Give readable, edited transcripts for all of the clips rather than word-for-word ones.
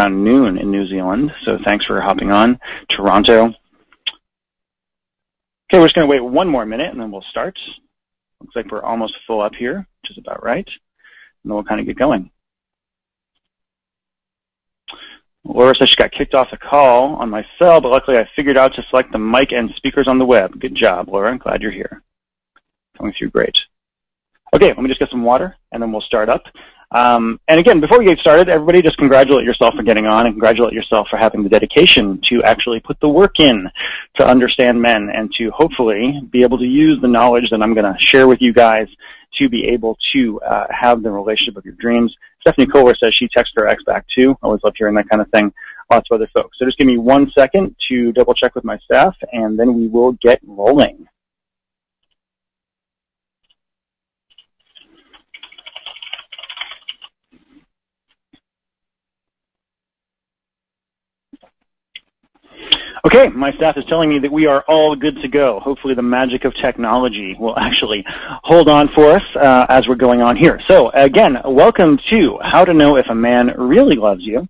around noon in New Zealand, so thanks for hopping on. Toronto. Okay, we're just going to wait one more minute, and then we'll start. Looks like we're almost full up here, which is about right. And then we'll kind of get going. Laura says she got kicked off the call on my cell, but luckily I figured out to select the mic and speakers on the web. Good job, Laura. I'm glad you're here. Coming through great. Okay, let me just get some water, and then we'll start up. And again, before we get started, everybody just congratulate yourself for getting on and congratulate yourself for having the dedication to actually put the work in to understand men and to hopefully be able to use the knowledge that I'm going to share with you guys to be able to have the relationship of your dreams. Stephanie Kohler says she texted her ex back too. I always love hearing that kind of thing. Lots of other folks. So just give me 1 second to double check with my staff, and then we will get rolling. Okay, my staff is telling me that we are all good to go. Hopefully the magic of technology will actually hold on for us as we're going on here. So again, welcome to How to Know If a Man Really Loves You.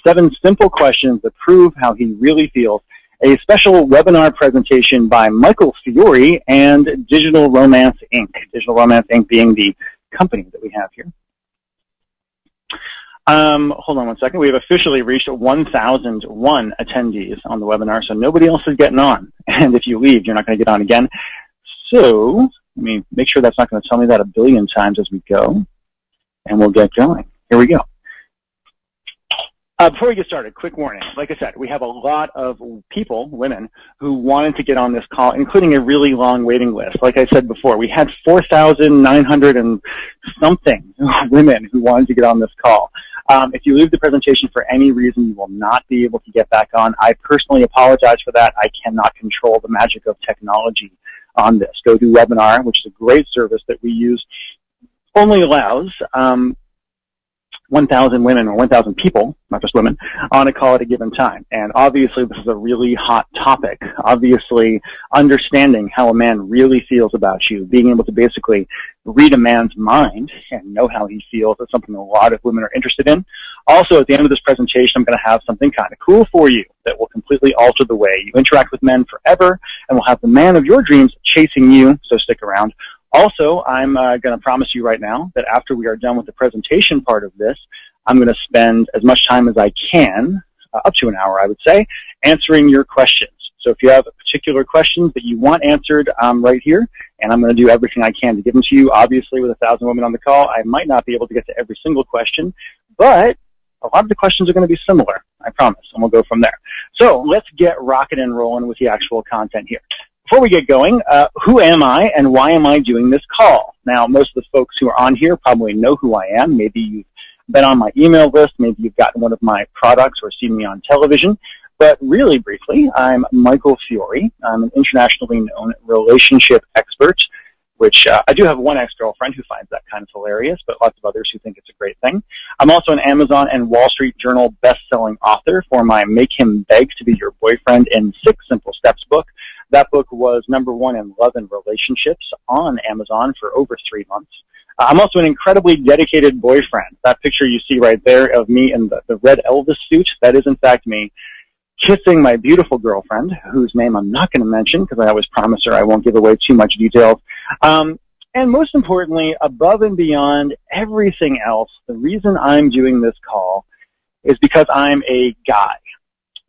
7 simple questions that prove how he really feels. A special webinar presentation by Michael Fiore and Digital Romance Inc. Digital Romance Inc. being the company that we have here. Hold on 1 second. We have officially reached 1,001 attendees on the webinar, so nobody else is getting on. And if you leave, you're not going to get on again. So let me make sure that's not going to tell me that a billion times as we go, and we'll get going. Here we go. Before we get started, quick warning. Like I said, we have a lot of people, women, who wanted to get on this call, including a really long waiting list. Like I said before, we had 4,900 and something women who wanted to get on this call. If you leave the presentation for any reason, you will not be able to get back on. I personally apologize for that. I cannot control the magic of technology on this. GoToWebinar, which is a great service that we use, only allows 1,000 women or 1,000 people, not just women, on a call at a given time. And obviously this is a really hot topic. Obviously understanding how a man really feels about you, being able to basically read a man's mind and know how he feels is something a lot of women are interested in. Also, at the end of this presentation, I'm going to have something kind of cool for you that will completely alter the way you interact with men forever, and will have the man of your dreams chasing you, so stick around. Also, I'm going to promise you right now that after we are done with the presentation part of this, I'm going to spend as much time as I can, up to an hour I would say, answering your questions. So if you have particular questions that you want answered, I'm right here, and I'm going to do everything I can to give them to you. Obviously, with 1,000 women on the call, I might not be able to get to every single question, but a lot of the questions are going to be similar, I promise, and we'll go from there. So let's get rocking and rolling with the actual content here. Before we get going, who am I and why am I doing this call? Now, most of the folks who are on here probably know who I am. Maybe you've been on my email list. Maybe you've gotten one of my products or seen me on television. But really briefly, I'm Michael Fiore. I'm an internationally known relationship expert, which I do have one ex-girlfriend who finds that kind of hilarious, but lots of others who think it's a great thing. I'm also an Amazon and Wall Street Journal best-selling author for my Make Him Beg to Be Your Boyfriend in 6 Simple Steps book. That book was #1 in love and relationships on Amazon for over 3 months. I'm also an incredibly dedicated boyfriend. That picture you see right there of me in the red Elvis suit, that is in fact me kissing my beautiful girlfriend, whose name I'm not going to mention because I always promise her I won't give away too much details. And most importantly, above and beyond everything else, the reason I'm doing this call is because I'm a guy.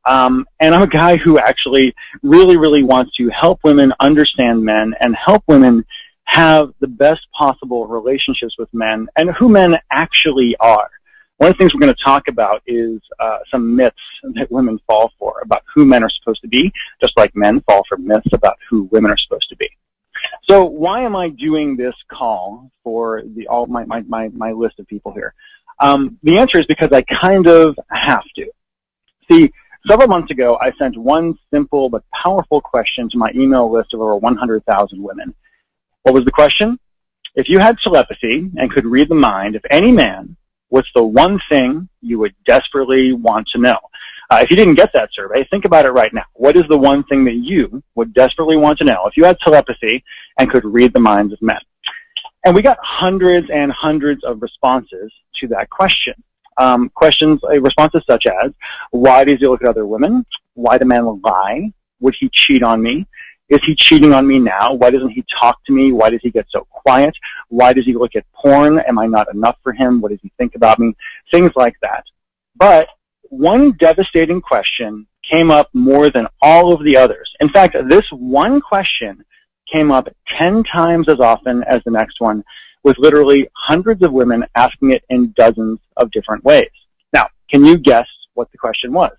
And I'm a guy who actually really, really wants to help women understand men and help women have the best possible relationships with men and who men actually are. One of the things we're going to talk about is some myths that women fall for about who men are supposed to be, just like men fall for myths about who women are supposed to be. So why am I doing this call for my list of people here? The answer is because I kind of have to. See, several months ago, I sent one simple but powerful question to my email list of over 100,000 women. What was the question? If you had telepathy and could read the mind of any man, what's the one thing you would desperately want to know? If you didn't get that survey, think about it right now. What is the one thing that you would desperately want to know if you had telepathy and could read the minds of men? And we got hundreds and hundreds of responses to that question. responses such as, why does he look at other women? Why do men lie? Would he cheat on me? Is he cheating on me now? Why doesn't he talk to me? Why does he get so quiet? Why does he look at porn? Am I not enough for him? What does he think about me? Things like that. But one devastating question came up more than all of the others. In fact, this one question came up 10 times as often as the next one, with literally hundreds of women asking it in dozens of different ways. Now, can you guess what the question was?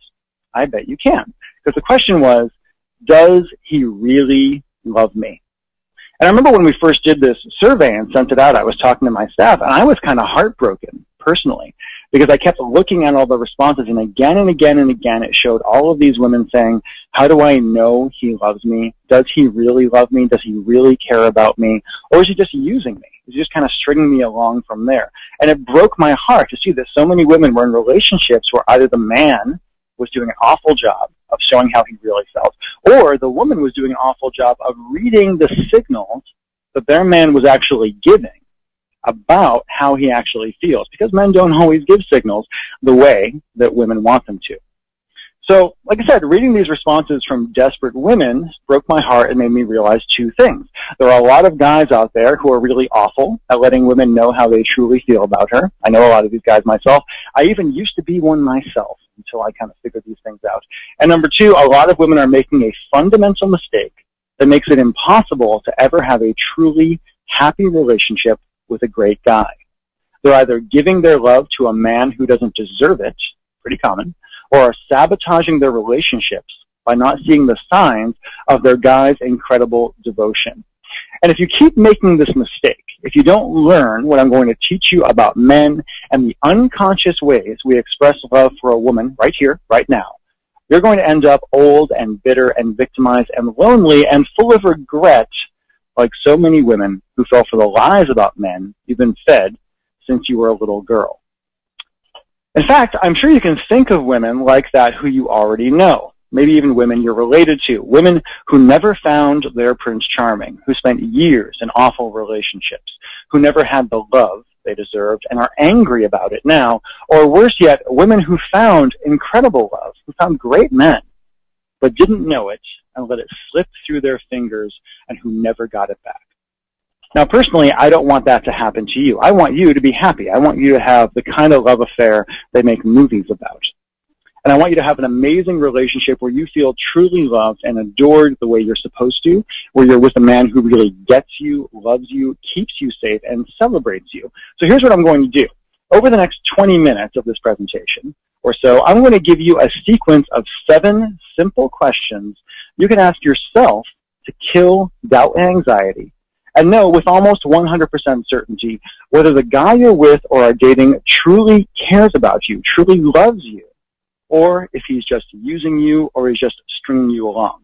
I bet you can. Because the question was, does he really love me? And I remember when we first did this survey and sent it out, I was talking to my staff, and I was kind of heartbroken, personally, because I kept looking at all the responses, and again and again and again, it showed all of these women saying, how do I know he loves me? Does he really love me? Does he really care about me? Or is he just using me? Is he just kind of stringing me along from there? And it broke my heart to see that so many women were in relationships where either the man was doing an awful job of showing how he really felt, or the woman was doing an awful job of reading the signals that their man was actually giving about how he actually feels, because men don't always give signals the way that women want them to. So, like I said, reading these responses from desperate women broke my heart and made me realize two things. There are a lot of guys out there who are really awful at letting women know how they truly feel about her. I know a lot of these guys myself. I even used to be one myself until I kind of figured these things out. And number two, a lot of women are making a fundamental mistake that makes it impossible to ever have a truly happy relationship with a great guy. They're either giving their love to a man who doesn't deserve it, pretty common, or are sabotaging their relationships by not seeing the signs of their guy's incredible devotion. And if you keep making this mistake, if you don't learn what I'm going to teach you about men and the unconscious ways we express love for a woman right here, right now, you're going to end up old and bitter and victimized and lonely and full of regret, like so many women who fell for the lies about men you've been fed since you were a little girl. In fact, I'm sure you can think of women like that who you already know. Maybe even women you're related to. Women who never found their Prince Charming, who spent years in awful relationships, who never had the love they deserved and are angry about it now. Or worse yet, women who found incredible love, who found great men, but didn't know it and let it slip through their fingers and who never got it back. Now, personally, I don't want that to happen to you. I want you to be happy. I want you to have the kind of love affair they make movies about. And I want you to have an amazing relationship where you feel truly loved and adored the way you're supposed to, where you're with a man who really gets you, loves you, keeps you safe, and celebrates you. So here's what I'm going to do. Over the next 20 minutes of this presentation or so, I'm going to give you a sequence of 7 simple questions you can ask yourself to kill doubt and anxiety, and know with almost 100% certainty whether the guy you're with or are dating truly cares about you, truly loves you, or if he's just using you or he's just stringing you along.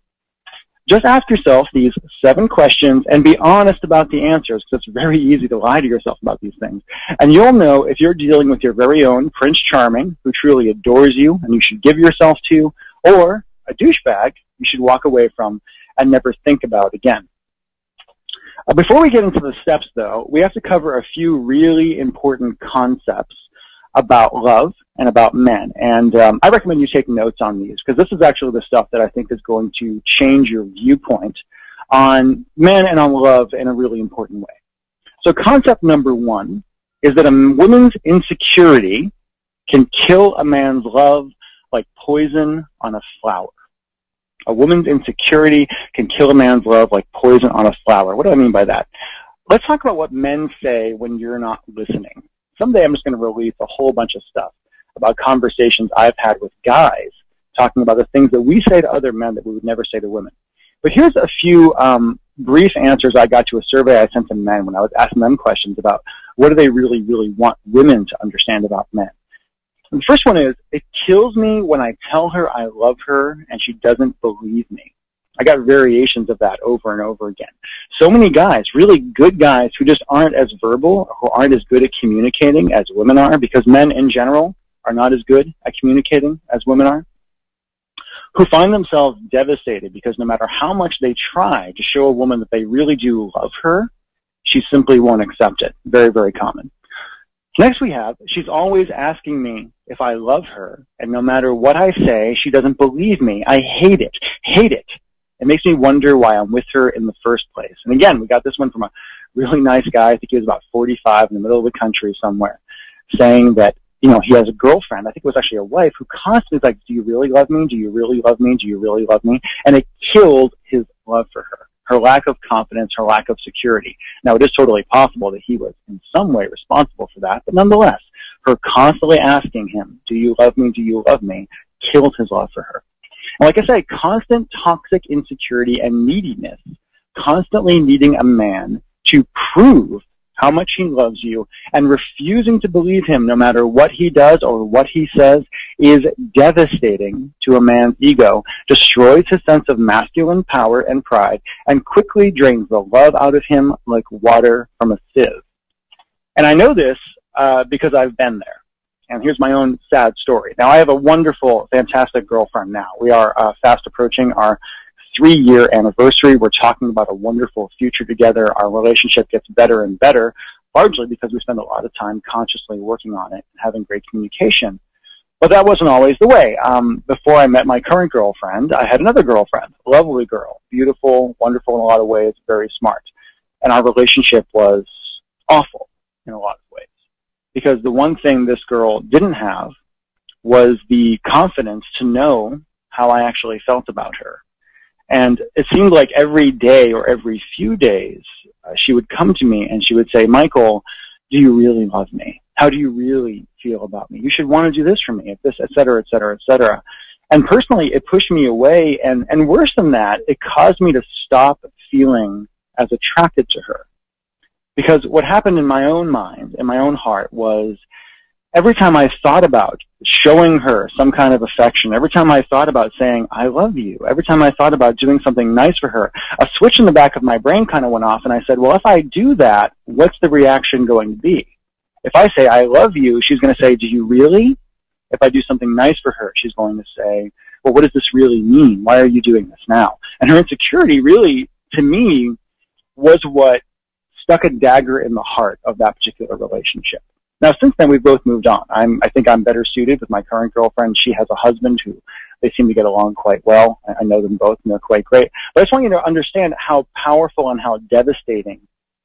Just ask yourself these 7 questions and be honest about the answers, because it's very easy to lie to yourself about these things. And you'll know if you're dealing with your very own Prince Charming who truly adores you and you should give yourself to, or a douchebag you should walk away from and never think about again. Before we get into the steps, though, we have to cover a few really important concepts about love and about men. And I recommend you take notes on these, because this is actually the stuff that I think is going to change your viewpoint on men and on love in a really important way. So concept number 1 is that a woman's insecurity can kill a man's love like poison on a flower. A woman's insecurity can kill a man's love like poison on a flower. What do I mean by that? Let's talk about what men say when you're not listening. Someday I'm just going to release a whole bunch of stuff about conversations I've had with guys talking about the things that we say to other men that we would never say to women. But here's a few brief answers I got to a survey I sent to men when I was asking them questions about what do they really, really want women to understand about men. And the first one is, it kills me when I tell her I love her and she doesn't believe me. I got variations of that over and over again. So many guys, really good guys, who just aren't as verbal, who aren't as good at communicating as women are, because men in general are not as good at communicating as women are, who find themselves devastated because no matter how much they try to show a woman that they really do love her, she simply won't accept it. Very, very common. Next we have, she's always asking me if I love her, and no matter what I say, she doesn't believe me. I hate it. Hate it. It makes me wonder why I'm with her in the first place. And again, we got this one from a really nice guy. I think he was about 45 in the middle of the country somewhere, saying that, you know, he has a girlfriend, I think it was actually a wife, who constantly is like, do you really love me? Do you really love me? Do you really love me? And it killed his love for her lack of confidence, her lack of security. Now, it is totally possible that he was in some way responsible for that, but nonetheless, her constantly asking him, do you love me? Do you love me? Killed his love for her. And like I say, constant toxic insecurity and neediness, constantly needing a man to prove how much he loves you and refusing to believe him no matter what he does or what he says is devastating to a man's ego, destroys his sense of masculine power and pride, and quickly drains the love out of him like water from a sieve. And I know this because I've been there. And here's my own sad story. Now, I have a wonderful, fantastic girlfriend now. We are fast approaching our 3-year anniversary. We're talking about a wonderful future together. Our relationship gets better and better, largely because we spend a lot of time consciously working on it and having great communication. But that wasn't always the way. Before I met my current girlfriend, I had another girlfriend, a lovely girl, beautiful, wonderful in a lot of ways, very smart. And our relationship was awful in a lot of ways. Because the one thing this girl didn't have was the confidence to know how I actually felt about her. And it seemed like every day or every few days, she would come to me and she would say, Michael, do you really love me? How do you really feel about me? You should want to do this for me, if this, et cetera, et cetera, et cetera. And personally, it pushed me away. And worse than that, it caused me to stop feeling as attracted to her. Because what happened in my own mind, in my own heart, was every time I thought about showing her some kind of affection, every time I thought about saying, I love you, every time I thought about doing something nice for her, a switch in the back of my brain kind of went off, and I said, well, if I do that, what's the reaction going to be? If I say, I love you, she's going to say, do you really? If I do something nice for her, she's going to say, well, what does this really mean? Why are you doing this now? And her insecurity really, to me, was what stuck a dagger in the heart of that particular relationship. Now, since then, we've both moved on. I think I'm better suited with my current girlfriend. She has a husband who they seem to get along quite well. I know them both, and they're quite great. But I just want you to understand how powerful and how devastating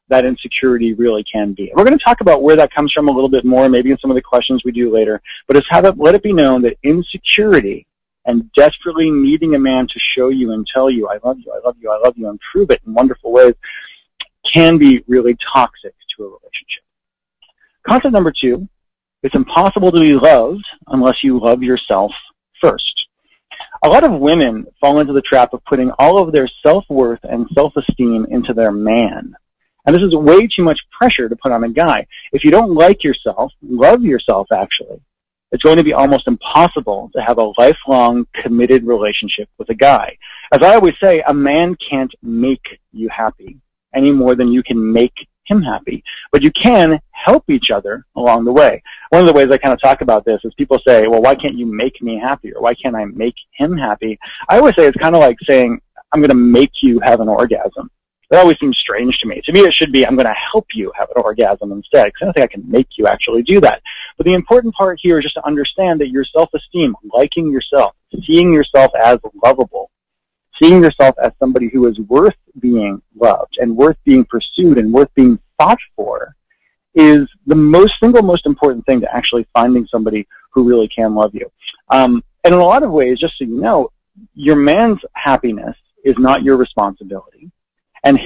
that insecurity really can be. And we're going to talk about where that comes from a little bit more, maybe in some of the questions we do later. But just let it be known that insecurity and desperately needing a man to show you and tell you, I love you, I love you, I love you, and prove it in wonderful ways, can be really toxic to a relationship. Concept number 2, it's impossible to be loved unless you love yourself first. A lot of women fall into the trap of putting all of their self-worth and self-esteem into their man. And this is way too much pressure to put on a guy. If you don't like yourself, love yourself actually, it's going to be almost impossible to have a lifelong committed relationship with a guy. As I always say, a man can't make you happy any more than you can make him happy. But you can help each other along the way. One of the ways I kind of talk about this is people say, well, why can't you make me happy? Or why can't I make him happy? I always say it's kind of like saying, I'm going to make you have an orgasm. That always seems strange to me. To me, it should be, I'm going to help you have an orgasm instead, because I don't think I can make you actually do that. But the important part here is just to understand that your self-esteem, liking yourself, seeing yourself as lovable, seeing yourself as somebody who is worth being loved and worth being pursued and worth being fought for is the single most important thing to actually finding somebody who really can love you. And in a lot of ways, just so you know, your man's happiness is not your responsibility. And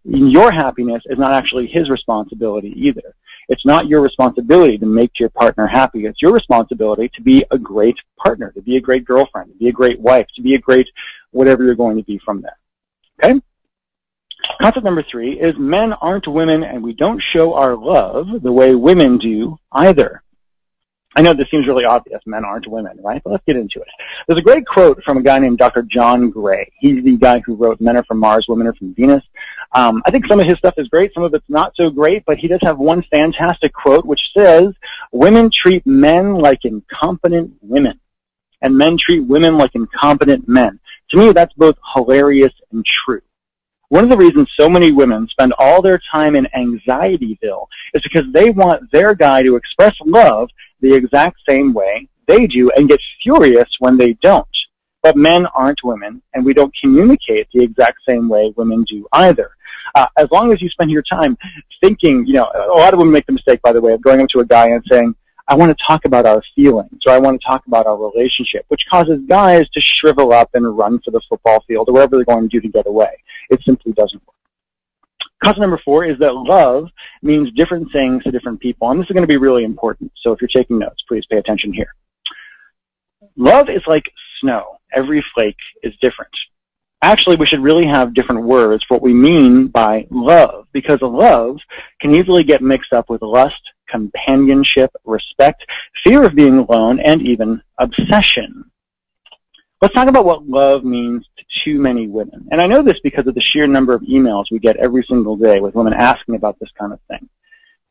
your happiness is not actually his responsibility either. It's not your responsibility to make your partner happy. It's your responsibility to be a great partner, to be a great girlfriend, to be a great wife, to be a great whatever you're going to be from there. Okay? Concept number 3 is men aren't women, and we don't show our love the way women do either. I know this seems really obvious. Men aren't women, right? But let's get into it. There's a great quote from a guy named Dr. John Gray. He's the guy who wrote Men Are From Mars, Women Are From Venus. I think some of his stuff is great. Some of it's not so great, but he does have one fantastic quote which says, women treat men like incompetent women, and men treat women like incompetent men. To me, that's both hilarious and true. One of the reasons so many women spend all their time in Anxietyville is because they want their guy to express love the exact same way they do and get furious when they don't. But men aren't women, and we don't communicate the exact same way women do either. As long as you spend your time thinking, a lot of women make the mistake, by the way, of going up to a guy and saying, I want to talk about our feelings, or I want to talk about our relationship, which causes guys to shrivel up and run for the football field or whatever they're going to do to get away. It simply doesn't work. Cause number 4 is that love means different things to different people, and this is going to be really important. So if you're taking notes, please pay attention here. Love is like snow. Every flake is different. Actually, we should really have different words for what we mean by love, because love can easily get mixed up with lust, companionship, respect, fear of being alone, and even obsession. Let's talk about what love means to too many women. And I know this because of the sheer number of emails we get every single day with women asking about this kind of thing.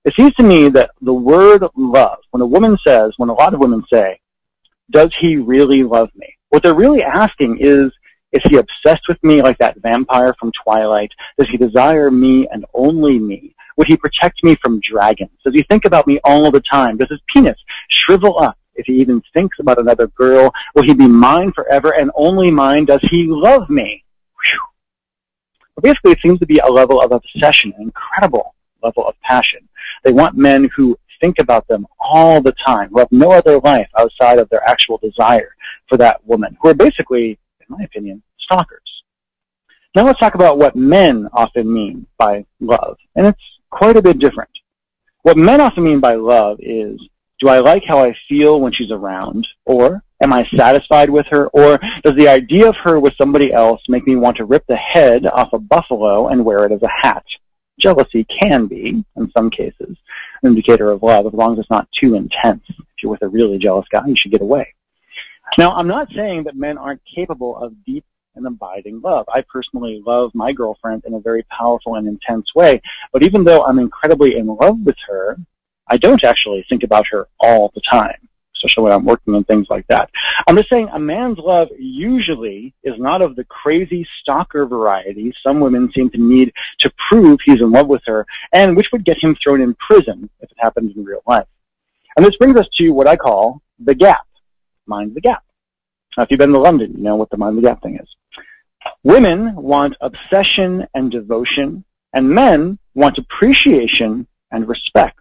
It seems to me that the word love, when a lot of women say, does he really love me? What they're really asking is he obsessed with me like that vampire from Twilight? Does he desire me and only me? Would he protect me from dragons? Does he think about me all the time? Does his penis shrivel up if he even thinks about another girl? Will he be mine forever and only mine? Does he love me? But basically, it seems to be a level of obsession, an incredible level of passion. They want men who think about them all the time, who have no other life outside of their actual desire for that woman, who are basically, in my opinion, stalkers. Now let's talk about what men often mean by love, and it's quite a bit different. What men often mean by love is, do I like how I feel when she's around? Or am I satisfied with her? Or does the idea of her with somebody else make me want to rip the head off a buffalo and wear it as a hat? Jealousy can be, in some cases, an indicator of love, as long as it's not too intense. If you're with a really jealous guy, you should get away. Now, I'm not saying that men aren't capable of deep and abiding love. I personally love my girlfriend in a very powerful and intense way, but even though I'm incredibly in love with her, I don't actually think about her all the time, especially when I'm working and things like that. I'm just saying a man's love usually is not of the crazy stalker variety some women seem to need to prove he's in love with her, and which would get him thrown in prison if it happened in real life. And this brings us to what I call the gap. Mind the gap. Now, if you've been to London, you know what the mind the gap thing is. Women want obsession and devotion, and men want appreciation and respect.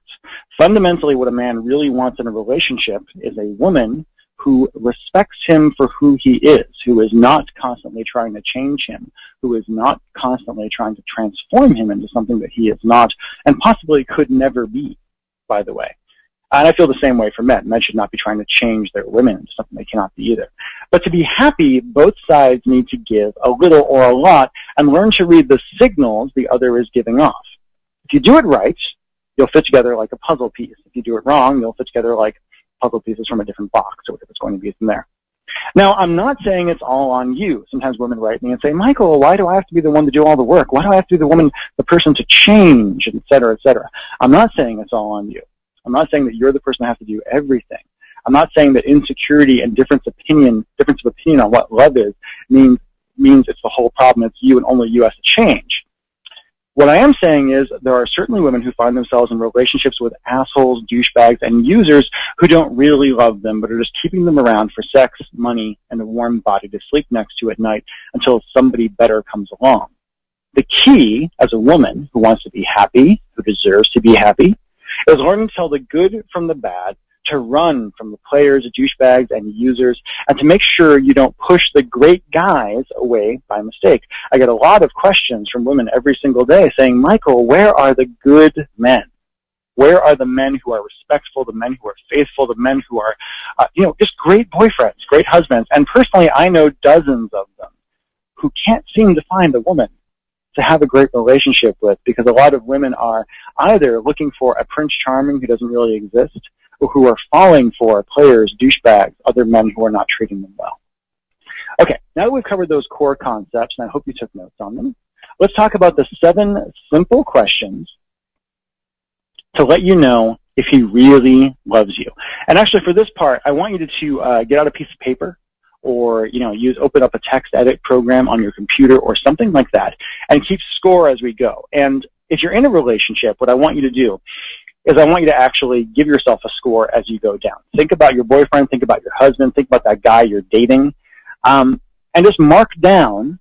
Fundamentally, what a man really wants in a relationship is a woman who respects him for who he is, who is not constantly trying to change him, who is not constantly trying to transform him into something that he is not, and possibly could never be, by the way. And I feel the same way for men. Men should not be trying to change their women into something they cannot be either. But to be happy, both sides need to give a little or a lot and learn to read the signals the other is giving off. If you do it right, you'll fit together like a puzzle piece. If you do it wrong, you'll fit together like puzzle pieces from a different box, or whatever it's going to be from there. Now, I'm not saying it's all on you. Sometimes women write me and say, Michael, why do I have to be the one to do all the work? Why do I have to be the person to change, et cetera, et cetera? I'm not saying it's all on you. I'm not saying that you're the person that has to do everything. I'm not saying that insecurity and difference of opinion on what love is means it's the whole problem. It's you and only you has to change. What I am saying is there are certainly women who find themselves in relationships with assholes, douchebags, and users who don't really love them, but are just keeping them around for sex, money, and a warm body to sleep next to at night until somebody better comes along. The key, as a woman who wants to be happy, who deserves to be happy, is learning to tell the good from the bad, to run from the players, douchebags, and users, and to make sure you don't push the great guys away by mistake. I get a lot of questions from women every single day saying, Michael, where are the good men? Where are the men who are respectful, the men who are faithful, the men who are, just great boyfriends, great husbands? And personally, I know dozens of them who can't seem to find a woman to have a great relationship with, because a lot of women are either looking for a Prince Charming who doesn't really exist, or who are falling for players, douchebags, other men who are not treating them well. Okay, now that we've covered those core concepts, and I hope you took notes on them, let's talk about the 7 simple questions to let you know if he really loves you. And actually, for this part, I want you to get out a piece of paper or, open up a text edit program on your computer or something like that, and keep score as we go. And if you're in a relationship, what I want you to do is I want you to actually give yourself a score as you go down. Think about your boyfriend, think about your husband, think about that guy you're dating, and just mark down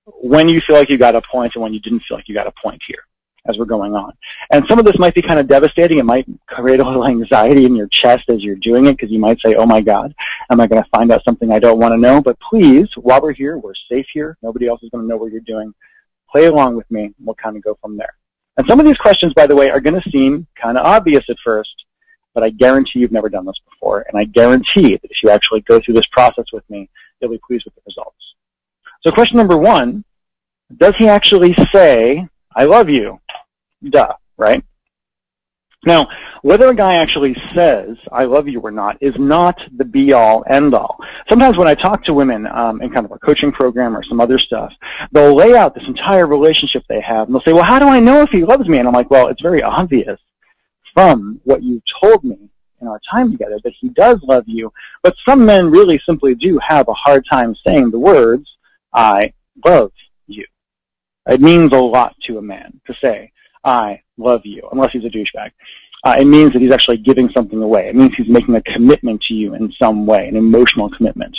when you feel like you got a point and when you didn't feel like you got a point here as we're going on. And some of this might be kind of devastating. It might create a little anxiety in your chest as you're doing it, because you might say, oh my God, am I going to find out something I don't want to know? But please, while we're here, we're safe here. Nobody else is going to know what you're doing. Play along with me, and we'll kind of go from there. And some of these questions, by the way, are going to seem kind of obvious at first, but I guarantee you've never done this before, and I guarantee that if you actually go through this process with me, you'll be pleased with the results. So question number 1, does he actually say, I love you? Duh, right? Now, whether a guy actually says, I love you or not, is not the be-all, end-all. Sometimes when I talk to women in kind of a coaching program or some other stuff, they'll lay out this entire relationship they have, and they'll say, well, how do I know if he loves me? And I'm like, well, it's very obvious from what you told me in our time together that he does love you, but some men really simply do have a hard time saying the words, I love you. It means a lot to a man to say, I love you, unless he's a douchebag. It means that he's actually giving something away. It means he's making a commitment to you in some way, an emotional commitment.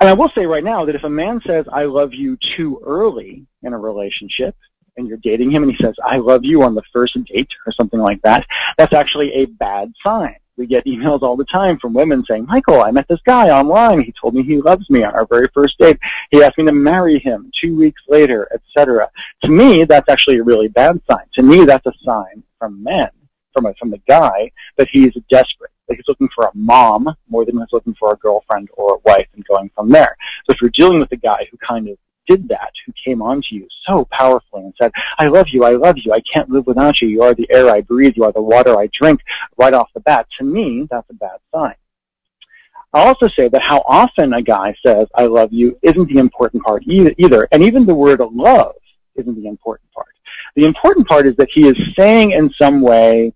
And I will say right now that if a man says, I love you too early in a relationship, and you're dating him and he says, I love you on the first date or something like that, that's actually a bad sign. We get emails all the time from women saying, Michael, I met this guy online. He told me he loves me on our very first date. He asked me to marry him 2 weeks later, etc. To me, that's actually a really bad sign. To me, that's a sign from men, from the guy, that he's desperate, that he's looking for a mom more than he's looking for a girlfriend or a wife, and going from there. So if you're dealing with a guy who kind of did that, who came on to you so powerfully and said, I love you, I can't live without you, you are the air I breathe, you are the water I drink, right off the bat, to me, that's a bad sign. I'll also say that how often a guy says, I love you, isn't the important part either, and even the word love isn't the important part. The important part is that he is saying in some way,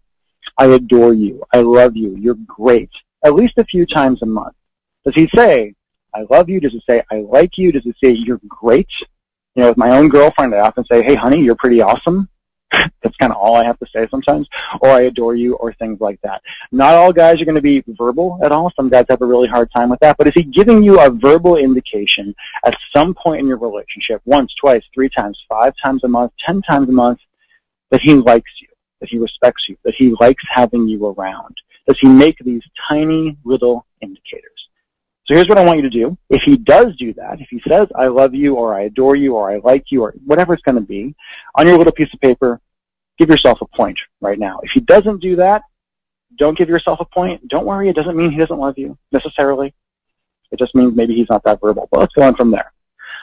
I adore you, I love you, you're great, at least a few times a month. Does he say, I love you? Does it say, I like you? Does it say, you're great? With my own girlfriend, I often say, hey, honey, you're pretty awesome. That's kind of all I have to say sometimes. Or I adore you, or things like that. Not all guys are going to be verbal at all. Some guys have a really hard time with that. But is he giving you a verbal indication at some point in your relationship, once, twice, 3 times, 5 times a month, 10 times a month, that he likes you, that he respects you, that he likes having you around? Does he make these tiny little indicators? So here's what I want you to do. If he does do that, if he says, I love you, or I adore you, or I like you, or whatever it's going to be, on your little piece of paper, give yourself a point right now. If he doesn't do that, don't give yourself a point. Don't worry. It doesn't mean he doesn't love you necessarily. It just means maybe he's not that verbal. But let's go on from there.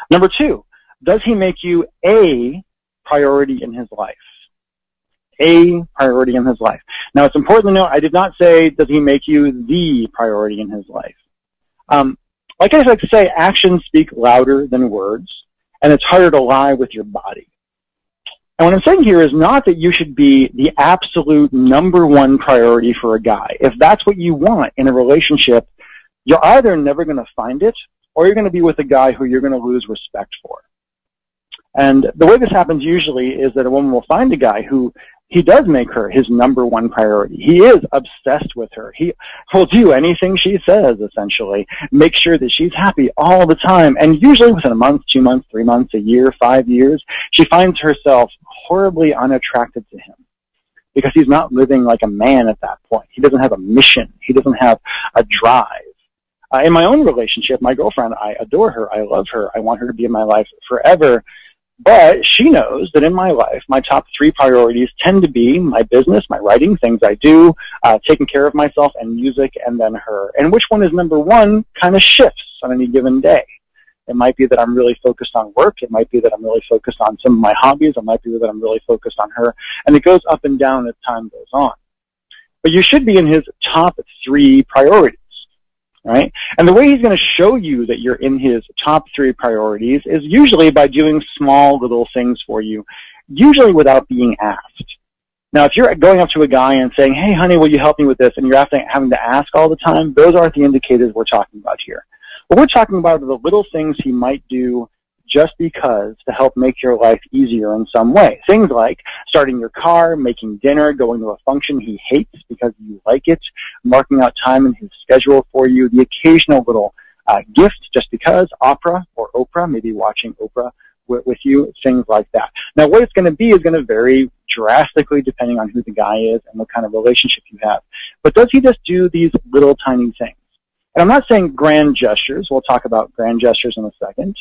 Number 2, does he make you a priority in his life? A priority in his life. Now, it's important to note, I did not say, does he make you the priority in his life? Like I like to say, actions speak louder than words, and it's harder to lie with your body. And what I'm saying here is not that you should be the absolute #1 priority for a guy. If that's what you want in a relationship, you're either never going to find it, or you're going to be with a guy who you're going to lose respect for. And the way this happens usually is that a woman will find a guy who he does make her his #1 priority. He is obsessed with her. He will do anything she says, essentially. Make sure that she's happy all the time. And usually within a month, 2 months, 3 months, a year, 5 years, she finds herself horribly unattracted to him, because he's not living like a man at that point. He doesn't have a mission. He doesn't have a drive. In my own relationship, my girlfriend, I adore her. I love her. I want her to be in my life forever. But she knows that in my life, my top 3 priorities tend to be my business, my writing, things I do, taking care of myself, and music, and then her. And which one is #1 kind of shifts on any given day. It might be that I'm really focused on work. It might be that I'm really focused on some of my hobbies. It might be that I'm really focused on her. And it goes up and down as time goes on. But you should be in his top 3 priorities. Right? And the way he's going to show you that you're in his top 3 priorities is usually by doing small little things for you, usually without being asked. Now, if you're going up to a guy and saying, hey, honey, will you help me with this? And you're having to ask all the time, those aren't the indicators we're talking about here. What we're talking about are the little things he might do just because to help make your life easier in some way. Things like starting your car, making dinner, going to a function he hates because you like it, marking out time in his schedule for you, the occasional little gift just because, opera or Oprah, maybe watching Oprah with you, things like that. Now, what it's going to be is going to vary drastically depending on who the guy is and what kind of relationship you have. But does he just do these little tiny things? And I'm not saying grand gestures. We'll talk about grand gestures in a second.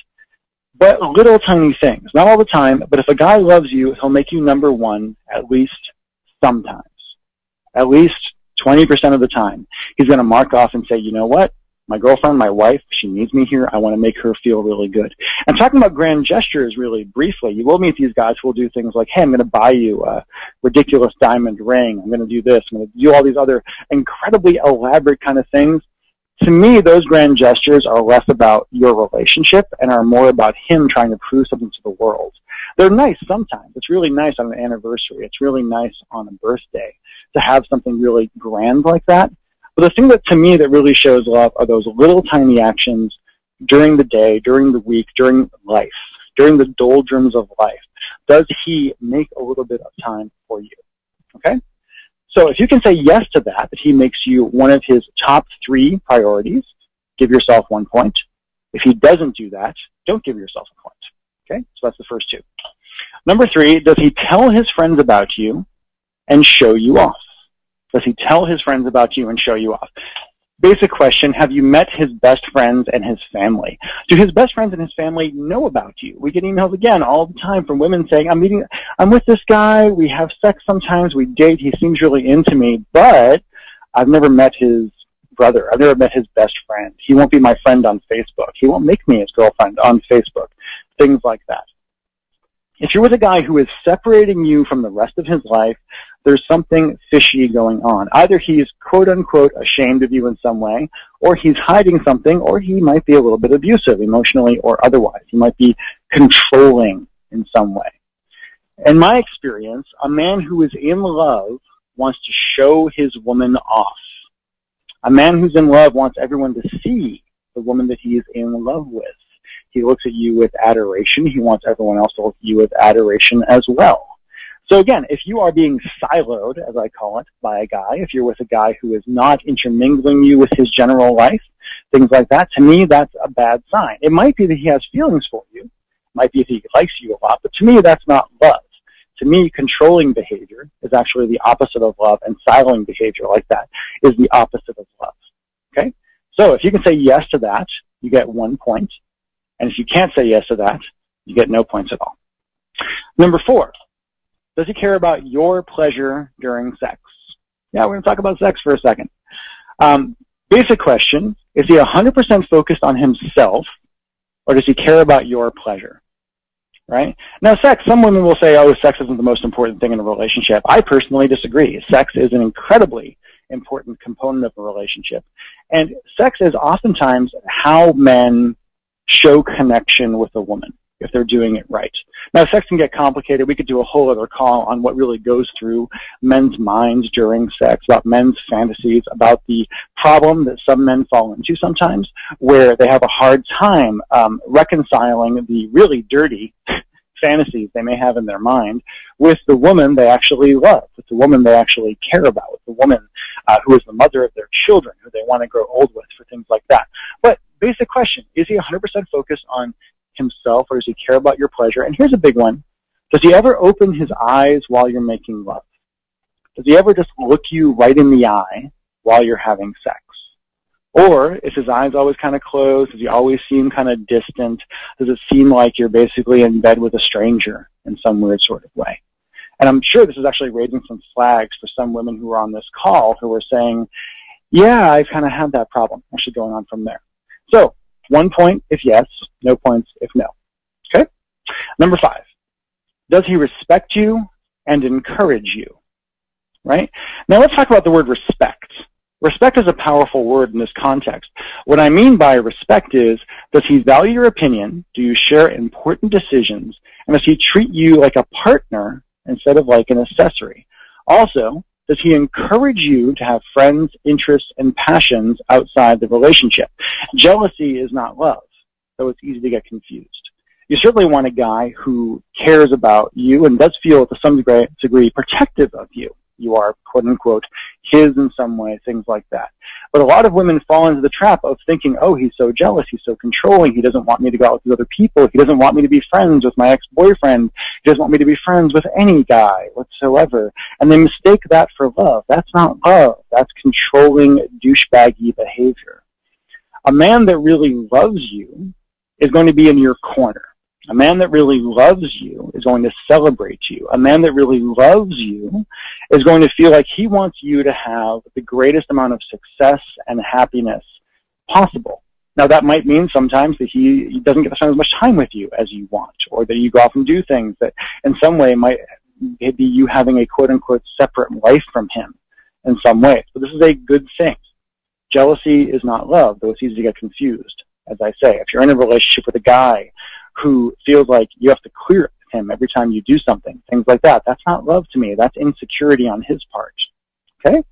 But little tiny things. Not all the time, but if a guy loves you, he'll make you number one at least sometimes. At least 20% of the time. He's going to mark off and say, you know what? My girlfriend, my wife, she needs me here. I want to make her feel really good. And talking about grand gestures really briefly, you will meet these guys who will do things like, hey, I'm going to buy you a ridiculous diamond ring. I'm going to do this. I'm going to do all these other incredibly elaborate kind of things. To me, those grand gestures are less about your relationship and are more about him trying to prove something to the world. They're nice sometimes. It's really nice on an anniversary. It's really nice on a birthday to have something really grand like that. But the thing that, to me, that really shows love are those little tiny actions during the day, during the week, during life, during the doldrums of life. Does he make a little bit of time for you? Okay? So if you can say yes to that he makes you one of his top 3 priorities, give yourself 1 point. If he doesn't do that, don't give yourself a point. Okay? So that's the first 2. Number 3, does he tell his friends about you and show you off? Does he tell his friends about you and show you off? Basic question, have you met his best friends and his family? Do his best friends and his family know about you? We get emails again all the time from women saying, I'm with this guy, we have sex sometimes, we date, he seems really into me, but I've never met his brother, I've never met his best friend. He won't be my friend on Facebook. He won't make me his girlfriend on Facebook. Things like that. If you're with a guy who is separating you from the rest of his life, there's something fishy going on. Either he's quote-unquote ashamed of you in some way, or he's hiding something, or he might be a little bit abusive emotionally or otherwise. He might be controlling in some way. In my experience, a man who is in love wants to show his woman off. A man who's in love wants everyone to see the woman that he is in love with. He looks at you with adoration. He wants everyone else to look at you with adoration as well. So again, if you are being siloed, as I call it, by a guy, if you're with a guy who is not intermingling you with his general life, things like that, to me, that's a bad sign. It might be that he has feelings for you. It might be that he likes you a lot, but to me, that's not love. To me, controlling behavior is actually the opposite of love, and siloing behavior like that is the opposite of love. Okay? So if you can say yes to that, you get 1 point. And if you can't say yes to that, you get no points at all. Number 4. Does he care about your pleasure during sex? Yeah, we're going to talk about sex for a second. Basic question, is he 100% focused on himself, or does he care about your pleasure? Right? Now, sex, some women will say, oh, sex isn't the most important thing in a relationship. I personally disagree. Sex is an incredibly important component of a relationship. And sex is oftentimes how men show connection with a woman, if they're doing it right. Now, sex can get complicated. We could do a whole other call on what really goes through men's minds during sex, about men's fantasies, about the problem that some men fall into sometimes, where they have a hard time reconciling the really dirty fantasies they may have in their mind with the woman they actually love, with the woman they actually care about, with the woman who is the mother of their children, who they want to grow old with, for things like that. But basic question, is he 100% focused on himself, or does he care about your pleasure? And here's a big one. Does he ever open his eyes while you're making love? Does he ever just look you right in the eye while you're having sex? Or is his eyes always kind of closed? Does he always seem kind of distant? Does it seem like you're basically in bed with a stranger in some weird sort of way? And I'm sure this is actually raising some flags for some women who are on this call who are saying, yeah, I've kind of had that problem, actually going on from there. So 1 point if yes, no points if no. Okay? Number 5, does he respect you and encourage you? Right? Now let's talk about the word respect. Respect is a powerful word in this context. What I mean by respect is, does he value your opinion? Do you share important decisions? And does he treat you like a partner instead of like an accessory? Also, Does he encourage you to have friends, interests, and passions outside the relationship? Jealousy is not love, so it's easy to get confused. You certainly want a guy who cares about you and does feel to some degree protective of you. You are, quote unquote, his in some way, things like that. But a lot of women fall into the trap of thinking, oh, he's so jealous, he's so controlling, he doesn't want me to go out with other people, he doesn't want me to be friends with my ex-boyfriend, he doesn't want me to be friends with any guy whatsoever. And they mistake that for love. That's not love. That's controlling, douchebaggy behavior. A man that really loves you is going to be in your corner. A man that really loves you is going to celebrate you. A man that really loves you is going to feel like he wants you to have the greatest amount of success and happiness possible. Now, that might mean sometimes that he doesn't get to spend as much time with you as you want, or that you go off and do things that in some way might be you having a quote-unquote separate life from him in some way. So this is a good thing. Jealousy is not love, though it's easy to get confused. As I say, if you're in a relationship with a guy who feels like you have to clear it with him every time you do something, things like that, that's not love to me. That's insecurity on his part. Okay?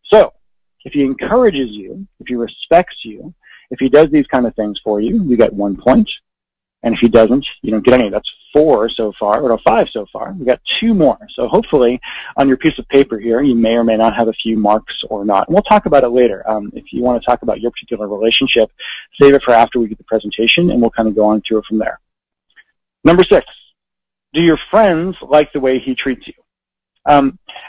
So, if he encourages you, if he respects you, if he does these kind of things for you, you get 1 point. And if he doesn't, you don't get any. That's 4 so far, or 5 so far. We got 2 more. So hopefully, on your piece of paper here, you may or may not have a few marks or not. And we'll talk about it later. If you want to talk about your particular relationship, save it for after we get the presentation, and we'll kind of go on through it from there. Number 6, do your friends like the way he treats you?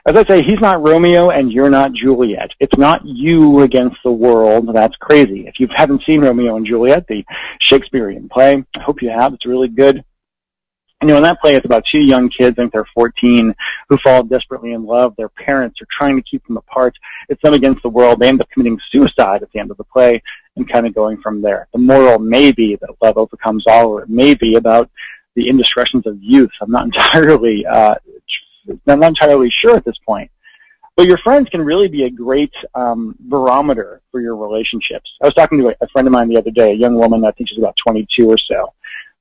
As I say, he's not Romeo and you're not Juliet. It's not you against the world. That's crazy. If you haven't seen Romeo and Juliet, the Shakespearean play, I hope you have. It's really good. And in that play, it's about 2 young kids, I think they're 14, who fall desperately in love. Their parents are trying to keep them apart. It's them against the world. They end up committing suicide at the end of the play and kind of going from there. The moral may be that love overcomes all, or it may be about the indiscretions of youth. I'm not entirely sure at this point. But your friends can really be a great barometer for your relationships. I was talking to a friend of mine the other day, a young woman, I think she's about 22 or so,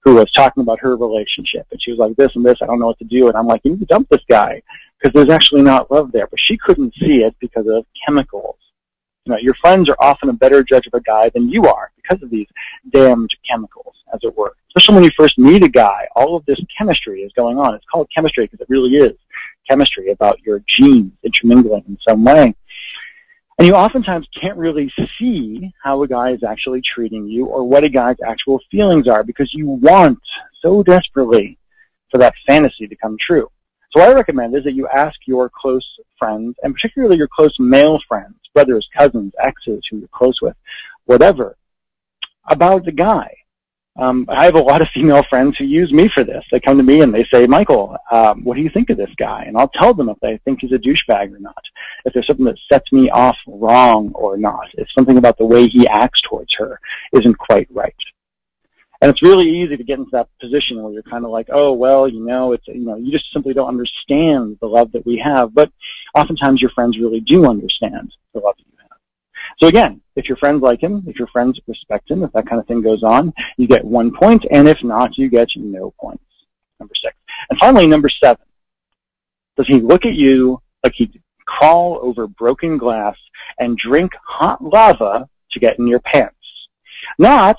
who was talking about her relationship. And she was like, this and this, I don't know what to do. And I'm like, you need to dump this guy, because there's actually not love there. But she couldn't see it because of chemicals. You know, your friends are often a better judge of a guy than you are because of these damned chemicals, as it were. Especially when you first meet a guy, all of this chemistry is going on. It's called chemistry because it really is chemistry, about your genes intermingling in some way. And you oftentimes can't really see how a guy is actually treating you or what a guy's actual feelings are, because you want so desperately for that fantasy to come true. So what I recommend is that you ask your close friends, and particularly your close male friends, brothers, cousins, exes who you're close with, whatever, about the guy. I have a lot of female friends who use me for this. They come to me and they say, Michael, what do you think of this guy? And I'll tell them if they think he's a douchebag or not, if there's something that sets me off wrong or not, if something about the way he acts towards her isn't quite right. And it's really easy to get into that position where you're kind of like, oh, well, you just simply don't understand the love that we have. But oftentimes your friends really do understand the love that you have. So again, if your friends like him, if your friends respect him, if that kind of thing goes on, you get 1 point, and if not, you get no points. Number 6. And finally, number 7. Does he look at you like he'd crawl over broken glass and drink hot lava to get in your pants? Not,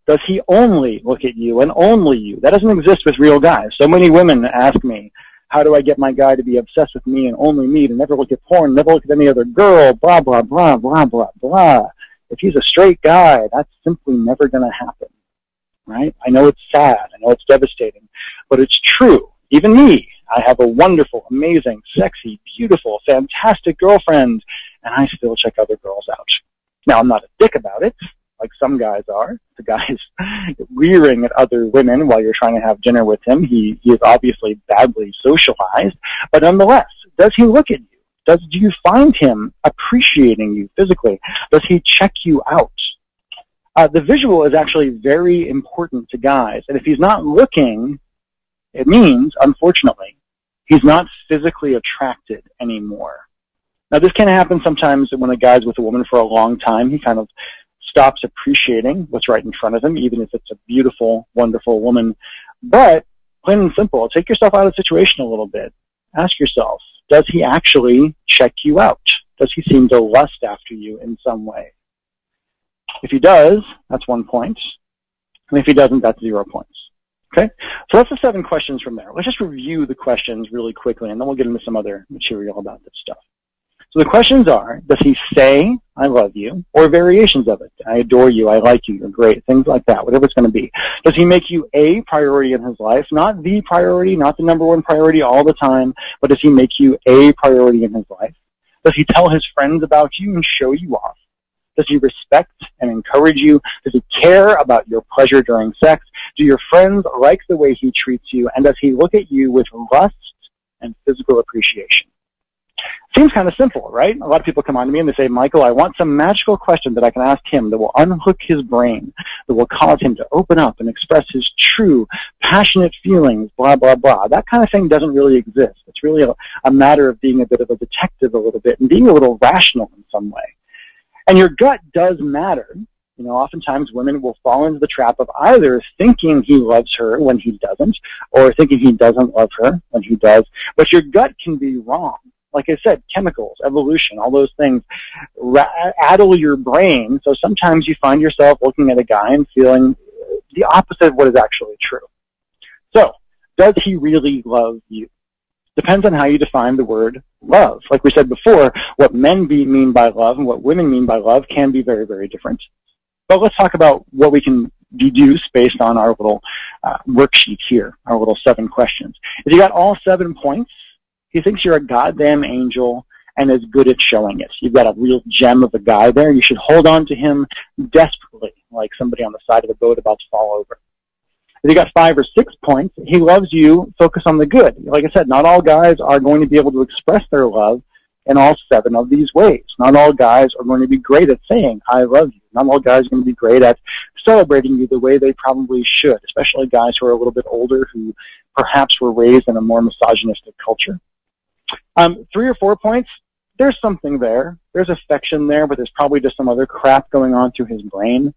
does he only look at you and only you? That doesn't exist with real guys. So many women ask me, how do I get my guy to be obsessed with me and only me, to never look at porn, never look at any other girl, blah, blah, blah, blah, blah, blah. If he's a straight guy, that's simply never going to happen, right? I know it's sad. I know it's devastating, but it's true. Even me, I have a wonderful, amazing, sexy, beautiful, fantastic girlfriend, and I still check other girls out. Now, I'm not a dick about it, like some guys are. The guy's leering at other women while you're trying to have dinner with him. He is obviously badly socialized, but nonetheless, does he look at you? Do you find him appreciating you physically? Does he check you out? The visual is actually very important to guys, and if he's not looking, it means, unfortunately, he's not physically attracted anymore. Now, this can happen sometimes when a guy's with a woman for a long time. He kind of stops appreciating what's right in front of him, even if it's a beautiful, wonderful woman. But, plain and simple, take yourself out of the situation a little bit. ask yourself, does he actually check you out? Does he seem to lust after you in some way? If he does, that's 1 point. And if he doesn't, that's 0 points. Okay? So that's the 7 questions from there. Let's just review the questions really quickly, and then we'll get into some other material about this stuff. So the questions are, does he say, I love you, or variations of it? I adore you, I like you, you're great, things like that, whatever it's going to be. Does he make you a priority in his life? Not the priority, not the #1 priority all the time, but does he make you a priority in his life? Does he tell his friends about you and show you off? Does he respect and encourage you? Does he care about your pleasure during sex? Do your friends like the way he treats you? And does he look at you with lust and physical appreciation? Seems kind of simple, right? A lot of people come on to me and they say, Michael, I want some magical question that I can ask him that will unhook his brain, that will cause him to open up and express his true, passionate feelings, blah, blah, blah. That kind of thing doesn't really exist. It's really a matter of being a bit of a detective a little bit and being a little rational in some way. And your gut does matter. You know, oftentimes women will fall into the trap of either thinking he loves her when he doesn't, or thinking he doesn't love her when he does. But your gut can be wrong. Like I said, chemicals, evolution, all those things addle your brain. So sometimes you find yourself looking at a guy and feeling the opposite of what is actually true. So, does he really love you? Depends on how you define the word love. Like we said before, what men mean by love and what women mean by love can be very, very different. But let's talk about what we can deduce based on our little worksheet here, our little 7 questions. If you got all 7 points, he thinks you're a goddamn angel and is good at showing it. You've got a real gem of a guy there. You should hold on to him desperately, like somebody on the side of the boat about to fall over. If you got 5 or 6 points, he loves you. Focus on the good. Like I said, not all guys are going to be able to express their love in all 7 of these ways. Not all guys are going to be great at saying, I love you. Not all guys are going to be great at celebrating you the way they probably should, especially guys who are a little bit older who perhaps were raised in a more misogynistic culture. 3 or 4 points, there's something there. There's affection there, but there's probably just some other crap going on through his brain.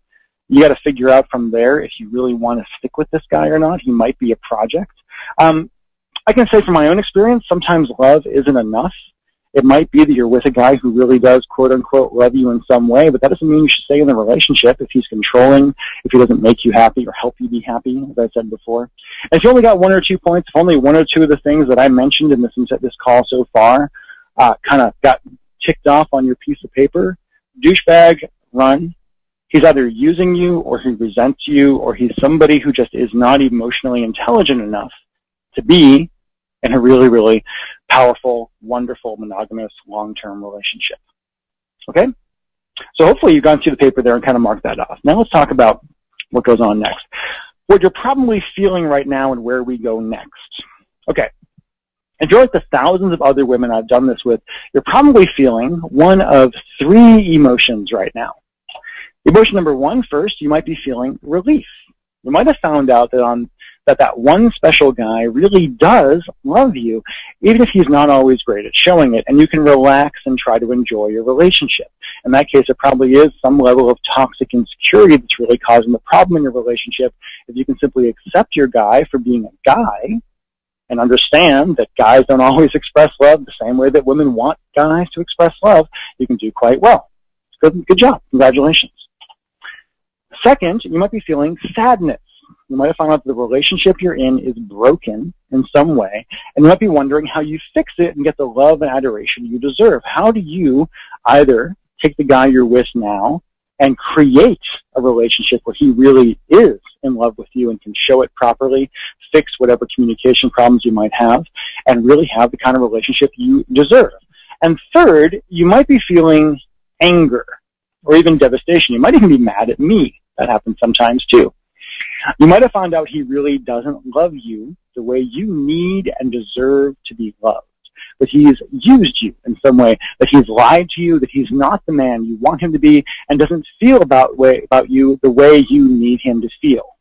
You got to figure out from there if you really want to stick with this guy or not. He might be a project. I can say from my own experience, sometimes love isn't enough. It might be that you're with a guy who really does, quote unquote, love you in some way, but that doesn't mean you should stay in the relationship if he's controlling, if he doesn't make you happy or help you be happy, as I said before. And if you only got 1 or 2 points, if only 1 or 2 of the things that I mentioned in this call so far kind of got ticked off on your piece of paper, douchebag, run. He's either using you or he resents you or he's somebody who just is not emotionally intelligent enough to be in a really, really powerful, wonderful, monogamous, long-term relationship. Okay? So hopefully you've gone through the paper there and kind of marked that off. Now let's talk about what goes on next. What you're probably feeling right now and where we go next. Okay. If you're like the thousands of other women I've done this with, you're probably feeling one of 3 emotions right now. Emotion number 1, first, you might be feeling relief. You might have found out that one special guy really does love you, even if he's not always great at showing it, and you can relax and try to enjoy your relationship. In that case, it probably is some level of toxic insecurity that's really causing the problem in your relationship. If you can simply accept your guy for being a guy and understand that guys don't always express love the same way that women want guys to express love, you can do quite well. Good job. Congratulations. Second, you might be feeling sadness. You might have found out that the relationship you're in is broken in some way, and you might be wondering how you fix it and get the love and adoration you deserve. How do you either take the guy you're with now and create a relationship where he really is in love with you and can show it properly, fix whatever communication problems you might have, and really have the kind of relationship you deserve? And third, you might be feeling anger or even devastation. You might even be mad at me. That happens sometimes too. You might have found out he really doesn't love you the way you need and deserve to be loved, that he's used you in some way, that he's lied to you, that he's not the man you want him to be, and doesn't feel about you the way you need him to feel.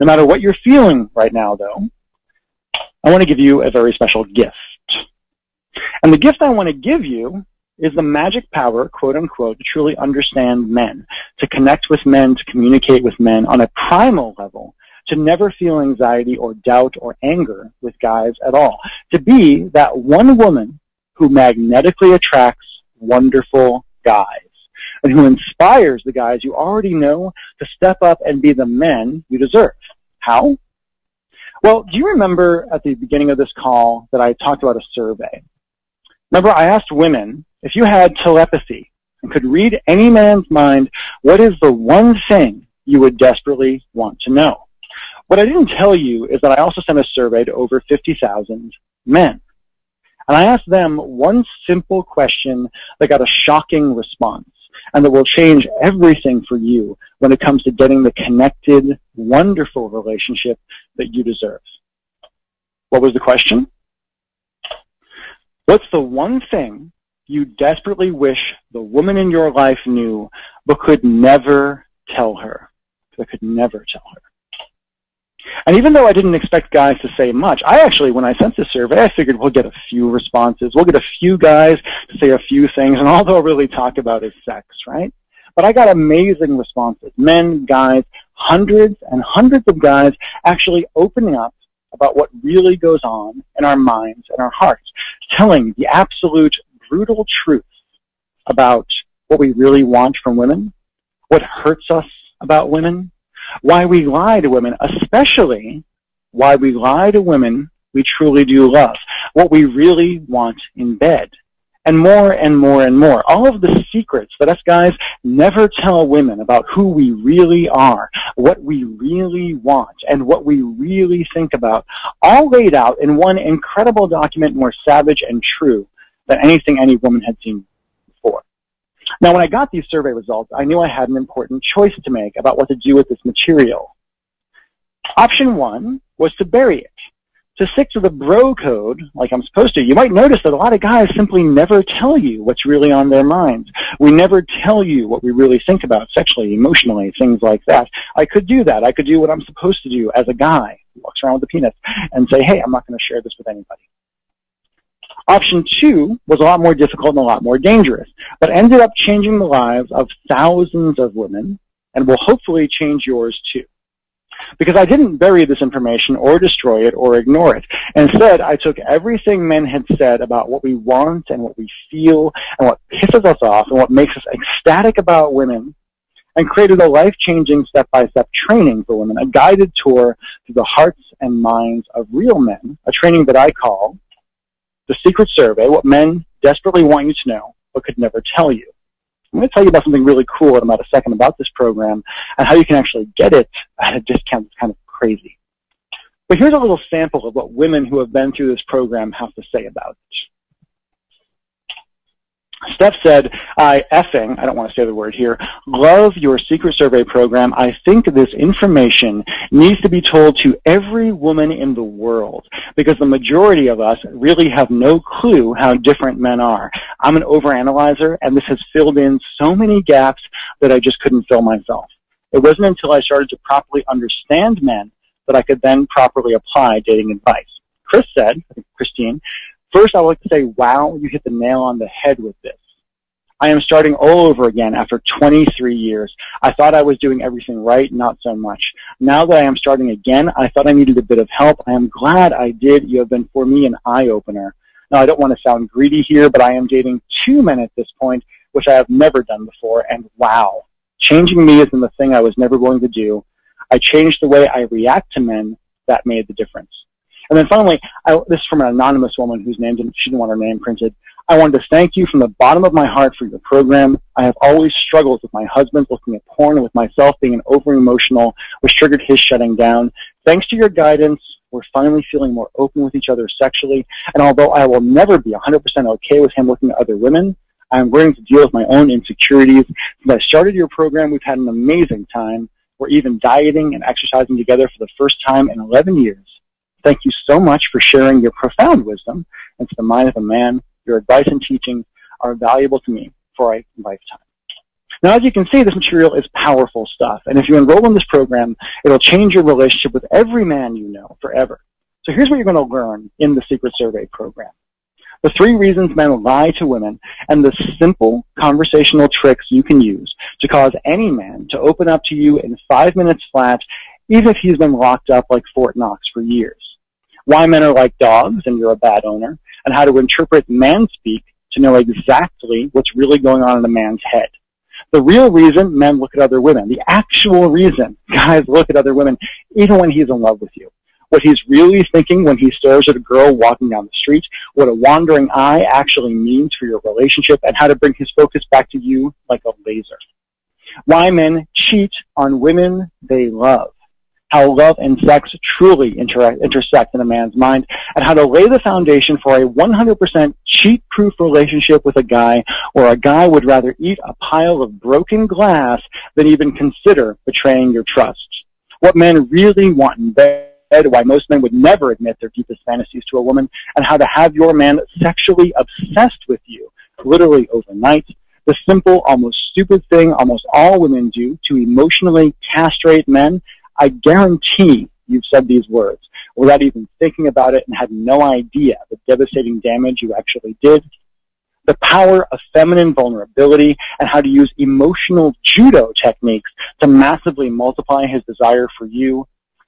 No matter what you're feeling right now, though, I want to give you a very special gift. And the gift I want to give you is the magic power, quote unquote, to truly understand men, to connect with men, to communicate with men on a primal level, to never feel anxiety or doubt or anger with guys at all, to be that one woman who magnetically attracts wonderful guys and who inspires the guys you already know to step up and be the men you deserve. How? Well, do you remember at the beginning of this call that I talked about a survey? Remember, I asked women, if you had telepathy and could read any man's mind, what is the one thing you would desperately want to know? What I didn't tell you is that I also sent a survey to over 50,000 men. And I asked them one simple question that got a shocking response and that will change everything for you when it comes to getting the connected, wonderful relationship that you deserve. What was the question? What's the one thing you desperately wish the woman in your life knew but could never tell her? That could never tell her. And even though I didn't expect guys to say much, I actually, when I sent this survey, I figured we'll get a few responses. We'll get a few guys to say a few things, and all they'll really talk about is sex, right? But I got amazing responses. Men, guys, hundreds and hundreds of guys actually opening up about what really goes on in our minds and our hearts, telling the absolute brutal truth about what we really want from women, what hurts us about women, why we lie to women, especially why we lie to women we truly do love, what we really want in bed, and more and more and more. All of the secrets that us guys never tell women about who we really are, what we really want, and what we really think about, all laid out in one incredible document more savage and true than anything any woman had seen before. Now, when I got these survey results, I knew I had an important choice to make about what to do with this material. Option one was to bury it, to stick to the bro code like I'm supposed to. You might notice that a lot of guys simply never tell you what's really on their minds. We never tell you what we really think about sexually, emotionally, things like that. I could do that. I could do what I'm supposed to do as a guy who walks around with a penis and say, hey, I'm not going to share this with anybody. Option two was a lot more difficult and a lot more dangerous, but ended up changing the lives of thousands of women and will hopefully change yours too. Because I didn't bury this information or destroy it or ignore it. Instead, I took everything men had said about what we want and what we feel and what pisses us off and what makes us ecstatic about women and created a life-changing step-by-step training for women, a guided tour through the hearts and minds of real men, a training that I call The Secret Survey, What Men Desperately Want You to Know But Could Never Tell You. I'm going to tell you about something really cool in about a second about this program and how you can actually get it at a discount. It's kind of crazy. But here's a little sample of what women who have been through this program have to say about it. Steph said, I don't want to say the word here, love your Secret Survey program. I think this information needs to be told to every woman in the world because the majority of us really have no clue how different men are. I'm an overanalyzer, and this has filled in so many gaps that I just couldn't fill myself. It wasn't until I started to properly understand men that I could then properly apply dating advice. Chris said, I think Christine, first, I would like to say, wow, you hit the nail on the head with this. I am starting all over again after 23 years. I thought I was doing everything right, not so much. Now that I am starting again, I thought I needed a bit of help. I am glad I did. You have been, for me, an eye-opener. Now, I don't want to sound greedy here, but I am dating 2 men at this point, which I have never done before, and wow. Changing me isn't the thing I was never going to do. I changed the way I react to men. That made the difference. And then finally, this is from an anonymous woman whose name she didn't want her name printed. I wanted to thank you from the bottom of my heart for your program. I have always struggled with my husband looking at porn and with myself being an over-emotional, which triggered his shutting down. Thanks to your guidance, we're finally feeling more open with each other sexually. And although I will never be 100% okay with him looking at other women, I am learning to deal with my own insecurities. Since I started your program, we've had an amazing time. We're even dieting and exercising together for the first time in 11 years. Thank you so much for sharing your profound wisdom into the mind of a man. Your advice and teaching are valuable to me for a lifetime. Now, as you can see, this material is powerful stuff. And if you enroll in this program, it'll change your relationship with every man you know forever. So here's what you're going to learn in the Secret Survey program. The 3 reasons men lie to women and the simple conversational tricks you can use to cause any man to open up to you in 5 minutes flat even if he's been locked up like Fort Knox for years. Why men are like dogs and you're a bad owner, and how to interpret man speak to know exactly what's really going on in a man's head. The real reason men look at other women, the actual reason guys look at other women, even when he's in love with you. What he's really thinking when he stares at a girl walking down the street, what a wandering eye actually means for your relationship, and how to bring his focus back to you like a laser. Why men cheat on women they love. How love and sex truly intersect in a man's mind, and how to lay the foundation for a 100% cheat-proof relationship with a guy, or a guy would rather eat a pile of broken glass than even consider betraying your trust. What men really want in bed, why most men would never admit their deepest fantasies to a woman, and how to have your man sexually obsessed with you, literally overnight. The simple, almost stupid thing almost all women do to emotionally castrate men. I guarantee you've said these words without even thinking about it and had no idea the devastating damage you actually did. The power of feminine vulnerability and how to use emotional judo techniques to massively multiply his desire for you.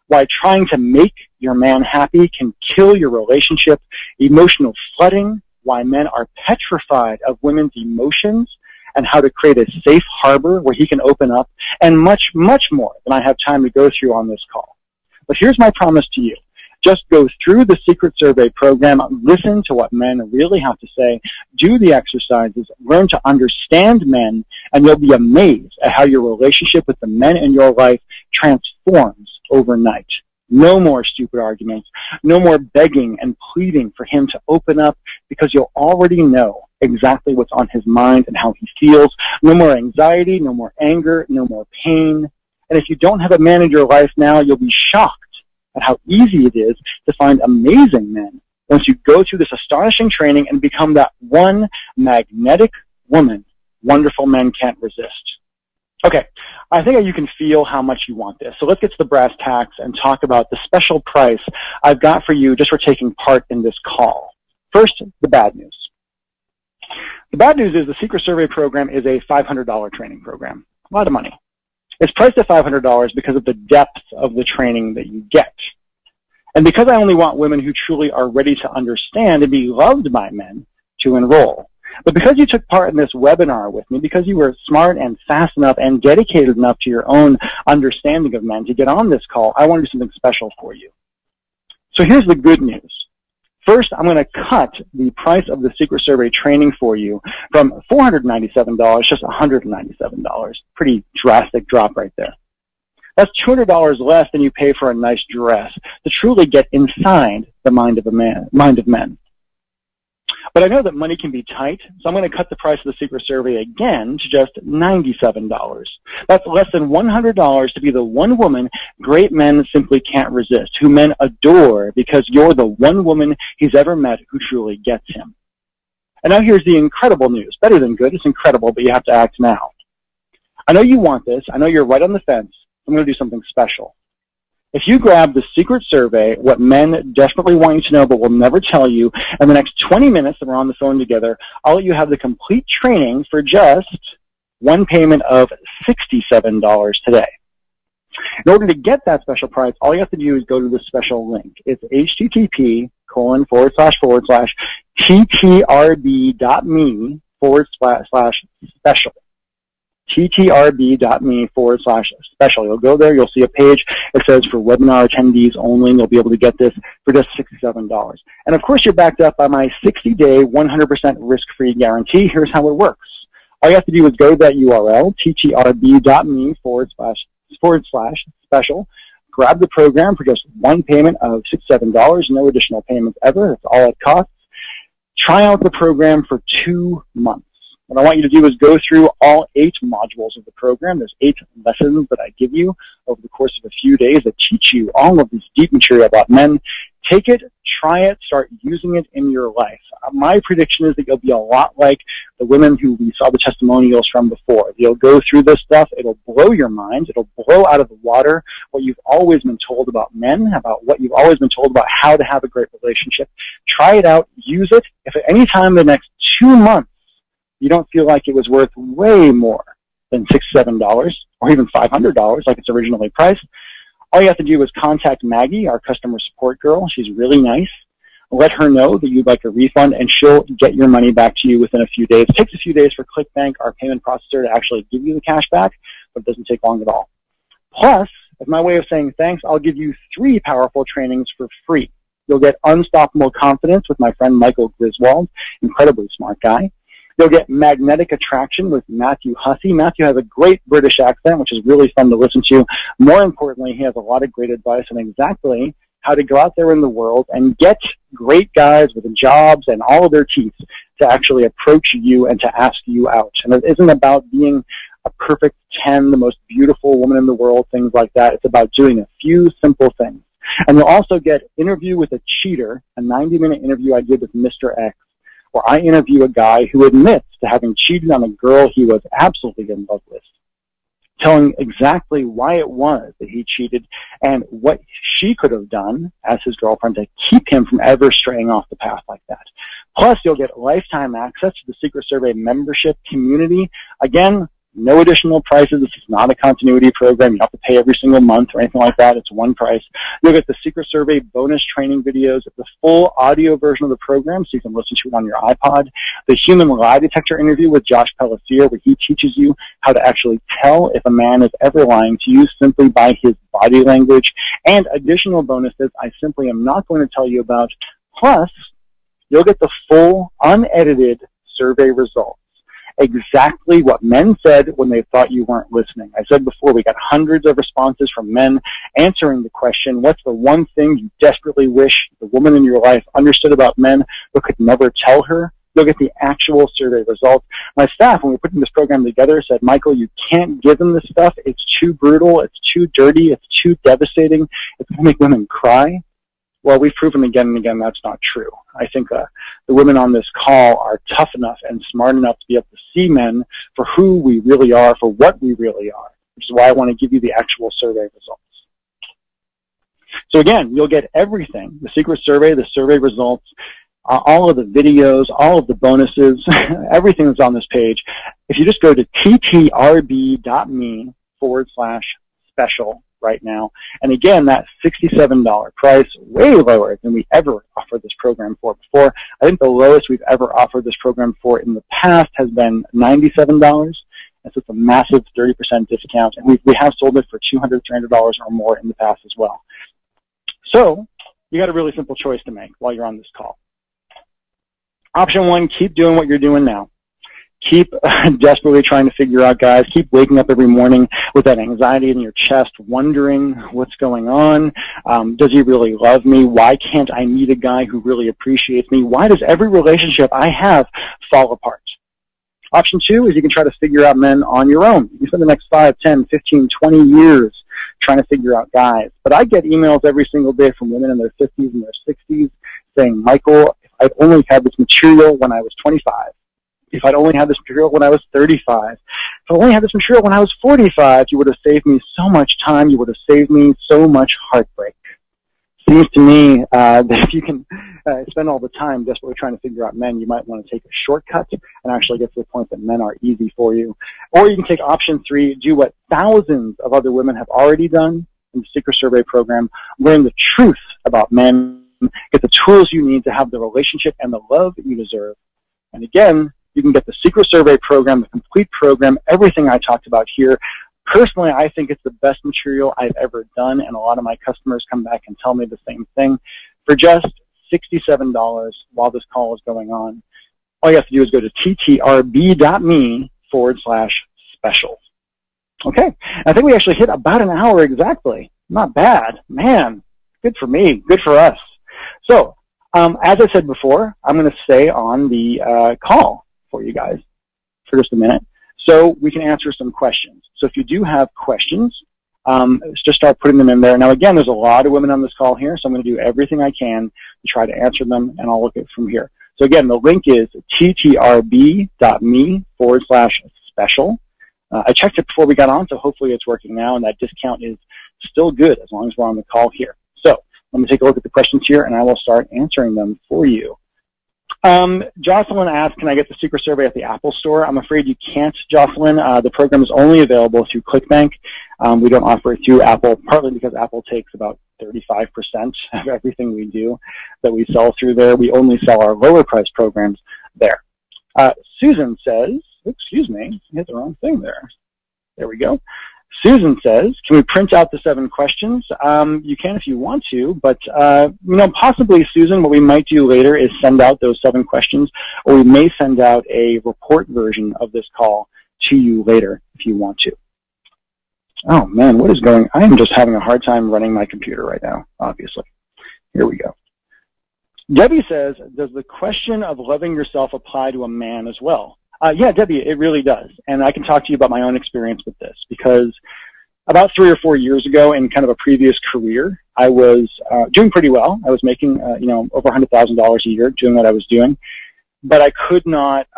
Why trying to make your man happy can kill your relationship. Emotional flooding. Why men are petrified of women's emotions, and how to create a safe harbor where he can open up, and much, much more than I have time to go through on this call. But here's my promise to you. Just go through the secret survey program, listen to what men really have to say, do the exercises, learn to understand men, and you'll be amazed at how your relationship with the men in your life transforms overnight. No more stupid arguments, no more begging and pleading for him to open up, because you'll already know exactly what's on his mind and how he feels. No more anxiety, no more anger, no more pain. And if you don't have a man in your life now, you'll be shocked at how easy it is to find amazing men once you go through this astonishing training and become that one magnetic woman wonderful men can't resist. Okay, I think you can feel how much you want this. So let's get to the brass tacks and talk about the special price I've got for you just for taking part in this call. First, the bad news. The bad news is the Secret Survey program is a $500 training program. A lot of money. It's priced at $500 because of the depth of the training that you get. And because I only want women who truly are ready to understand and be loved by men to enroll. But because you took part in this webinar with me, because you were smart and fast enough and dedicated enough to your own understanding of men to get on this call, I want to do something special for you. So here's the good news. First, I'm going to cut the price of the Secret Survey training for you from $497, just $197. Pretty drastic drop right there. That's $200 less than you pay for a nice dress to truly get inside the mind of men. But I know that money can be tight, so I'm going to cut the price of the Secret Survey again to just $97. That's less than $100 to be the one woman great men simply can't resist, who men adore because you're the one woman he's ever met who truly gets him. And now here's the incredible news. Better than good, it's incredible, but you have to act now. I know you want this. I know you're right on the fence. I'm going to do something special. If you grab the Secret Survey, what men desperately want you to know but will never tell you, in the next 20 minutes that we're on the phone together, I'll let you have the complete training for just one payment of $67 today. In order to get that special price, all you have to do is go to the special link. It's http://ttrb.me/special. ttrb.me/special. You'll go there, you'll see a page that says for webinar attendees only, and you'll be able to get this for just $67. And of course, you're backed up by my 60-day, 100% risk-free guarantee. Here's how it works. All you have to do is go to that URL, ttrb.me/special, grab the program for just one payment of $67, no additional payments ever. That's all it costs. Try out the program for 2 months. What I want you to do is go through all 8 modules of the program. There's 8 lessons that I give you over the course of a few days that teach you all of this deep material about men. Take it, try it, start using it in your life. My prediction is that you'll be a lot like the women who we saw the testimonials from before. You'll go through this stuff. It'll blow your mind. It'll blow out of the water what you've always been told about men, about what you've always been told about how to have a great relationship. Try it out. Use it. If at any time in the next 2 months you don't feel like it was worth way more than $67 or even $500 like it's originally priced, All you have to do is contact Maggie, our customer support girl. She's really nice. Let her know that you'd like a refund, and she'll get your money back to you within a few days. It takes a few days for ClickBank, our payment processor, to actually give you the cash back, but it doesn't take long at all. Plus, as my way of saying thanks, I'll give you 3 powerful trainings for free. You'll get Unstoppable Confidence with my friend Michael Griswold, incredibly smart guy. You'll get Magnetic Attraction with Matthew Hussey. Matthew has a great British accent, which is really fun to listen to. More importantly, he has a lot of great advice on exactly how to go out there in the world and get great guys with jobs and all of their teeth to actually approach you and to ask you out. And it isn't about being a perfect 10, the most beautiful woman in the world, things like that. It's about doing a few simple things. And you'll also get Interview with a Cheater, a 90-minute interview I did with Mr. X, where I interview a guy who admits to having cheated on a girl he was absolutely in love with, telling exactly why it was that he cheated and what she could have done as his girlfriend to keep him from ever straying off the path like that. Plus, you'll get lifetime access to the Secret Survey membership community. Again, no additional prices. This is not a continuity program. You don't have to pay every single month or anything like that. It's one price. You'll get the Secret Survey bonus training videos, the full audio version of the program so you can listen to it on your iPod, the human lie detector interview with Josh Pelletier, where he teaches you how to actually tell if a man is ever lying to you simply by his body language, and additional bonuses I simply am not going to tell you about. Plus, you'll get the full, unedited survey results. Exactly what men said when they thought you weren't listening. I said before, we got hundreds of responses from men answering the question, what's the one thing you desperately wish the woman in your life understood about men but could never tell her? You'll get the actual survey results. My staff, when we were putting this program together, said, Michael, you can't give them this stuff. It's too brutal. It's too dirty. It's too devastating. It's going to make women cry. Well, we've proven again and again that's not true. I think the women on this call are tough enough and smart enough to be able to see men for who we really are, for what we really are, which is why I want to give you the actual survey results. So again, you'll get everything, the secret survey, the survey results, all of the videos, all of the bonuses, everything that's on this page. If you just go to ttrb.me/special right now. And again, that $67 price, way lower than we ever offered this program for before. I think the lowest we've ever offered this program for in the past has been $97. And so it's a massive 30% discount. And we have sold it for $200, $300 or more in the past as well. So you got a really simple choice to make while you're on this call. Option 1, keep doing what you're doing now. Keep desperately trying to figure out guys. Keep waking up every morning with that anxiety in your chest, wondering what's going on. Does he really love me? Why can't I meet a guy who really appreciates me? Why does every relationship I have fall apart? Option 2 is you can try to figure out men on your own. You spend the next 5, 10, 15, 20 years trying to figure out guys. But I get emails every single day from women in their 50s and their 60s saying, Michael, if I'd only had this material when I was 25, if I'd only had this material when I was 35, if I only had this material when I was 45, you would have saved me so much time. You would have saved me so much heartbreak. Seems to me that if you can spend all the time desperately trying to figure out men, you might want to take a shortcut and actually get to the point that men are easy for you. Or you can take option 3, do what thousands of other women have already done in the Secret Survey program, learn the truth about men, get the tools you need to have the relationship and the love that you deserve. And again, you can get the Secret Survey program, the complete program, everything I talked about here. Personally, I think it's the best material I've ever done, and a lot of my customers come back and tell me the same thing. For just $67 while this call is going on, all you have to do is go to ttrb.me/special. Okay, I think we actually hit about an hour exactly. Not bad. Man, good for me, good for us. So, as I said before, I'm going to stay on the call for you guys for just a minute so we can answer some questions. So if you do have questions, just start putting them in there. Now again, there's a lot of women on this call here, so I'm going to do everything I can to try to answer them, and I'll look at it from here. So again, the link is ttrb.me/special. I checked it before we got on, so hopefully it's working now, and that discount is still good as long as we're on the call here. So let me take a look at the questions here, and I will start answering them for you. Jocelyn asked, can I get the Secret Survey at the Apple Store? I'm afraid you can't, Jocelyn. The program is only available through ClickBank. We don't offer it through Apple, partly because Apple takes about 35% of everything we do that we sell through there. We only sell our lower price programs there. Susan says, excuse me, I hit the wrong thing there. There we go. Susan says, can we print out the 7 questions? You can if you want to, but possibly, Susan, what we might do later is send out those 7 questions, or we may send out a report version of this call to you later if you want to. Oh man, what is going on? I am just having a hard time running my computer right now, obviously. Here we go. Debbie says, does the question of loving yourself apply to a man as well? Yeah, Debbie, it really does. And I can talk to you about my own experience with this, because about 3 or 4 years ago in kind of a previous career, I was doing pretty well. I was making, over $100,000 a year doing what I was doing, but I could not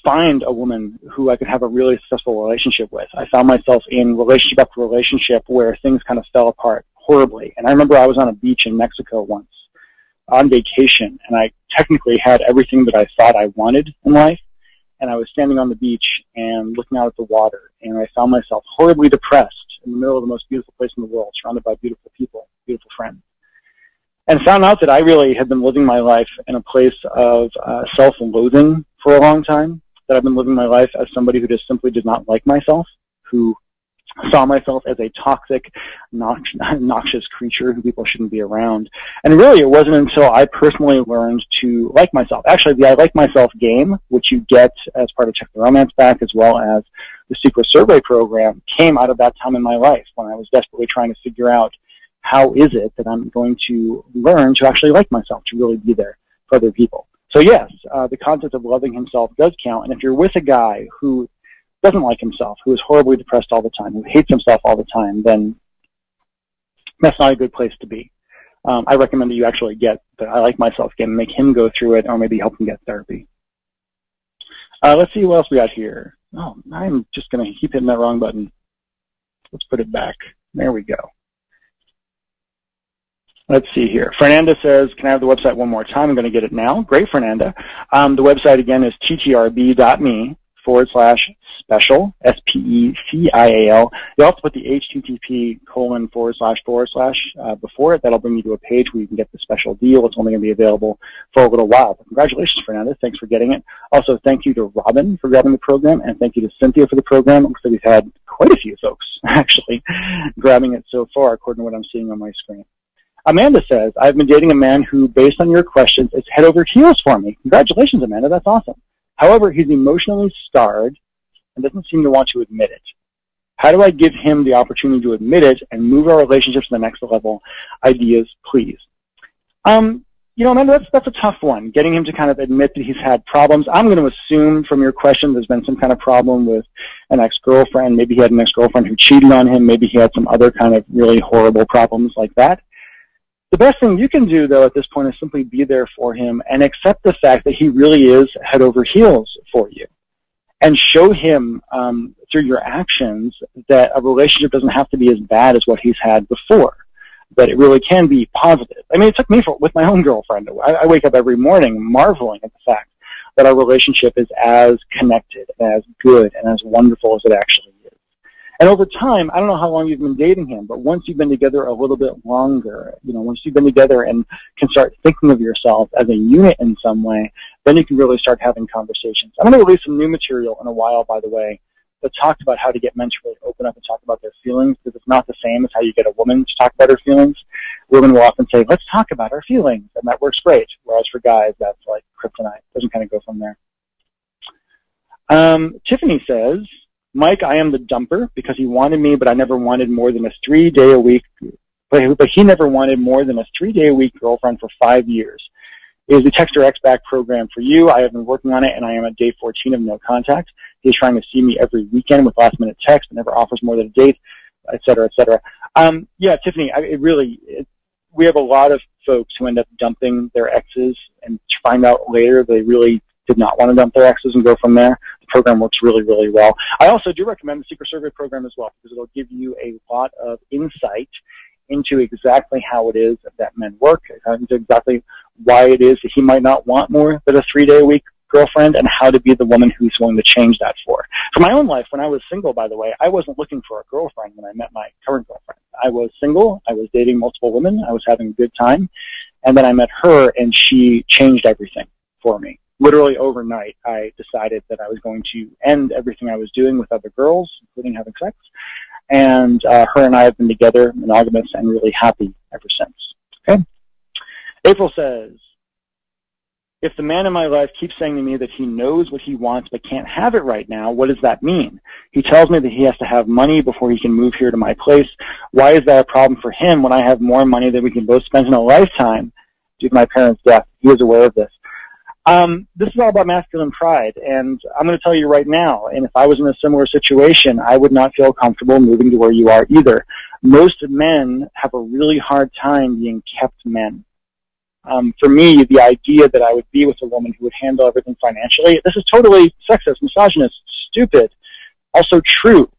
find a woman who I could have a really successful relationship with. I found myself in relationship after relationship where things kind of fell apart horribly. And I remember I was on a beach in Mexico once on vacation, and I technically had everything that I thought I wanted in life, and I was standing on the beach and looking out at the water, and I found myself horribly depressed in the middle of the most beautiful place in the world, surrounded by beautiful people, beautiful friends, and found out that I really had been living my life in a place of self-loathing for a long time, that I've been living my life as somebody who just simply did not like myself, who saw myself as a toxic, noxious creature who people shouldn't be around. And really, it wasn't until I personally learned to like myself. Actually, the I Like Myself game, which you get as part of Check the Romance Back, as well as the Secret Survey program, came out of that time in my life when I was desperately trying to figure out how is it that I'm going to learn to actually like myself, to really be there for other people. So yes, the concept of loving himself does count. And if you're with a guy who doesn't like himself, who is horribly depressed all the time, who hates himself all the time, then that's not a good place to be. I recommend that you actually get the I Like Myself game, make him go through it, or maybe help him get therapy. Let's see what else we got here. Oh, I'm just going to keep hitting that wrong button. Let's put it back. There we go. Let's see here. Fernanda says, can I have the website one more time? I'm going to get it now. Great, Fernanda. The website, again, is ttrb.me/special, SPECIAL. You'll have to put the http:// before it. That'll bring you to a page where you can get the special deal. It's only going to be available for a little while. But congratulations, Fernanda. Thanks for getting it. Also, thank you to Robin for grabbing the program, and thank you to Cynthia for the program. It looks like we've had quite a few folks, actually, grabbing it so far, according to what I'm seeing on my screen. Amanda says, I've been dating a man who, based on your questions, is head over heels for me. Congratulations, Amanda. That's awesome. However, he's emotionally scarred and doesn't seem to want to admit it. How do I give him the opportunity to admit it and move our relationships to the next level? Ideas, please. Amanda, that's a tough one, getting him to kind of admit that he's had problems. I'm going to assume from your question there's been some kind of problem with an ex-girlfriend. Maybe he had an ex-girlfriend who cheated on him. Maybe he had some other kind of really horrible problems like that. The best thing you can do, though, at this point is simply be there for him and accept the fact that he really is head over heels for you. And show him through your actions that a relationship doesn't have to be as bad as what he's had before, that it really can be positive. I mean, it took me with my own girlfriend. I wake up every morning marveling at the fact that our relationship is as connected, as good, and as wonderful as it actually is. And over time, I don't know how long you've been dating him, but once you've been together a little bit longer, once you've been together and can start thinking of yourself as a unit in some way, then you can really start having conversations. I'm going to release some new material in a while, by the way, that talks about how to get men to really open up and talk about their feelings, because it's not the same as how you get a woman to talk about her feelings. Women will often say, let's talk about our feelings, and that works great, whereas for guys, that's like kryptonite. It doesn't kind of go from there. Tiffany says, Mike, I am the dumper because he wanted me, but I never wanted more than a 3-day-a-week, but he never wanted more than a 3-day-a-week girlfriend for 5 years. Is the Text or X Back program for you? I have been working on it, and I am at day 14 of no contact. He's trying to see me every weekend with last-minute text, but never offers more than a date, et cetera, et cetera. Yeah, Tiffany, we have a lot of folks who end up dumping their exes and find out later they really did not want to dump their exes and go from there. The program works really, really well. I also do recommend the Secret Survey program as well, because it'll give you a lot of insight into exactly how it is that men work, into exactly why it is that he might not want more than a 3-day-a-week girlfriend and how to be the woman who's willing to change that for. For my own life, when I was single, by the way, I wasn't looking for a girlfriend when I met my current girlfriend. I was single, I was dating multiple women, I was having a good time, and then I met her, and she changed everything for me. Literally overnight, I decided that I was going to end everything I was doing with other girls, including having sex, and her and I have been together, monogamous, and really happy ever since. Okay? April says, if the man in my life keeps saying to me that he knows what he wants but can't have it right now, what does that mean? He tells me that he has to have money before he can move here to my place. Why is that a problem for him when I have more money than we can both spend in a lifetime due to my parents' death? He is aware of this. This is all about masculine pride, and I'm going to tell you right now, and if I was in a similar situation, I would not feel comfortable moving to where you are either. Most men have a really hard time being kept men. For me, the idea that I would be with a woman who would handle everything financially, this is totally sexist, misogynist, stupid, also true.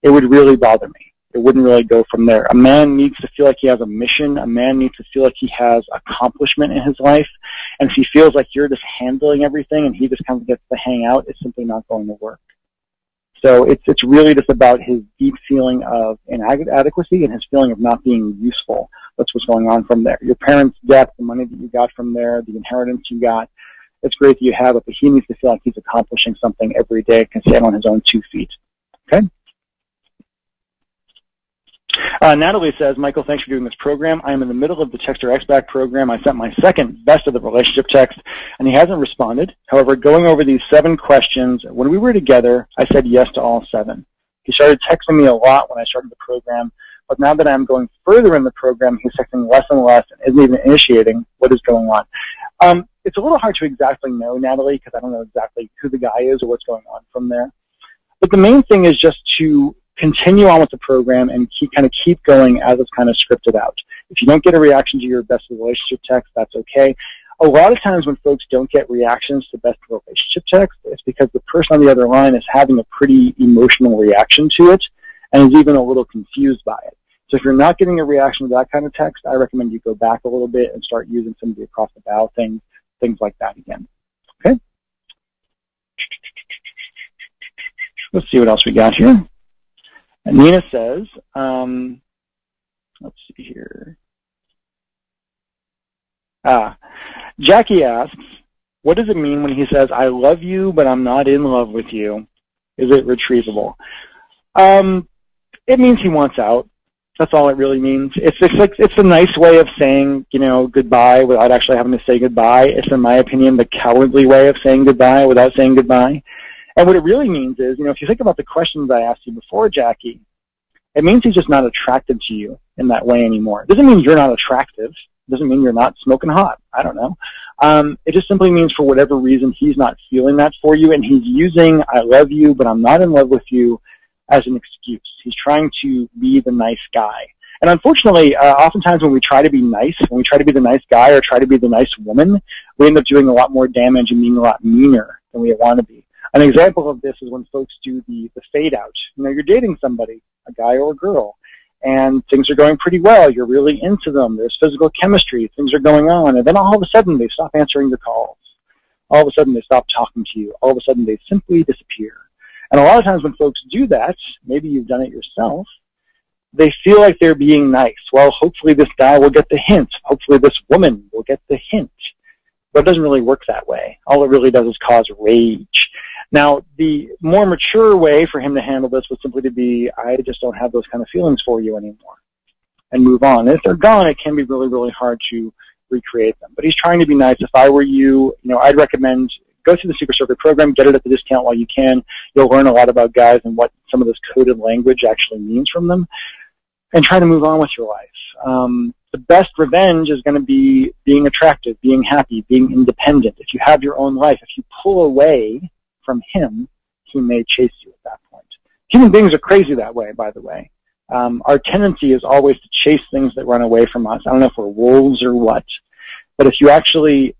It would really bother me. It wouldn't really go from there. A man needs to feel like he has a mission. A man needs to feel like he has accomplishment in his life. And if he feels like you're just handling everything and he just kind of gets to hang out, it's simply not going to work. So it's really just about his deep feeling of inadequacy and his feeling of not being useful. That's what's going on from there. Your parents' death, the money that you got from there, the inheritance you got, it's great that you have it, but he needs to feel like he's accomplishing something every day, can stand on his own 2 feet. Okay? Natalie says, Michael, thanks for doing this program. I am in the middle of the Text or X-Back program. I sent my second best of the relationship text, and he hasn't responded. However, going over these 7 questions, when we were together, I said yes to all 7. He started texting me a lot when I started the program, but now that I'm going further in the program, he's texting less and less and isn't even initiating. What is going on? It's a little hard to exactly know, Natalie, because I don't know exactly who the guy is or what's going on from there. But the main thing is just to continue on with the program and keep going as it's kind of scripted out. If you don't get a reaction to your best of the relationship text, that's okay. A lot of times when folks don't get reactions to best of the relationship text, it's because the person on the other line is having a pretty emotional reaction to it and is even a little confused by it. So if you're not getting a reaction to that kind of text, I recommend you go back a little bit and start using some of the across the bow things like that again. Okay? Let's see what else we got here. And Nina says, let's see here. Jackie asks, what does it mean when he says, I love you, but I'm not in love with you? Is it retrievable? It means he wants out. That's all it really means. It's a nice way of saying, goodbye without actually having to say goodbye. It's, in my opinion, the cowardly way of saying goodbye without saying goodbye. And what it really means is, if you think about the questions I asked you before, Jackie, it means he's just not attracted to you in that way anymore. It doesn't mean you're not attractive. It doesn't mean you're not smoking hot. I don't know. It just simply means for whatever reason he's not feeling that for you, and he's using I love you, but I'm not in love with you as an excuse. He's trying to be the nice guy. And unfortunately, oftentimes when we try to be nice, when we try to be the nice guy or try to be the nice woman, we end up doing a lot more damage and being a lot meaner than we want to be. An example of this is when folks do the fade out. You're dating somebody, a guy or a girl, and things are going pretty well. You're really into them. There's physical chemistry. Things are going on. And then all of a sudden, they stop answering your calls. All of a sudden, they stop talking to you. All of a sudden, they simply disappear. And a lot of times when folks do that, maybe you've done it yourself, they feel like they're being nice. Well, hopefully this guy will get the hint. Hopefully this woman will get the hint. But it doesn't really work that way. All it really does is cause rage. Now, the more mature way for him to handle this would simply to be, I just don't have those kind of feelings for you anymore, and move on. And if they're gone, it can be really, really hard to recreate them. But he's trying to be nice. If I were you, I'd recommend go through the Secret Circle program, get it at the discount while you can. You'll learn a lot about guys and what some of this coded language actually means from them, and try to move on with your life. The best revenge is going to be being attractive, being happy, being independent. If you have your own life, if you pull away from him, he may chase you at that point. Human beings are crazy that way, by the way. Our tendency is always to chase things that run away from us. I don't know if we're wolves or what, but if you actually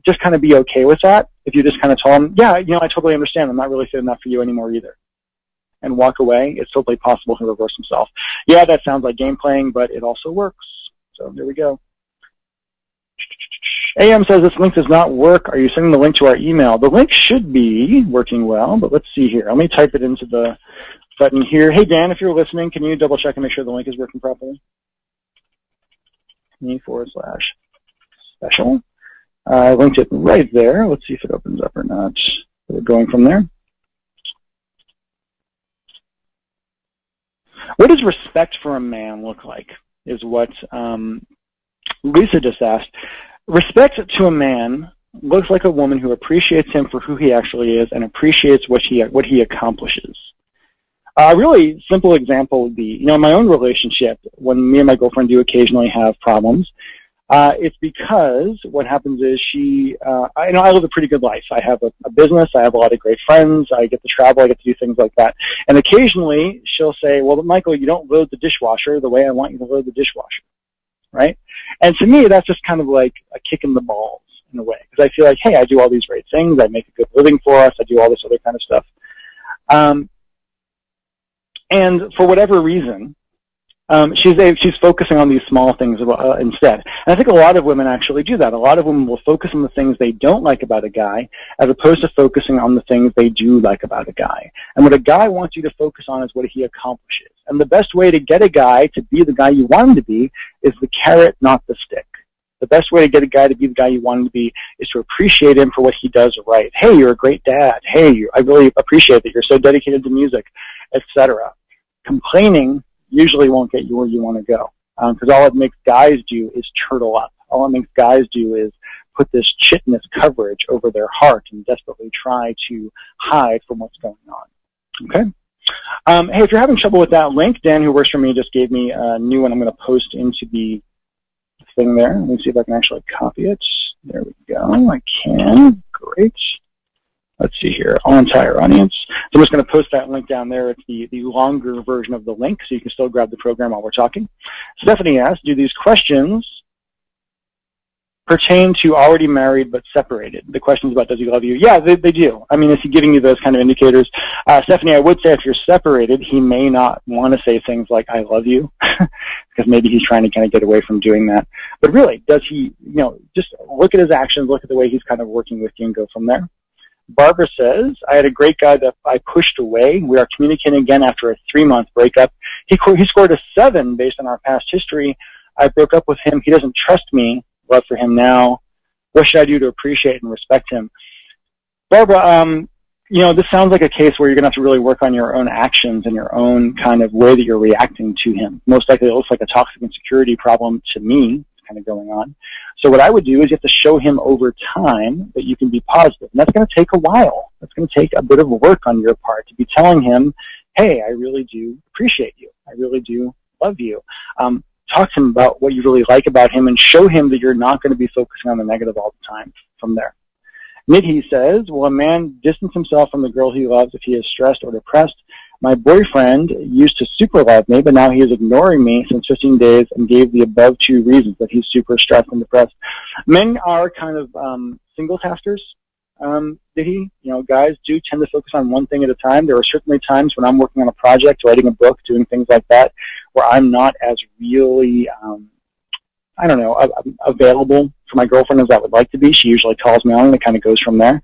just kind of be okay with that, if you just kind of tell him, yeah, I totally understand. I'm not really feeling that for you anymore either, and walk away, it's totally possible he'll reverse himself. Yeah, that sounds like game playing, but it also works. So there we go. AM says this link does not work. Are you sending the link to our email? The link should be working well, but let's see here. Let me type it into the button here. Hey, Dan, if you're listening, can you double check and make sure the link is working properly? me/special. I linked it right there. Let's see if it opens up or not. We're going from there. What does respect for a man look like is what Lisa just asked. Respect to a man looks like a woman who appreciates him for who he actually is and appreciates what he accomplishes. A really simple example would be, in my own relationship, when me and my girlfriend do occasionally have problems, it's because what happens is I live a pretty good life. I have a business. I have a lot of great friends. I get to travel. I get to do things like that. And occasionally she'll say, well, Michael, you don't load the dishwasher the way I want you to load the dishwasher, right? And to me, that's just kind of like a kick in the balls in a way, because I feel like, hey, I do all these great things. I make a good living for us. I do all this other kind of stuff. And for whatever reason, she's focusing on these small things instead. And I think a lot of women actually do that. A lot of women will focus on the things they don't like about a guy as opposed to focusing on the things they do like about a guy. And what a guy wants you to focus on is what he accomplishes. And the best way to get a guy to be the guy you want him to be is the carrot, not the stick. The best way to get a guy to be the guy you want him to be is to appreciate him for what he does right. Hey, you're a great dad. Hey, I really appreciate that you're so dedicated to music, etc. Complaining usually won't get you where you want to go, because all it makes guys do is turtle up. All it makes guys do is put this chitinous coverage over their heart and desperately try to hide from what's going on. Okay? Hey, if you're having trouble with that link, Dan, who works for me, just gave me a new one I'm going to post into the thing there. Let me see if I can actually copy it. There we go. I can. Great. Let's see here, all entire audience. So I'm just going to post that link down there. It's the longer version of the link, so you can still grab the program while we're talking. Stephanie asked, do these questions pertain to already married but separated? The questions about does he love you? Yeah, they do. I mean, is he giving you those kind of indicators? Stephanie, I would say if you're separated, he may not want to say things like, I love you, because maybe he's trying to kind of get away from doing that. But really, does he, just look at his actions, look at the way he's kind of working with you and go from there. Barbara says, I had a great guy that I pushed away. We are communicating again after a 3-month breakup. He scored a 7 based on our past history. I broke up with him. He doesn't trust me. Love for him now. What should I do to appreciate and respect him? Barbara, this sounds like a case where you're going to have to really work on your own actions and your own kind of way that you're reacting to him. Most likely it looks like a toxic insecurity problem to me kind of going on. So what I would do is you have to show him over time that you can be positive. And that's going to take a while. That's going to take a bit of work on your part to be telling him, hey, I really do appreciate you. I really do love you. Talk to him about what you really like about him and show him that you're not going to be focusing on the negative all the time from there. Nidhi says, will a man distance himself from the girl he loves if he is stressed or depressed? My boyfriend used to super love me, but now he is ignoring me since 15 days and gave the above 2 reasons that he's super stressed and depressed. Men are kind of single taskers, Nidhi. Guys do tend to focus on one thing at a time. There are certainly times when I'm working on a project, writing a book, doing things like that, where I'm not as really, available for my girlfriend as I would like to be. She usually calls me on and it kind of goes from there.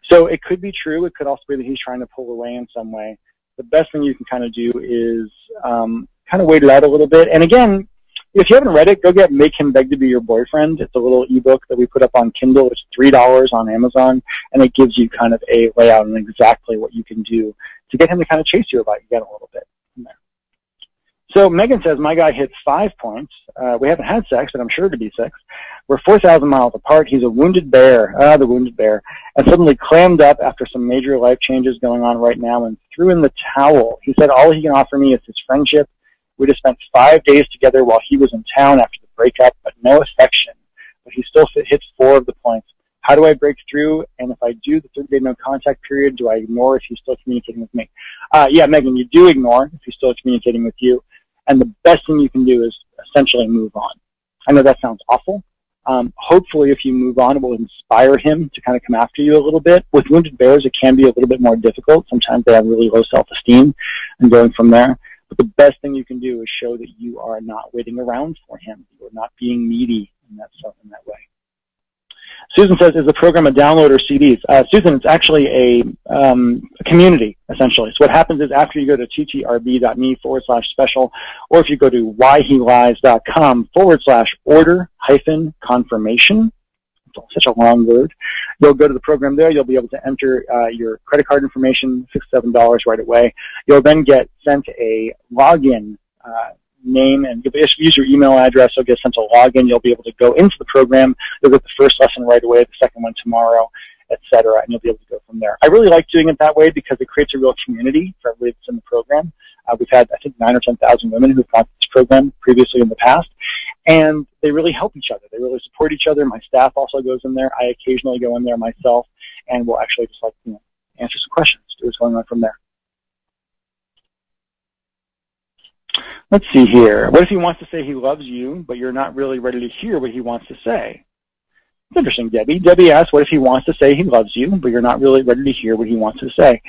So it could be true. It could also be that he's trying to pull away in some way. The best thing you can kind of do is kind of wait it out a little bit. And again, if you haven't read it, go get Make Him Beg to Be Your Boyfriend. It's a little ebook that we put up on Kindle. It's $3 on Amazon, and it gives you kind of a layout on exactly what you can do to get him to kind of chase you about you again a little bit from there. So Megan says, my guy hits 5 points. We haven't had sex, but I'm sure to be 6. We're 4,000 miles apart. He's a wounded bear, the wounded bear, and suddenly clammed up after some major life changes going on right now and threw in the towel. He said all he can offer me is his friendship. We just spent 5 days together while he was in town after the breakup, but no affection. But he still hits 4 of the points. How do I break through? And if I do the 30-day no contact period, do I ignore if he's still communicating with me? Yeah, Megan, you do ignore if he's still communicating with you. And the best thing you can do is essentially move on. I know that sounds awful. Hopefully, if you move on, it will inspire him to kind of come after you a little bit. With wounded bears, it can be a little bit more difficult. Sometimes they have really low self-esteem and going from there. But the best thing you can do is show that you are not waiting around for him. You are not being needy in that way. Susan says, is the program a download or CDs? Susan, it's actually a community, essentially. So what happens is after you go to ttrb.me/special, or if you go to whyhelies.com/order-confirmation, it's such a long word, you'll go to the program there. You'll be able to enter your credit card information, $6-7 right away. You'll then get sent a login name, and you'll use your email address. You'll get sent a login. You'll be able to go into the program. You'll get the first lesson right away, the second one tomorrow, etc., and you'll be able to go from there. I really like doing it that way because it creates a real community for everybody that's in the program. We've had, I think, 9,000 or 10,000 women who've gone through this program previously in the past, and they really help each other. They really support each other. My staff also goes in there. I occasionally go in there myself, and we'll actually just answer some questions, do what's going on from there. Let's see here. What if he wants to say he loves you, but you're not really ready to hear what he wants to say? It's interesting, Debbie. Debbie asks, what if he wants to say he loves you, but you're not really ready to hear what he wants to say?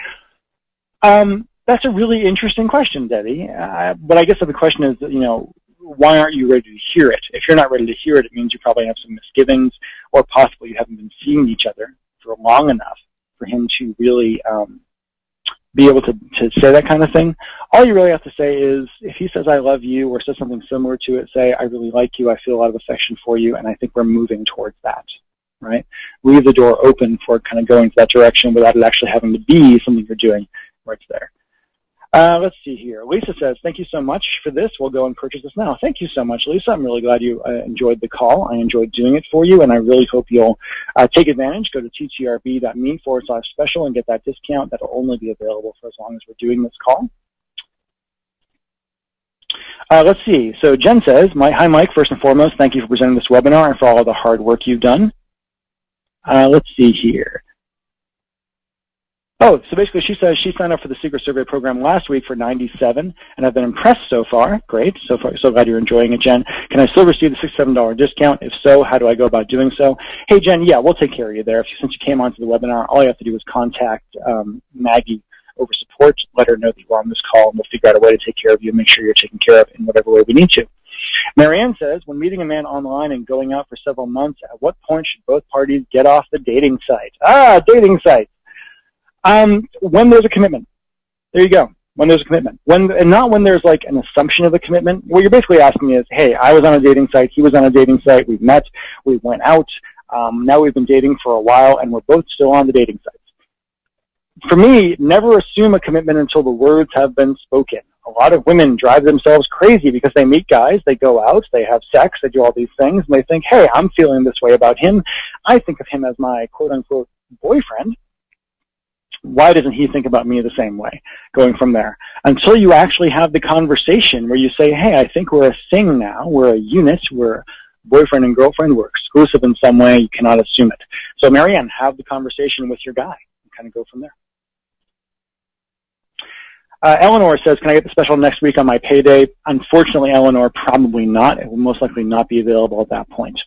That's a really interesting question, Debbie. But I guess the question is, why aren't you ready to hear it? If you're not ready to hear it, it means you probably have some misgivings, or possibly you haven't been seeing each other for long enough for him to really be able to say that kind of thing. All you really have to say is, if he says I love you, or says something similar to it, say I really like you, I feel a lot of affection for you, and I think we're moving towards that, right? Leave the door open for kind of going to that direction without it actually having to be something you're doing right there. Let's see here. Lisa says, thank you so much for this. We'll go and purchase this now. Thank you so much, Lisa. I'm really glad you enjoyed the call. I enjoyed doing it for you, and I really hope you'll take advantage. Go to ttrb.me/special and get that discount. That'll only be available for as long as we're doing this call. Let's see. So Jen says, hi, Mike. First and foremost, thank you for presenting this webinar and for all of the hard work you've done. Let's see here. Oh, so basically she says she signed up for the Secret Survey program last week for 97, and I've been impressed so far. Great. So far, so glad you're enjoying it, Jen. Can I still receive the $6-7 discount? If so, how do I go about doing so? Hey, Jen, yeah, we'll take care of you there. Since you came onto the webinar, all you have to do is contact Maggie over support, let her know that you're on this call, and we'll figure out a way to take care of you and make sure you're taken care of in whatever way we need to. Marianne says, when meeting a man online and going out for several months, at what point should both parties get off the dating site? Dating site. When there's a commitment. There you go. When there's a commitment. And not when there's like an assumption of a commitment. What you're basically asking is, hey, I was on a dating site, he was on a dating site, we've met, we went out, now we've been dating for a while, and we're both still on the dating sites. For me, never assume a commitment until the words have been spoken. A lot of women drive themselves crazy because they meet guys, they go out, they have sex, they do all these things, and they think, hey, I'm feeling this way about him. I think of him as my quote-unquote boyfriend. Why doesn't he think about me the same way? Going from there. Until you actually have the conversation where you say, hey, I think we're a thing now. We're a unit. We're boyfriend and girlfriend. We're exclusive in some way. You cannot assume it. So, Marianne, have the conversation with your guy and kind of go from there. Eleanor says, can I get the special next week on my payday? Unfortunately, Eleanor, probably not. It will most likely not be available at that point.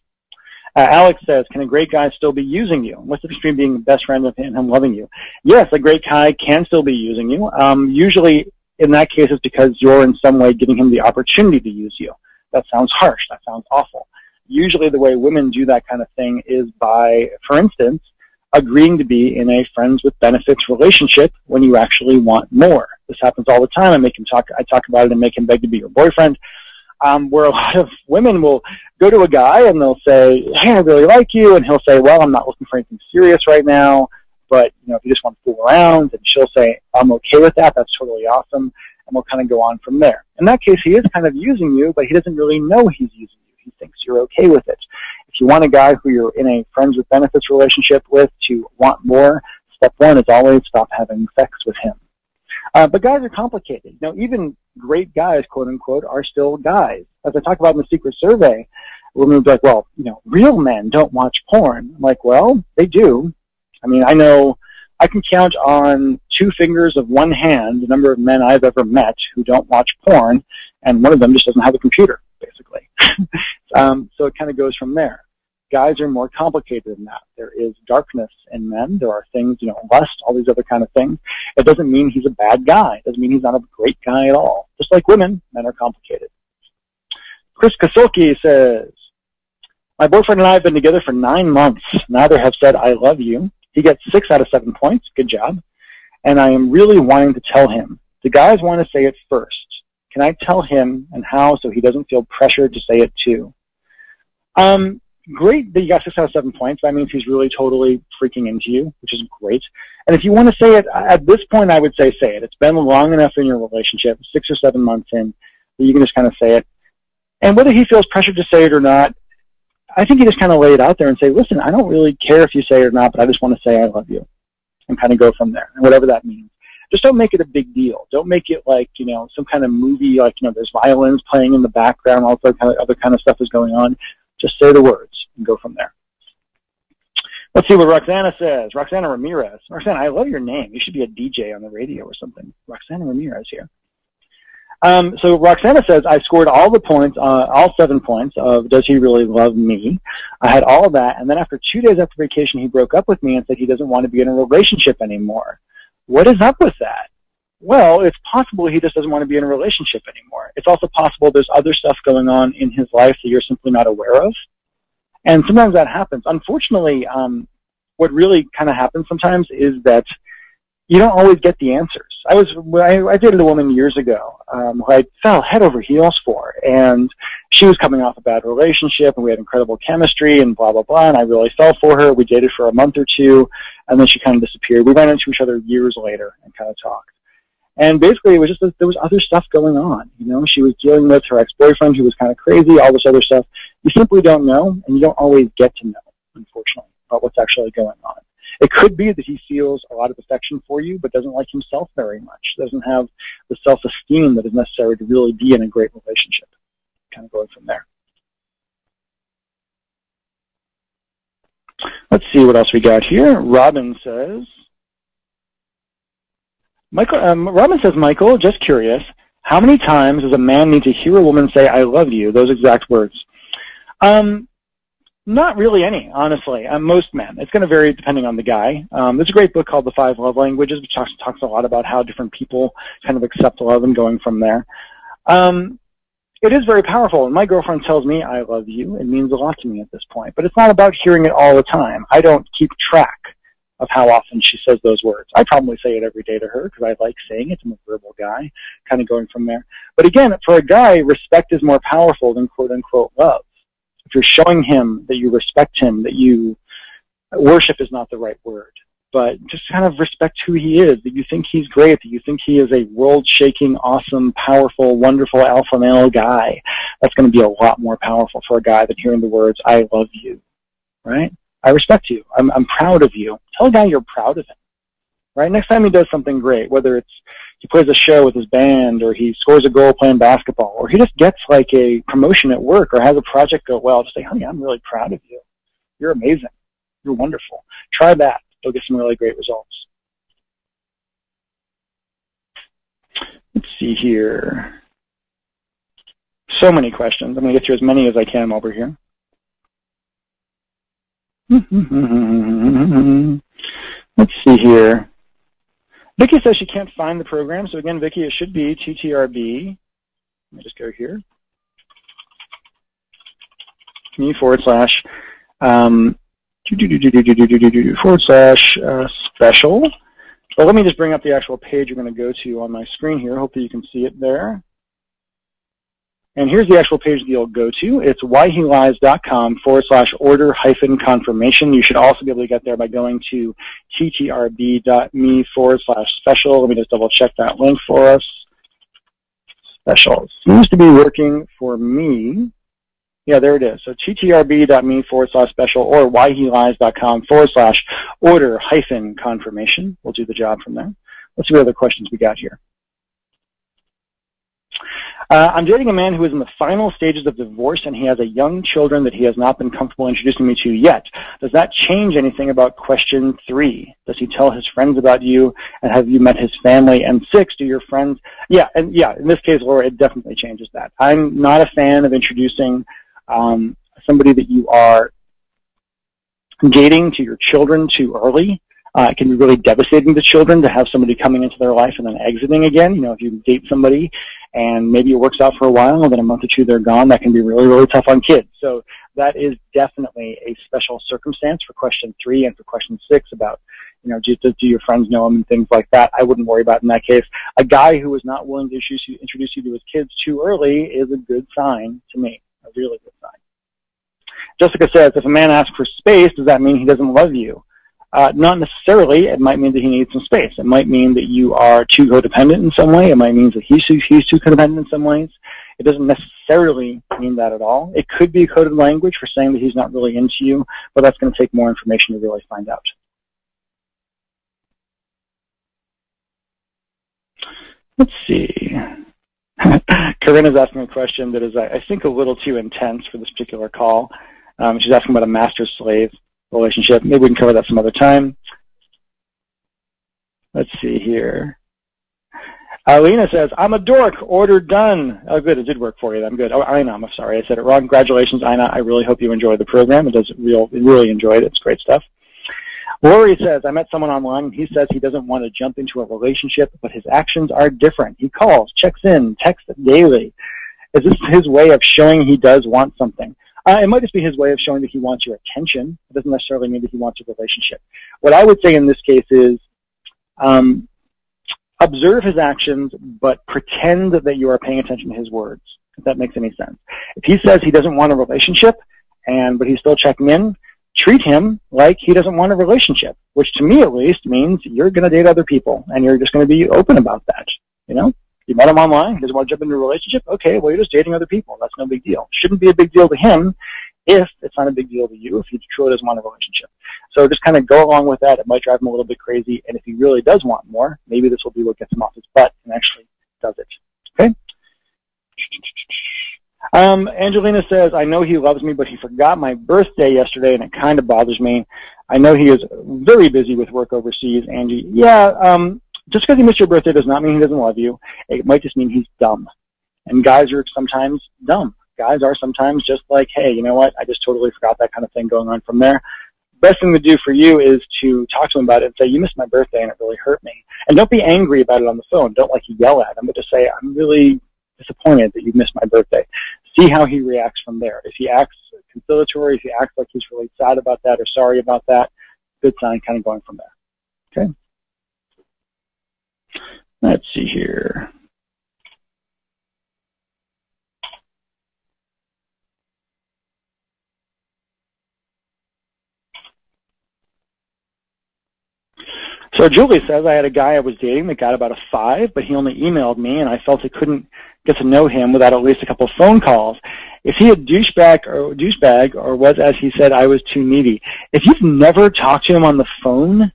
Alex says, can a great guy still be using you? What's the extreme being best friend with him loving you? Yes, a great guy can still be using you. Usually, in that case, it's because you're in some way giving him the opportunity to use you. That sounds harsh. That sounds awful. Usually the way women do that kind of thing is by, for instance, agreeing to be in a friends with benefits relationship when you actually want more. This happens all the time. I talk about it and make him beg to be your boyfriend. Where a lot of women will go to a guy and they'll say, hey, I really like you, and he'll say, well, I'm not looking for anything serious right now, but if you just want to fool around, and she'll say, I'm okay with that, that's totally awesome, and we'll kind of go on from there. In that case, he is kind of using you, but he doesn't really know he's using you. He thinks you're okay with it. If you want a guy who you're in a friends with benefits relationship with to want more, step one is always stop having sex with him. But guys are complicated. Even great guys, quote unquote, are still guys. As I talk about in the Secret Survey, women will be like, well, real men don't watch porn. I'm like, well, they do. I know I can count on 2 fingers of one hand the number of men I've ever met who don't watch porn, and one of them just doesn't have a computer, basically. So it kind of goes from there. Guys are more complicated than that. There is darkness in men. There are things, lust, all these other kind of things. It doesn't mean he's a bad guy. It doesn't mean he's not a great guy at all. Just like women, men are complicated. Chris Kasulki says, My boyfriend and I have been together for 9 months. Neither have said I love you. He gets 6 out of 7 points. Good job. And I am really wanting to tell him. The guys want to say it first. Can I tell him and how so he doesn't feel pressured to say it too? Great that you got 6 out of 7 points. That means he's really totally freaking into you, which is great. And if you want to say it, at this point I would say it. It's been long enough in your relationship, 6 or 7 months in, that you can just kind of say it. And whether he feels pressured to say it or not, I think you just kind of lay it out there and say, listen, I don't really care if you say it or not, but I just want to say I love you. And kind of go from there, and whatever that means. Just don't make it a big deal. Don't make it like, some kind of movie, like, there's violins playing in the background, all that other kind of stuff is going on. Just say the words and go from there. Let's see what Roxana says. Roxana Ramirez. Roxana, I love your name. You should be a DJ on the radio or something. Roxana Ramirez here. So Roxana says, I scored all the points, all 7 points of does he really love me? I had all of that, and then after 2 days after vacation, he broke up with me and said he doesn't want to be in a relationship anymore. What is up with that? Well, it's possible he just doesn't want to be in a relationship anymore. It's also possible there's other stuff going on in his life that you're simply not aware of. And sometimes that happens. Unfortunately, what really kind of happens sometimes is that you don't always get the answers. I dated a woman years ago who I fell head over heels for, and she was coming off a bad relationship, and we had incredible chemistry, and blah, blah, blah, and I really fell for her. We dated for a month or two, and then she kind of disappeared. We ran into each other years later and kind of talked. And basically, it was just that there was other stuff going on. She was dealing with her ex-boyfriend who was kind of crazy, all this other stuff. You simply don't know, and you don't always get to know, unfortunately, about what's actually going on. It could be that he feels a lot of affection for you, but doesn't like himself very much, doesn't have the self-esteem that is necessary to really be in a great relationship. Kind of going from there. Let's see what else we got here. Robin says, Michael, just curious, how many times does a man need to hear a woman say, I love you, those exact words? Not really any, honestly. Most men. It's going to vary depending on the guy. There's a great book called The 5 Love Languages, which talks a lot about how different people kind of accept love and going from there. It is very powerful. When my girlfriend tells me I love you, it means a lot to me at this point. But it's not about hearing it all the time. I don't keep track of how often she says those words. I probably say it every day to her because I like saying it. I'm a verbal guy, kind of going from there. But again, for a guy, respect is more powerful than quote-unquote love. If you're showing him that you respect him, that you worship is not the right word, but just kind of respect who he is, that you think he's great, that you think he is a world-shaking, awesome, powerful, wonderful alpha male guy, that's going to be a lot more powerful for a guy than hearing the words, I love you, right? I respect you. I'm proud of you. Tell a guy you're proud of him, right? Next time he does something great, whether it's he plays a show with his band, or he scores a goal playing basketball, or he just gets like a promotion at work or has a project go well, just say, honey, I'm really proud of you. You're amazing. You're wonderful. Try that. You'll get some really great results. Let's see here. So many questions. I'm going to get through as many as I can while we're here. Let's see here. Vicky says she can't find the program. So again, Vicky, it should be TTRB. Let me just go here. Me / special. But let me just bring up the actual page you're going to go to on my screen here. Hopefully you can see it there. And here's the actual page that you'll go to. It's whyhelies.com /order-confirmation. You should also be able to get there by going to ttrb.me /special. Let me just double check that link for us. Special. Seems to be working for me. Yeah, there it is. So ttrb.me /special or whyhelies.com /order-confirmation. We'll do the job from there. Let's see what other questions we got here. I'm dating a man who is in the final stages of divorce, and he has a young children that he has not been comfortable introducing me to yet. Does that change anything about question 3? Does he tell his friends about you, and have you met his family? And 6, do your friends... Yeah, in this case, Laura, it definitely changes that. I'm not a fan of introducing somebody that you are dating to your children too early. It can be really devastating to children to have somebody coming into their life and then exiting again. You know, if you date somebody and maybe it works out for a while and then a month or two they're gone, that can be really, really tough on kids. So that is definitely a special circumstance for question 3 and for question 6 about, do your friends know him and things like that. I wouldn't worry about in that case. A guy who is not willing to introduce you to his kids too early is a good sign to me, a really good sign. Jessica says, if a man asks for space, does that mean he doesn't love you? Not necessarily. It might mean that he needs some space. It might mean that you are too codependent in some way. It might mean that he's too codependent in some ways. It doesn't necessarily mean that at all. It could be coded language for saying that he's not really into you, but that's going to take more information to really find out. Let's see. Corinna's asking a question that is, I think, a little too intense for this particular call. She's asking about a master-slave relationship. Maybe we can cover that some other time. Let's see here. Alina says, I'm a dork. Order done. Oh, good. It did work for you. I'm good. Oh, Ina, I'm sorry. I said it wrong. Congratulations, Ina. I really hope you enjoyed the program. Really enjoyed it. It's great stuff. Lori says, I met someone online, and he says he doesn't want to jump into a relationship, but his actions are different. He calls, checks in, texts daily. Is this his way of showing he does want something? It might just be his way of showing that he wants your attention. It doesn't necessarily mean that he wants a relationship. What I would say in this case is observe his actions, but pretend that you are paying attention to his words, if that makes any sense. If he says he doesn't want a relationship, but he's still checking in, treat him like he doesn't want a relationship, which to me at least means you're going to date other people, and you're just going to be open about that. You met him online, he doesn't want to jump into a relationship, okay, well, you're just dating other people. That's no big deal. Shouldn't be a big deal to him if it's not a big deal to you, if he truly doesn't want a relationship. So just kind of go along with that. It might drive him a little bit crazy, and if he really does want more, maybe this will be what gets him off his butt and actually does it. Okay? Angelina says, I know he loves me, but he forgot my birthday yesterday, and it kind of bothers me. I know he is very busy with work overseas, Angie. Yeah, just because he missed your birthday does not mean he doesn't love you. It might just mean he's dumb. And guys are sometimes dumb. Guys are sometimes just like, hey, you know what? I just totally forgot, that kind of thing going on from there. Best thing to do for you is to talk to him about it and say, you missed my birthday and it really hurt me. And don't be angry about it on the phone. Don't yell at him, but just say, I'm really disappointed that you missed my birthday. See how he reacts from there. If he acts conciliatory, if he acts like he's really sad about that or sorry about that, good sign, kind of going from there. Okay? Let's see here. So Julie says, I had a guy I was dating that got about a 5, but he only emailed me, and I felt I couldn't get to know him without at least a couple of phone calls. If he had douchebag or was, as he said, I was too needy. If you've never talked to him on the phone,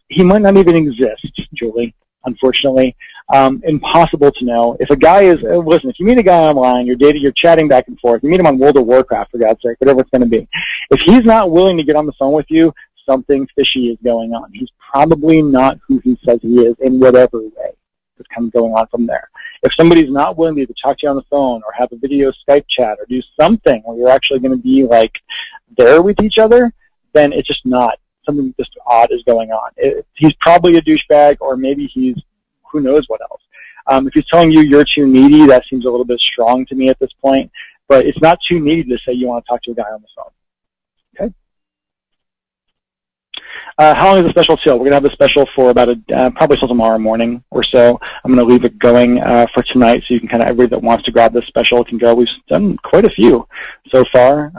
he might not even exist, Julie, unfortunately. Impossible to know. If a guy is, listen, if you meet a guy online, you're chatting back and forth, you meet him on World of Warcraft, for God's sake, whatever it's going to be. If he's not willing to get on the phone with you, something fishy is going on. He's probably not who he says he is in whatever way. It's kind of going on from there. If somebody's not willing to either talk to you on the phone or have a video Skype chat or do something where you're actually going to be there with each other, then it's just not. Something just odd is going on. He's probably a douchebag, or maybe he's who knows what else. If he's telling you you're too needy, that seems a little bit strong to me at this point. But it's not too needy to say you want to talk to a guy on the phone. Okay? How long is the special till? We're going to have the special for about probably till tomorrow morning or so. I'm going to leave it going for tonight, so you can everybody that wants to grab this special can go. We've done quite a few so far.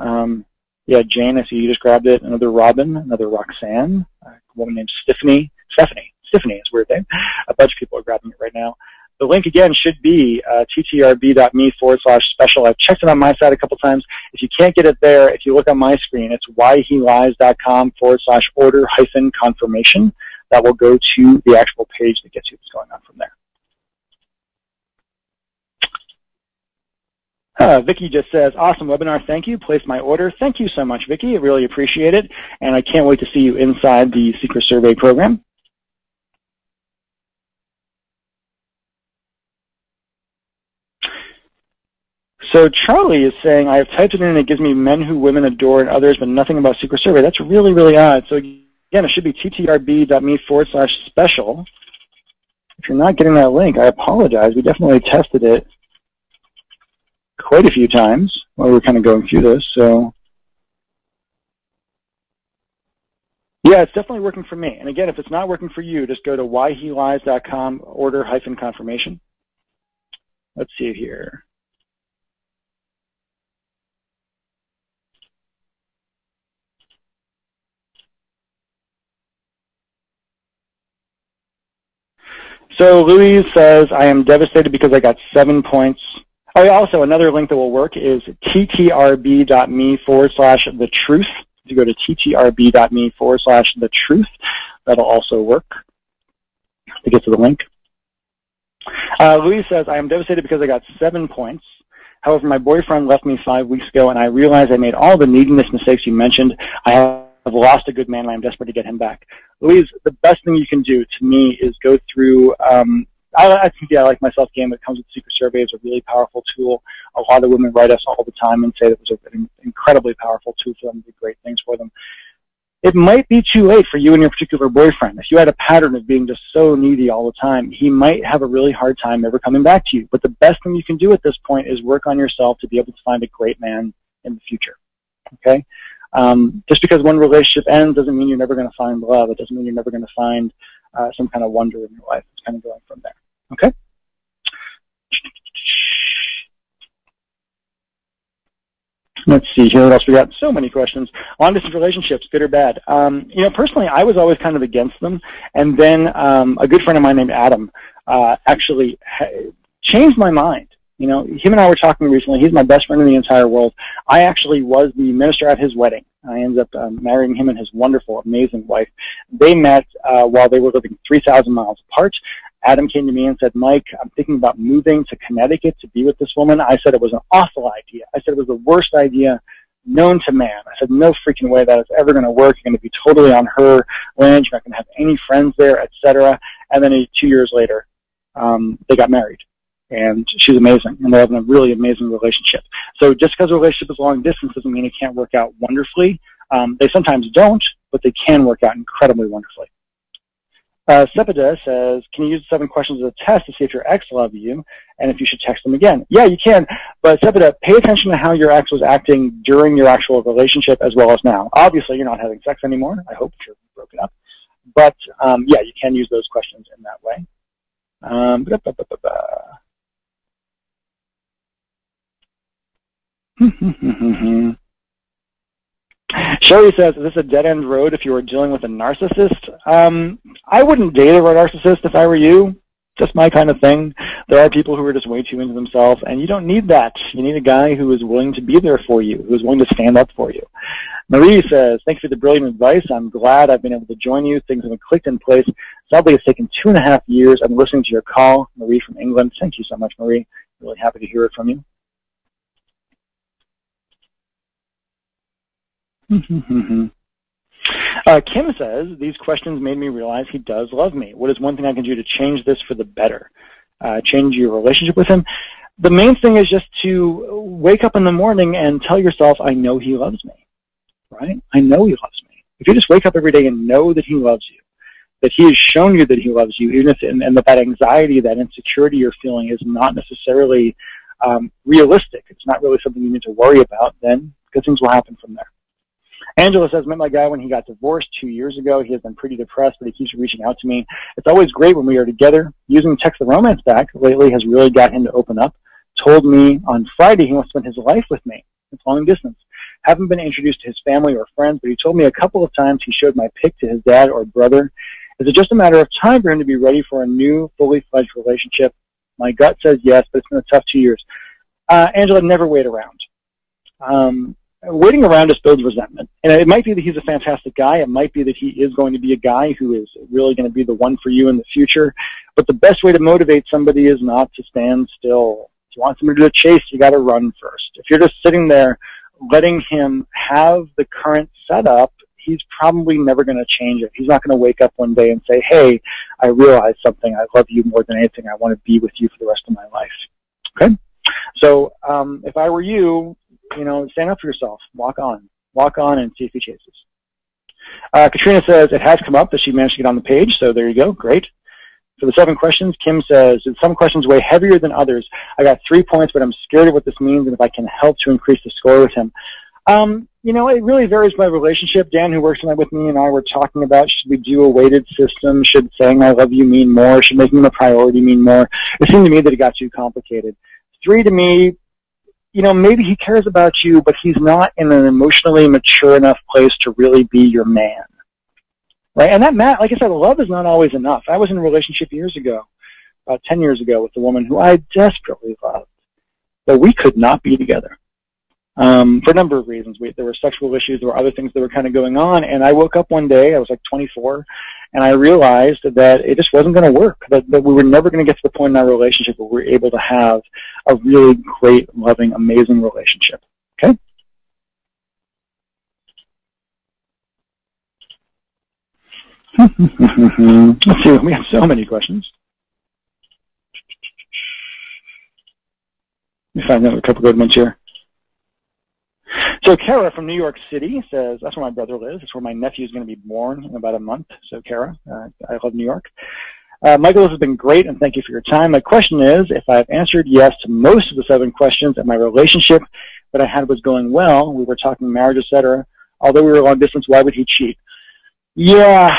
Yeah, Jane, I see you just grabbed it. Another Robin, another Roxanne, a woman named Stephanie. Stephanie is a weird name. A bunch of people are grabbing it right now. The link, again, should be ttrb.me/special. I've checked it on my side a couple times. If you can't get it there, if you look on my screen, it's whyhelies.com/order-confirmation. That will go to the actual page that gets you what's going on from there. Vicky just says, awesome webinar, thank you. Place my order. Thank you so much, Vicky. I really appreciate it. And I can't wait to see you inside the Secret Survey program. So Charlie is saying, I have typed it in and it gives me men who women adore and others, but nothing about Secret Survey. That's really, really odd. So again, it should be ttrb.me/special. If you're not getting that link, I apologize. We definitely tested it quite a few times while we're kind of going through this. So, yeah, it's definitely working for me. And again, if it's not working for you, just go to whyhelies.com, order-confirmation. Let's see here. So Louise says, I am devastated because I got 7 points. Oh, yeah, also another link that will work is ttrb.me/the-truth. If you go to ttrb.me/the-truth, that'll also work to get to the link. Louise says, I am devastated because I got 7 points. However, my boyfriend left me 5 weeks ago, and I realized I made all the neediness mistakes you mentioned. I have lost a good man, and I'm desperate to get him back. Louise, the best thing you can do, to me, is go through, I think, yeah, like my self-game, it comes with secret survey. It's a really powerful tool. A lot of women write us all the time and say it was an incredibly powerful tool for them, did great things for them. It might be too late for you and your particular boyfriend. If you had a pattern of being just so needy all the time, he might have a really hard time ever coming back to you. But the best thing you can do at this point is work on yourself to be able to find a great man in the future. Okay? Just because one relationship ends doesn't mean you're never going to find love. It doesn't mean you're never going to find some kind of wonder in your life. It's kind of going from there. Okay? Let's see here. What else we got? So many questions. Long-distance relationships, good or bad? You know, personally, I was always kind of against them. And then a good friend of mine named Adam actually changed my mind. You know, him and I were talking recently. He's my best friend in the entire world. I actually was the minister at his wedding. I ended up marrying him and his wonderful, amazing wife. They met while they were living 3,000 miles apart. Adam came to me and said, Mike, I'm thinking about moving to Connecticut to be with this woman. I said it was an awful idea. I said it was the worst idea known to man. I said, no freaking way that is ever going to work. You're going to be totally on her land. You're not going to have any friends there, etc. And then 2 years later, they got married. And she's amazing, and they're having a really amazing relationship. So just because a relationship is long distance doesn't mean it can't work out wonderfully. They sometimes don't, but they can work out incredibly wonderfully. Sepida says, can you use the 7 questions as a test to see if your ex loves you and if you should text them again? Yeah, you can, but Sepida, pay attention to how your ex was acting during your actual relationship as well as now. Obviously, you're not having sex anymore. I hope you're broken up. But, yeah, you can use those questions in that way. Sherry says, is this a dead-end road if you were dealing with a narcissist? I wouldn't date a narcissist if I were you. Just my kind of thing. There are people who are just way too into themselves, and you don't need that. You need a guy who is willing to be there for you, who is willing to stand up for you. Marie says, thanks for the brilliant advice. I'm glad I've been able to join you. Things have clicked in place. Sadly, it's taken 2.5 years. I'm listening to your call. Marie from England. Thank you so much, Marie. Really happy to hear it from you. Kim says, these questions made me realize he does love me. What is one thing I can do to change this for the better? Change your relationship with him? The main thing is just to wake up in the morning and tell yourself, I know he loves me. Right? I know he loves me. If you just wake up every day and know that he loves you, that he has shown you that he loves you, even if and that anxiety, that insecurity you're feeling is not necessarily realistic, it's not really something you need to worry about, then good things will happen from there. Angela says, met my guy when he got divorced 2 years ago. He has been pretty depressed, but he keeps reaching out to me. It's always great when we are together. Using Text the Romance back lately has really got him to open up. Told me on Friday he wants to spend his life with me. It's long distance. Haven't been introduced to his family or friends, but he told me a couple of times he showed my pic to his dad or brother. Is it just a matter of time for him to be ready for a new, fully fledged relationship? My gut says yes, but it's been a tough 2 years. Angela, never wait around. Waiting around just builds resentment. And it might be that he's a fantastic guy. It might be that he is going to be a guy who is really going to be the one for you in the future. But the best way to motivate somebody is not to stand still. If you want somebody to chase, you got to run first. If you're just sitting there letting him have the current setup, he's probably never going to change it. He's not going to wake up one day and say, hey, I realized something. I love you more than anything. I want to be with you for the rest of my life. Okay? So if I were you, stand up for yourself. Walk on and see if he chases. Katrina says it has come up that she managed to get on the page, so there you go. Great. For the 7 questions, Kim says, some questions weigh heavier than others. I got 3 points, but I'm scared of what this means and if I can help to increase the score with him. You know, it really varies by relationship. Dan, who works with me, and I were talking about, should we do a weighted system? Should saying I love you mean more? Should making him a priority mean more? It seemed to me that it got too complicated. 3 to me, you know, maybe he cares about you, but he's not in an emotionally mature enough place to really be your man. Right? And that, like I said, love is not always enough. I was in a relationship years ago, about 10 years ago, with a woman who I desperately loved, but we could not be together. For a number of reasons. There were sexual issues, there were other things that were kind of going on, and I woke up one day, I was like 24, and I realized that it just wasn't going to work, that we were never going to get to the point in our relationship where we were able to have a really great, loving, amazing relationship. Okay? Let's see, we have so many questions. Let me find a couple good ones here. So Kara from New York City says, that's where my brother lives. That's where my nephew is going to be born in about a month. So Kara, I love New York. Michael, this has been great, and thank you for your time. My question is, if I've answered yes to most of the 7 questions and my relationship that I had was going well, we were talking marriage, etc., although we were long distance, why would he cheat? Yeah,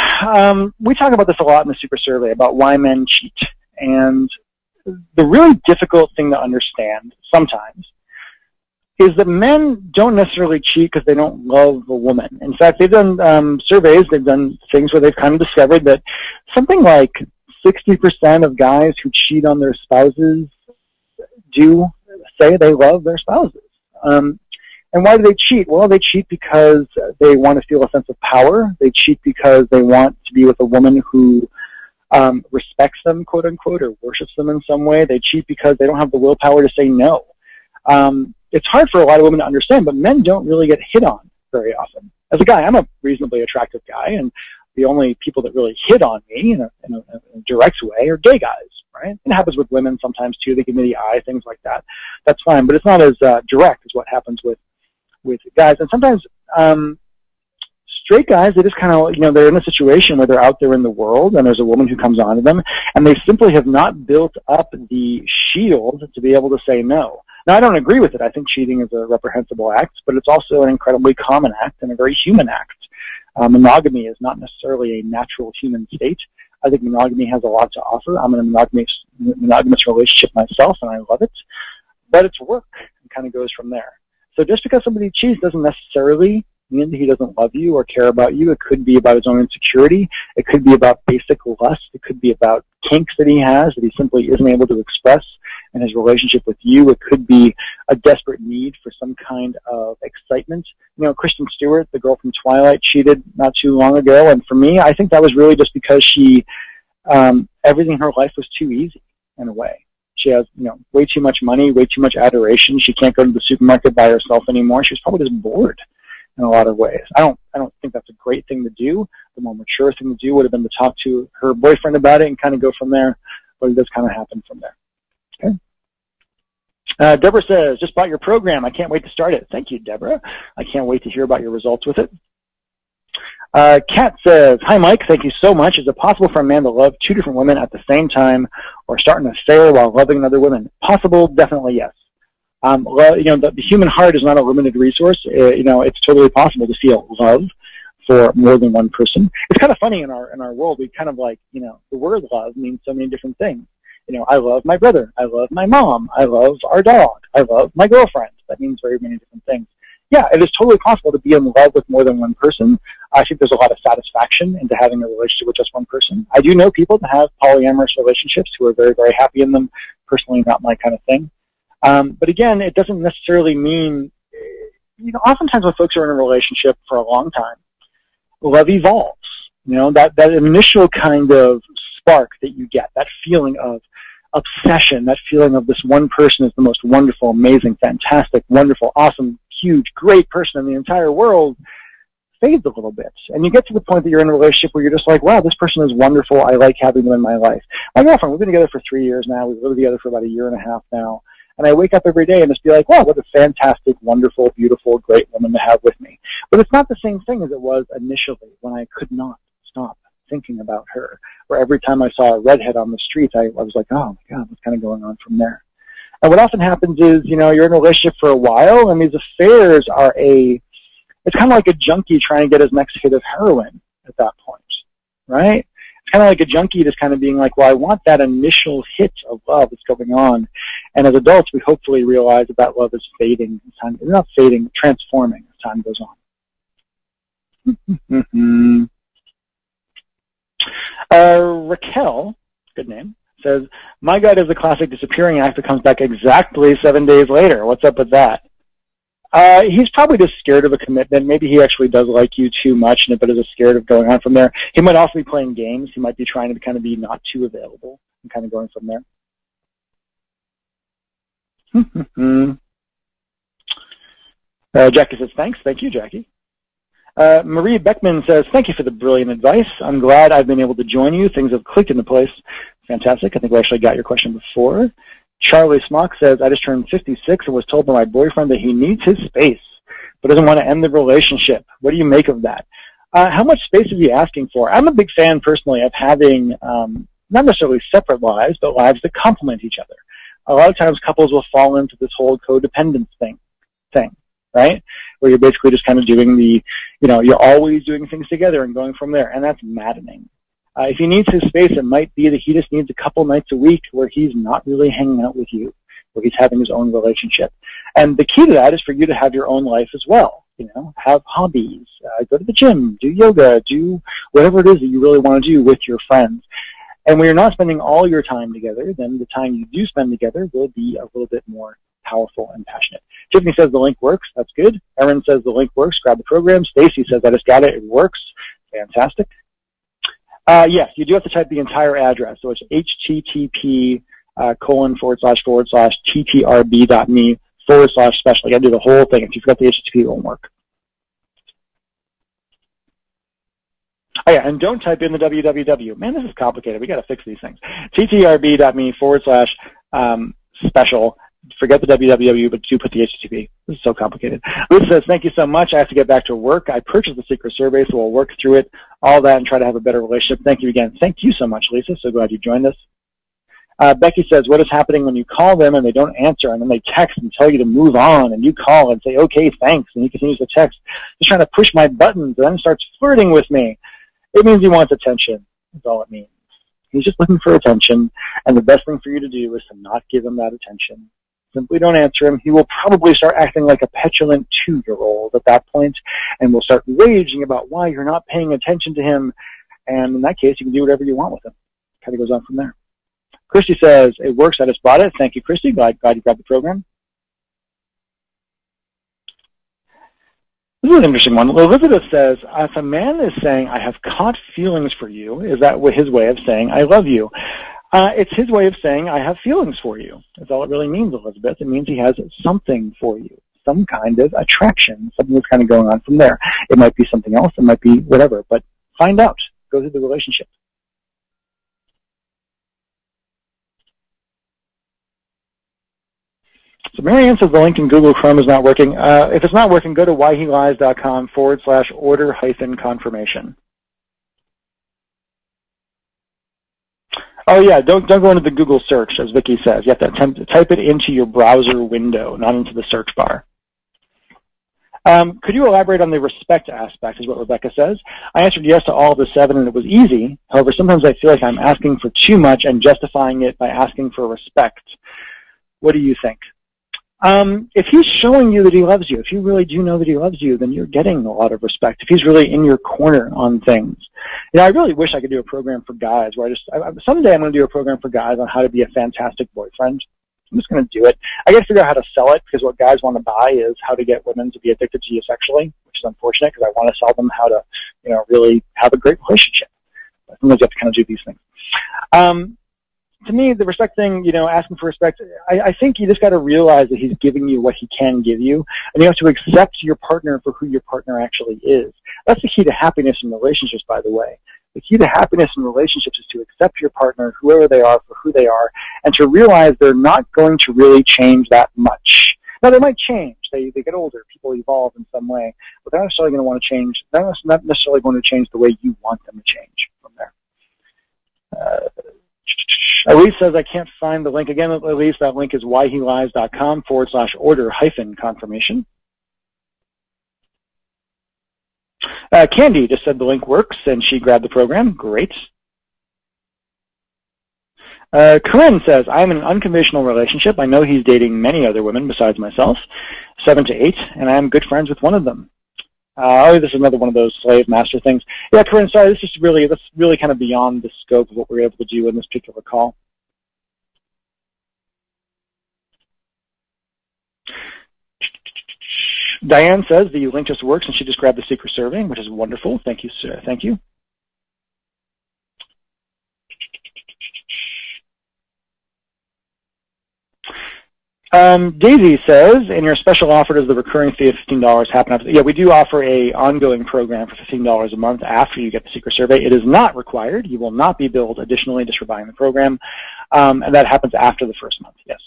we talk about this a lot in the Super Survey, about why men cheat. And the really difficult thing to understand sometimes is that men don't necessarily cheat because they don't love a woman. In fact, they've done surveys, they've done things where they've kind of discovered that something like 60% of guys who cheat on their spouses do say they love their spouses. And why do they cheat? Well, they cheat because they want to feel a sense of power. They cheat because they want to be with a woman who respects them, quote unquote, or worships them in some way. They cheat because they don't have the willpower to say no. It's hard for a lot of women to understand, but men don't really get hit on very often. As a guy, I'm a reasonably attractive guy, and the only people that really hit on me in a direct way are gay guys, right? It happens with women sometimes too. They give me the eye, things like that. That's fine, but it's not as direct as what happens with guys. And sometimes straight guys, they just kind of, you know, they're in a situation where they're out there in the world and there's a woman who comes on to them, and they simply have not built up the shield to be able to say no. Now, I don't agree with it. I think cheating is a reprehensible act, but it's also an incredibly common act and a very human act. Monogamy is not necessarily a natural human state. I think monogamy has a lot to offer. I'm in a monogamous relationship myself, and I love it. But it's work. It kind of goes from there. So just because somebody cheats doesn't necessarily mean that he doesn't love you or care about you. It could be about his own insecurity. It could be about basic lust. It could be about kinks that he has that he simply isn't able to express in his relationship with you. It could be a desperate need for some kind of excitement. You know, Kristen Stewart, the girl from Twilight, cheated not too long ago. And for me, I think that was really just because she, everything in her life was too easy in a way. She has, you know, way too much money, way too much adoration. She can't go to the supermarket by herself anymore. She was probably just bored in a lot of ways. I don't think that's a great thing to do. The more mature thing to do would have been to talk to her boyfriend about it and kind of go from there. But it does kind of happen from there. Okay. Deborah says, just bought your program. I can't wait to start it. Thank you, Deborah. I can't wait to hear about your results with it. Kat says, hi, Mike. Thank you so much. Is it possible for a man to love 2 different women at the same time or start an affair while loving another woman? Possible? Definitely yes. You know, the human heart is not a limited resource. You know, it's totally possible to feel love for more than one person. It's kind of funny in our world. We kind of like, you know, the word love means so many different things. You know, I love my brother. I love my mom. I love our dog. I love my girlfriend. That means very many different things. Yeah, it is totally possible to be in love with more than one person. I think there's a lot of satisfaction into having a relationship with just one person. I do know people that have polyamorous relationships who are very, very happy in them. Personally, not my kind of thing. But again, it doesn't necessarily mean, you know, oftentimes when folks are in a relationship for a long time, love evolves. You know, that initial kind of spark that you get, that feeling of obsession, that feeling of this one person is the most wonderful, amazing, fantastic, wonderful, awesome, huge, great person in the entire world, fades a little bit. And you get to the point that you're in a relationship where you're just like, wow, this person is wonderful. I like having them in my life. My girlfriend, we've been together for 3 years now. We've lived together for about 1.5 years now. And I wake up every day and just be like, wow, what a fantastic, wonderful, beautiful, great woman to have with me. But it's not the same thing as it was initially when I could not stop thinking about her. Or every time I saw a redhead on the street, I was like, oh my God, what's kind of going on from there? And what often happens is, you know, you're in a relationship for a while, and these affairs are it's kind of like a junkie trying to get his next hit of heroin at that point, right? It's kind of like a junkie just kind of being like, well, I want that initial hit of love that's going on. And as adults, we hopefully realize that that love is fading. It's not fading, transforming as time goes on. Raquel, good name, says, my guy does a classic disappearing act that comes back exactly 7 days later. What's up with that? He's probably just scared of a commitment. Maybe he actually does like you too much, but is just scared of going on from there. He might also be playing games. He might be trying to kind of be not too available and kind of going from there. Jackie says, thanks. Thank you, Jackie. Marie Beckman says, thank you for the brilliant advice. I'm glad I've been able to join you. Things have clicked into place. Fantastic. I think we actually got your question before. Charlie Smock says, I just turned 56 and was told by my boyfriend that he needs his space, but doesn't want to end the relationship. What do you make of that? How much space is he asking for? I'm a big fan, personally, of having not necessarily separate lives, but lives that complement each other. A lot of times couples will fall into this whole codependence thing, right? Where you're basically just kind of doing you're always doing things together and going from there, and that's maddening. If he needs his space, it might be that he just needs a couple nights a week where he's not really hanging out with you, where he's having his own relationship. And the key to that is for you to have your own life as well. You know, have hobbies, go to the gym, do yoga, do whatever it is that you really want to do with your friends. And when you're not spending all your time together, then the time you do spend together will be a little bit more powerful and passionate. Tiffany says the link works. That's good. Erin says the link works. Grab the program. Stacy says I just got it. It works. Fantastic. Yes, you do have to type the entire address. So it's http://ttrb.me/special. You got to do the whole thing. If you forgot the HTTP, it won't work. Oh yeah, and don't type in the www. Man, this is complicated. We got to fix these things. ttrb.me/special. Forget the www, but do put the HTTP. This is so complicated. Lisa says, thank you so much. I have to get back to work. I purchased the secret survey, so we'll work through it, all that, and try to have a better relationship. Thank you again. Thank you so much, Lisa. So glad you joined us. Becky says, what is happening when you call them and they don't answer, and then they text and tell you to move on, and you call and say, okay, thanks, and he continues to text, just trying to push my buttons, and then starts flirting with me. It means he wants attention. That's all it means. He's just looking for attention, and the best thing for you to do is to not give him that attention. Simply don't answer him. He will probably start acting like a petulant 2-year-old at that point, and will start raging about why you're not paying attention to him. And in that case, you can do whatever you want with him. Kind of goes on from there. Christy says, it works. I just bought it. Thank you, Christy. Glad you grabbed the program. This is an interesting one. Elizabeth says, if a man is saying, I have caught feelings for you, is that his way of saying, I love you? It's his way of saying, I have feelings for you. That's all it really means, Elizabeth. It means he has something for you, some kind of attraction, something that's kind of going on from there. It might be something else. It might be whatever. But find out. Go through the relationship. So Marianne says the link in Google Chrome is not working. If it's not working, go to whyhelies.com/order-confirmation. Oh yeah, don't go into the Google search, as Vicky says. You have to type it into your browser window, not into the search bar. Could you elaborate on the respect aspect, is what Rebecca says. I answered yes to all of the 7, and it was easy. However, sometimes I feel like I'm asking for too much and justifying it by asking for respect. What do you think? If he's showing you that he loves you, if you really do know that he loves you, then you're getting a lot of respect. If he's really in your corner on things. You know, I really wish I could do a program for guys where someday I'm going to do a program for guys on how to be a fantastic boyfriend. I'm just going to do it. I got to figure out how to sell it, because what guys want to buy is how to get women to be addicted to you sexually, which is unfortunate, because I want to sell them how to, you know, really have a great relationship. But sometimes you have to kind of do these things. To me, the respect thing, you know, asking for respect, I think you just got to realize that he's giving you what he can give you, and you have to accept your partner for who your partner actually is. That's the key to happiness in relationships, by the way. The key to happiness in relationships is to accept your partner, whoever they are, for who they are, and to realize they're not going to really change that much. Now, they might change. They get older. People evolve in some way. But they're not necessarily going to want to change. They're not necessarily going to change the way you want them to change from there. Elise says, I can't find the link. Again, Elise, that link is whyhelies.com/order-confirmation. Candy just said the link works, and she grabbed the program. Great. Corinne says, I'm in an unconventional relationship. I know he's dating many other women besides myself, 7 to 8, and I am good friends with one of them. This is another one of those slave master things. Yeah, Corinne, sorry, that's really kind of beyond the scope of what we're able to do in this particular call. Diane says the link just works, and she just grabbed the secret survey, which is wonderful. Thank you, sir. Thank you. Daisy says, in your special offer, does the recurring fee of $15 happen after? Yeah, we do offer a ongoing program for $15 a month after you get the secret survey. It is not required. You will not be billed additionally just for buying the program, and that happens after the first month, yes.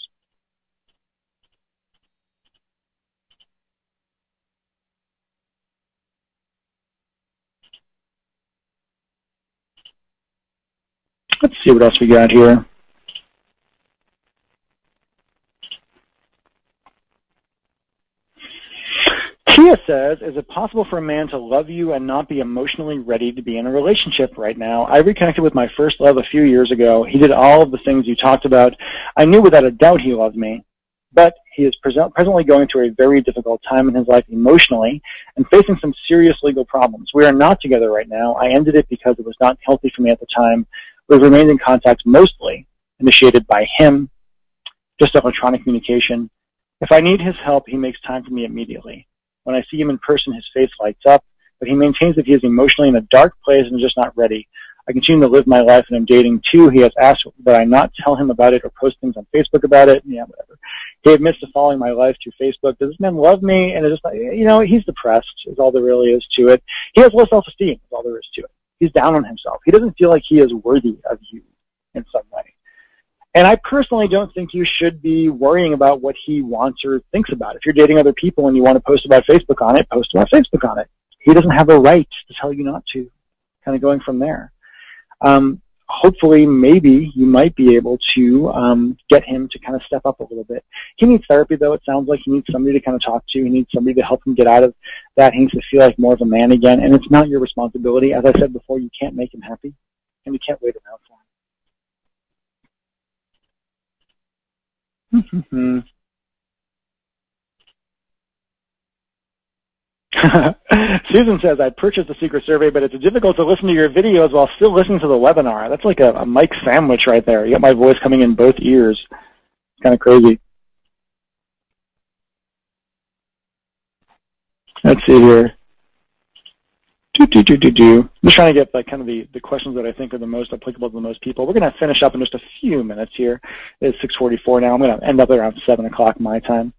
Let's see what else we got here. Tia says, is it possible for a man to love you and not be emotionally ready to be in a relationship right now? I reconnected with my first love a few years ago. He did all of the things you talked about. I knew without a doubt he loved me, but he is presently going through a very difficult time in his life emotionally and facing some serious legal problems. We are not together right now. I ended it because it was not healthy for me at the time. We've remained in contact mostly, initiated by him, just electronic communication. If I need his help, he makes time for me immediately. When I see him in person, his face lights up, but he maintains that he is emotionally in a dark place and is just not ready. I continue to live my life, and I'm dating too. He has asked that I not tell him about it or post things on Facebook about it. Yeah, whatever. He admits to following my life through Facebook. Does this man love me? And it's just like, you know, he's depressed is all there really is to it. He has low self-esteem is all there is to it. He's down on himself. He doesn't feel like he is worthy of you in some way. And I personally don't think you should be worrying about what he wants or thinks about. If you're dating other people and you want to post about Facebook on it, post about Facebook on it. He doesn't have a right to tell you not to, kind of going from there. Hopefully, maybe you might be able to get him to kind of step up a little bit. He needs therapy, though. It sounds like he needs somebody to kind of talk to. He needs somebody to help him get out of that. He needs to feel like more of a man again. And it's not your responsibility. As I said before, you can't make him happy, and you can't wait around for him. Susan says, I purchased the secret survey, but it's difficult to listen to your videos while still listening to the webinar. That's like a mic sandwich right there. You got my voice coming in both ears. It's kind of crazy. Let's see here. I'm just trying to get like kind of the questions that I think are the most applicable to the most people. We're going to finish up in just a few minutes here. It's 6:44 now. I'm going to end up around 7 o'clock my time.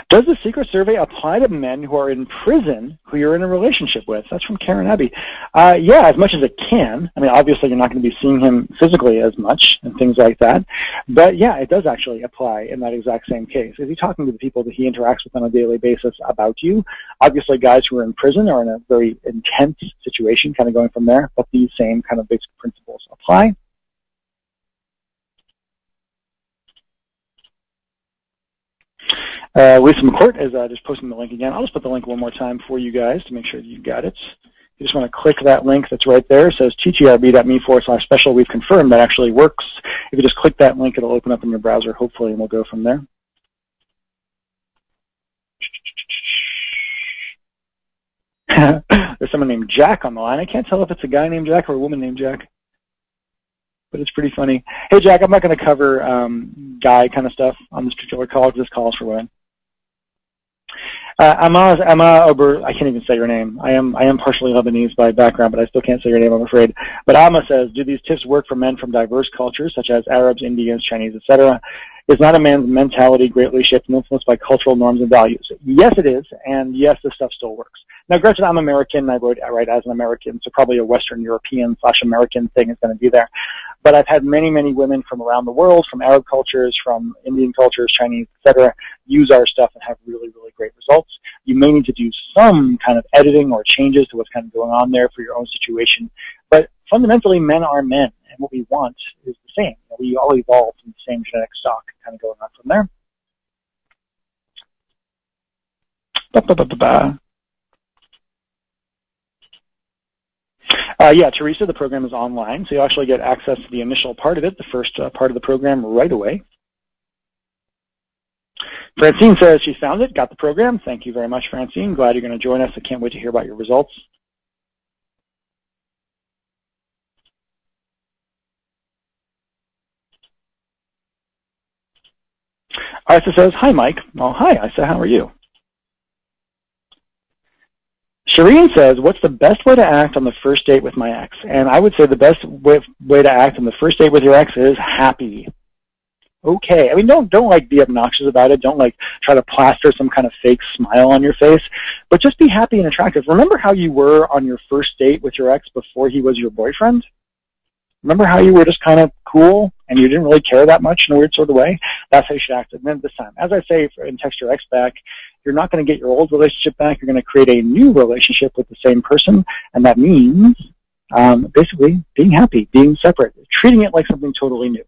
Does the secret survey apply to men who are in prison who you're in a relationship with? That's from Karen Abbey. Yeah, as much as it can. I mean, obviously you're not going to be seeing him physically as much and things like that. But yeah, it does actually apply in that exact same case. Is he talking to the people that he interacts with on a daily basis about you? Obviously guys who are in prison are in a very intense situation, kind of going from there, but these same kind of basic principles apply. Lisa McCourt is just posting the link again. I'll just put the link one more time for you guys to make sure that you got it. You just want to click that link that's right there. It says ttrb.me/special. We've confirmed that actually works. If you just click that link, it'll open up in your browser, hopefully, and we'll go from there. There's someone named Jack on the line. I can't tell if it's a guy named Jack or a woman named Jack, but it's pretty funny. Hey, Jack, I'm not going to cover guy kind of stuff on this particular call because this call is for women. Amma Ober, I can't even say your name. I am partially Lebanese by background, but I still can't say your name, I'm afraid. But Amma says, do these tips work for men from diverse cultures, such as Arabs, Indians, Chinese, etc.? Is not a man's mentality greatly shaped and influenced by cultural norms and values? Yes, it is, and yes, this stuff still works. Now, granted, I'm American, I write as an American, so probably a Western European / American thing is going to be there. But I've had many, many women from around the world, from Arab cultures, from Indian cultures, Chinese, etc., use our stuff and have really, really great results. You may need to do some kind of editing or changes to what's kind of going on there for your own situation. But fundamentally, men are men, and what we want is the same. We all evolved from the same genetic stock, kind of going on from there. Yeah, Teresa, the program is online, so you actually get access to the initial part of it, the first part of the program right away. Francine says she found it, got the program. Thank you very much, Francine. Glad you're going to join us. I can't wait to hear about your results. Isa says, hi, Mike. Well, hi, Isa. How are you? Shireen says, what's the best way to act on the first date with my ex? And I would say the best way to act on the first date with your ex is happy. Okay. I mean, don't like be obnoxious about it. Don't like try to plaster some kind of fake smile on your face, but just be happy and attractive. Remember how you were on your first date with your ex before he was your boyfriend? Remember how you were just kind of cool and you didn't really care that much in a weird sort of way? That's how you should act this time. As I say in Text Your Ex Back, you're not going to get your old relationship back. You're going to create a new relationship with the same person, and that means basically being happy, being separate, treating it like something totally new.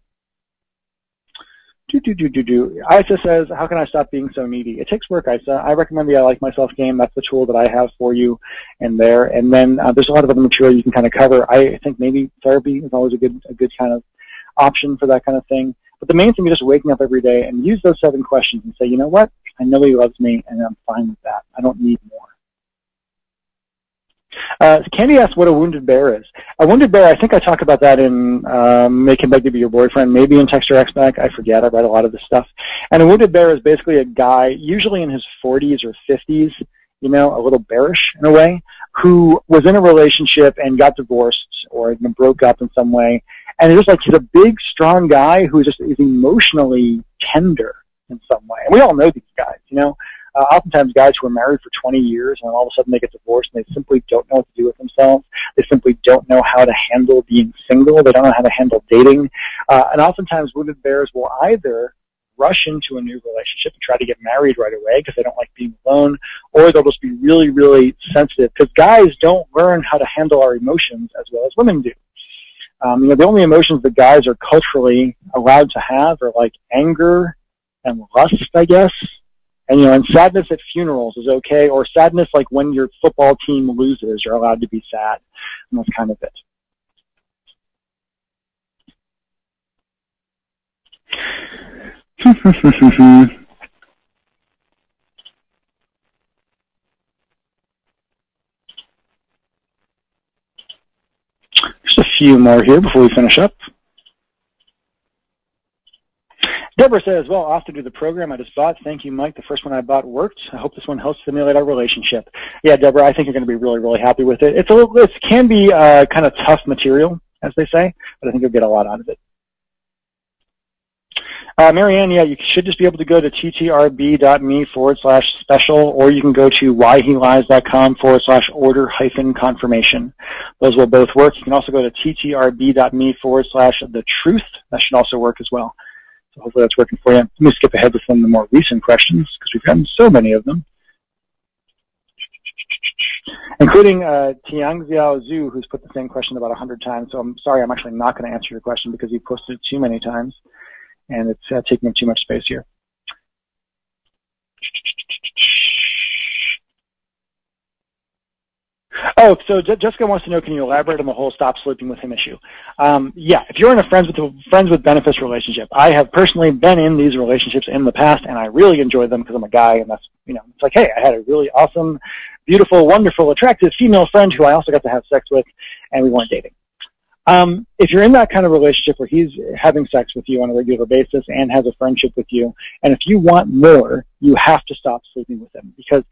Isa says, how can I stop being so needy? It takes work, Isa. I recommend the I Like Myself game. That's the tool that I have for you in there. And then there's a lot of other material you can kind of cover. I think maybe therapy is always a good kind of option for that kind of thing. But the main thing is just waking up every day and use those 7 questions and say, you know what? I know he loves me, and I'm fine with that. I don't need more. Candy asks what a wounded bear is. A wounded bear, I think I talk about that in Make Him Beg to Be Your Boyfriend, maybe in Text Your Ex Back. I forget. I read a lot of this stuff. And a wounded bear is basically a guy, usually in his 40s or 50s, you know, a little bearish in a way, who was in a relationship and got divorced or broke up in some way. And it's just like he's a big, strong guy who just is emotionally tender in some way. And we all know these guys, you know. Oftentimes guys who are married for 20 years and all of a sudden they get divorced and they simply don't know what to do with themselves. They simply don't know how to handle being single. They don't know how to handle dating. And oftentimes wounded bears will either rush into a new relationship and try to get married right away because they don't like being alone, or they'll just be really, really sensitive because guys don't learn how to handle our emotions as well as women do. You know, the only emotions that guys are culturally allowed to have are like anger and lust, I guess. And, you know, and sadness at funerals is okay, or sadness like when your football team loses, you're allowed to be sad. And that's kind of it. Just a few more here before we finish up. Deborah says, well, off to do the program I just bought. Thank you, Mike. The first one I bought worked. I hope this one helps stimulate our relationship. Yeah, Deborah, I think you're going to be really, really happy with it. It can be kind of tough material, as they say, but I think you'll get a lot out of it. Marianne, yeah, you should just be able to go to ttrb.me/special, or you can go to whyhelies.com/order-confirmation. Those will both work. You can also go to ttrb.me/the-truth. That should also work as well. So hopefully that's working for you. Let me skip ahead with some of the more recent questions because we've gotten so many of them, including Tiang Xiao Zhu, who's put the same question about 100 times. So I'm sorry, I'm actually not going to answer your question because you posted it too many times, and it's taking up too much space here. Oh, so Jessica wants to know, can you elaborate on the whole stop sleeping with him issue? Yeah, if you're in a friends with benefits relationship, I have personally been in these relationships in the past, and I really enjoy them because I'm a guy, and that's, you know, it's like, hey, I had a really awesome, beautiful, wonderful, attractive female friend who I also got to have sex with, and we weren't dating. If you're in that kind of relationship where he's having sex with you on a regular basis and has a friendship with you, and if you want more, you have to stop sleeping with him, because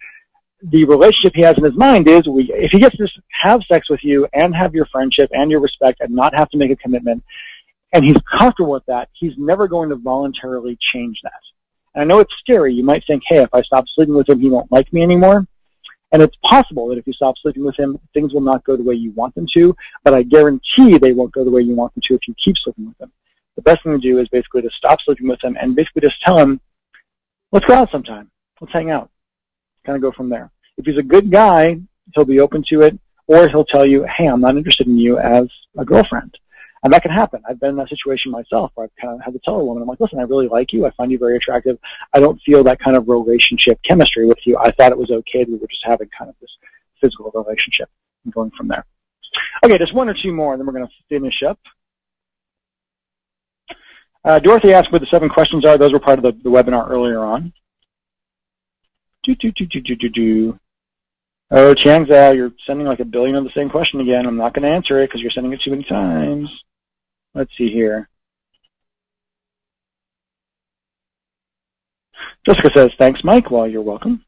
the relationship he has in his mind is, if he gets to have sex with you and have your friendship and your respect and not have to make a commitment, and he's comfortable with that, he's never going to voluntarily change that. And I know it's scary. You might think, hey, if I stop sleeping with him, he won't like me anymore. And it's possible that if you stop sleeping with him, things will not go the way you want them to, but I guarantee they won't go the way you want them to if you keep sleeping with him. The best thing to do is basically to stop sleeping with him and basically just tell him, let's go out sometime. Let's hang out. Kind of go from there. If he's a good guy, he'll be open to it, or he'll tell you, hey, I'm not interested in you as a girlfriend. And that can happen. I've been in that situation myself where I've kind of had to tell a woman, I'm like, listen, I really like you. I find you very attractive. I don't feel that kind of relationship chemistry with you. I thought it was okay that we were just having kind of this physical relationship and going from there. Okay, just one or two more, and then we're going to finish up. Dorothy asked what the 7 questions are. Those were part of the webinar earlier on. Oh, Changzhou, you're sending like a billion of the same question again. I'm not going to answer it because you're sending it too many times. Let's see here. Jessica says, thanks, Mike. Well, you're welcome.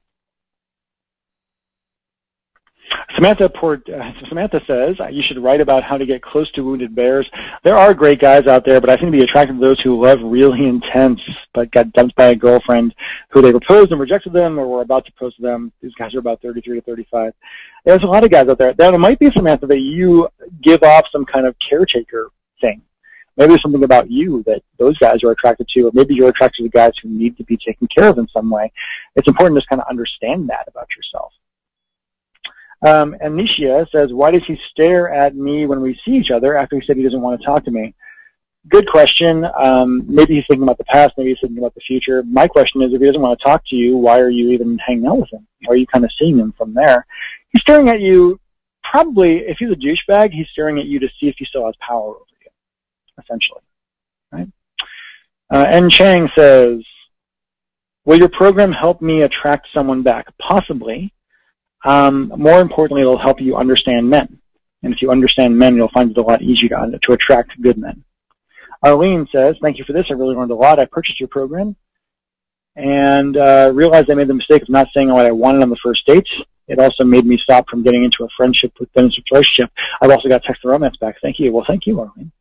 Samantha says, you should write about how to get close to wounded bears. There are great guys out there, but I think to be attracted to those who love really intense, but got dumped by a girlfriend who they proposed and rejected them or were about to propose to them. These guys are about 33 to 35. There's a lot of guys out there. Now, it might be, Samantha, that you give off some kind of caretaker thing. Maybe there's something about you that those guys are attracted to, or maybe you're attracted to guys who need to be taken care of in some way. It's important to just kind of understand that about yourself. And Nishia says, why does he stare at me when we see each other after he said he doesn't want to talk to me? Good question. Maybe he's thinking about the past, maybe he's thinking about the future. My question is, if he doesn't want to talk to you, why are you even hanging out with him? Why are you kind of seeing him from there? He's staring at you, probably, if he's a douchebag, he's staring at you to see if he still has power over you, essentially. Right? And Chang says, will your program help me attract someone back? Possibly. More importantly, it'll help you understand men. And if you understand men, you'll find it a lot easier to attract good men. Arlene says, thank you for this. I really learned a lot. I purchased your program and realized I made the mistake of not saying what I wanted on the first date. It also made me stop from getting into a friendship with them, a relationship. I've also got text and romance back. Thank you. Well, thank you, Arlene.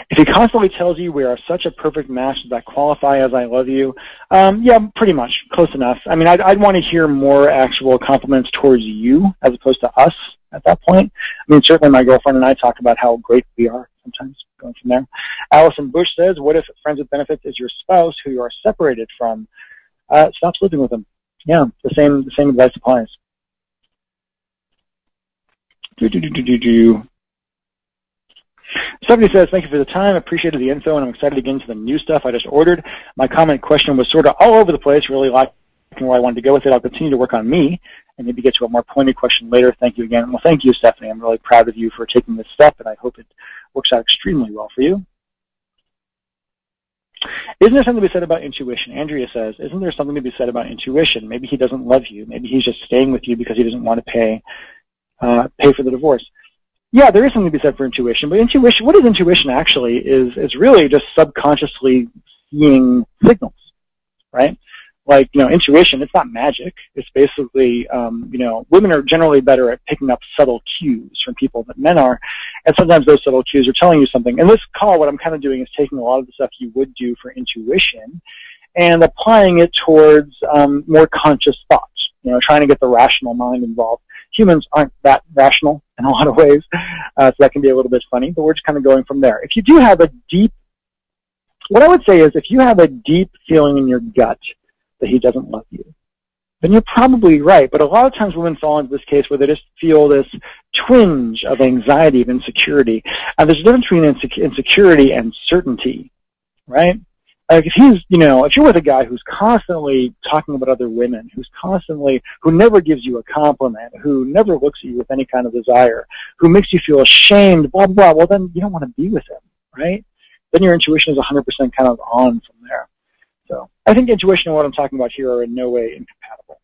If he constantly tells you we are such a perfect match, does that qualify as I love you? Yeah, pretty much. Close enough. I mean, I'd want to hear more actual compliments towards you as opposed to us at that point. I mean, certainly my girlfriend and I talk about how great we are sometimes, going from there. Allison Bush says, what if friends with benefits is your spouse who you are separated from? Stop sleeping with them. Yeah, the same advice applies. Stephanie says, thank you for the time. Appreciated the info, and I'm excited to get into the new stuff I just ordered. My comment question was sort of all over the place, really liking where I wanted to go with it. I'll continue to work on me and maybe get to a more pointed question later. Thank you again. Well, thank you, Stephanie. I'm really proud of you for taking this step, and I hope it works out extremely well for you. Isn't there something to be said about intuition? Andrea says, isn't there something to be said about intuition? Maybe he doesn't love you. Maybe he's just staying with you because he doesn't want to pay for the divorce. Yeah, there is something to be said for intuition, but intuition, what is intuition actually is really just subconsciously seeing signals, right? Like, intuition, it's not magic. It's basically, women are generally better at picking up subtle cues from people than men are, and sometimes those subtle cues are telling you something. In this call, what I'm kind of doing is taking a lot of the stuff you would do for intuition and applying it towards more conscious thoughts, trying to get the rational mind involved. Humans aren't that rational in a lot of ways, so that can be a little bit funny, but we're just kind of going from there. If you do have what I would say is if you have a deep feeling in your gut that he doesn't love you, then you're probably right. But a lot of times women fall into this case where they just feel this twinge of anxiety, of insecurity. And there's a difference between insecurity and certainty, right? Like if you're with a guy who's constantly talking about other women, who never gives you a compliment, who never looks at you with any kind of desire, who makes you feel ashamed, blah, blah, well, then you don't want to be with him, right? Then your intuition is 100% kind of on from there. So I think intuition and what I'm talking about here are in no way incompatible.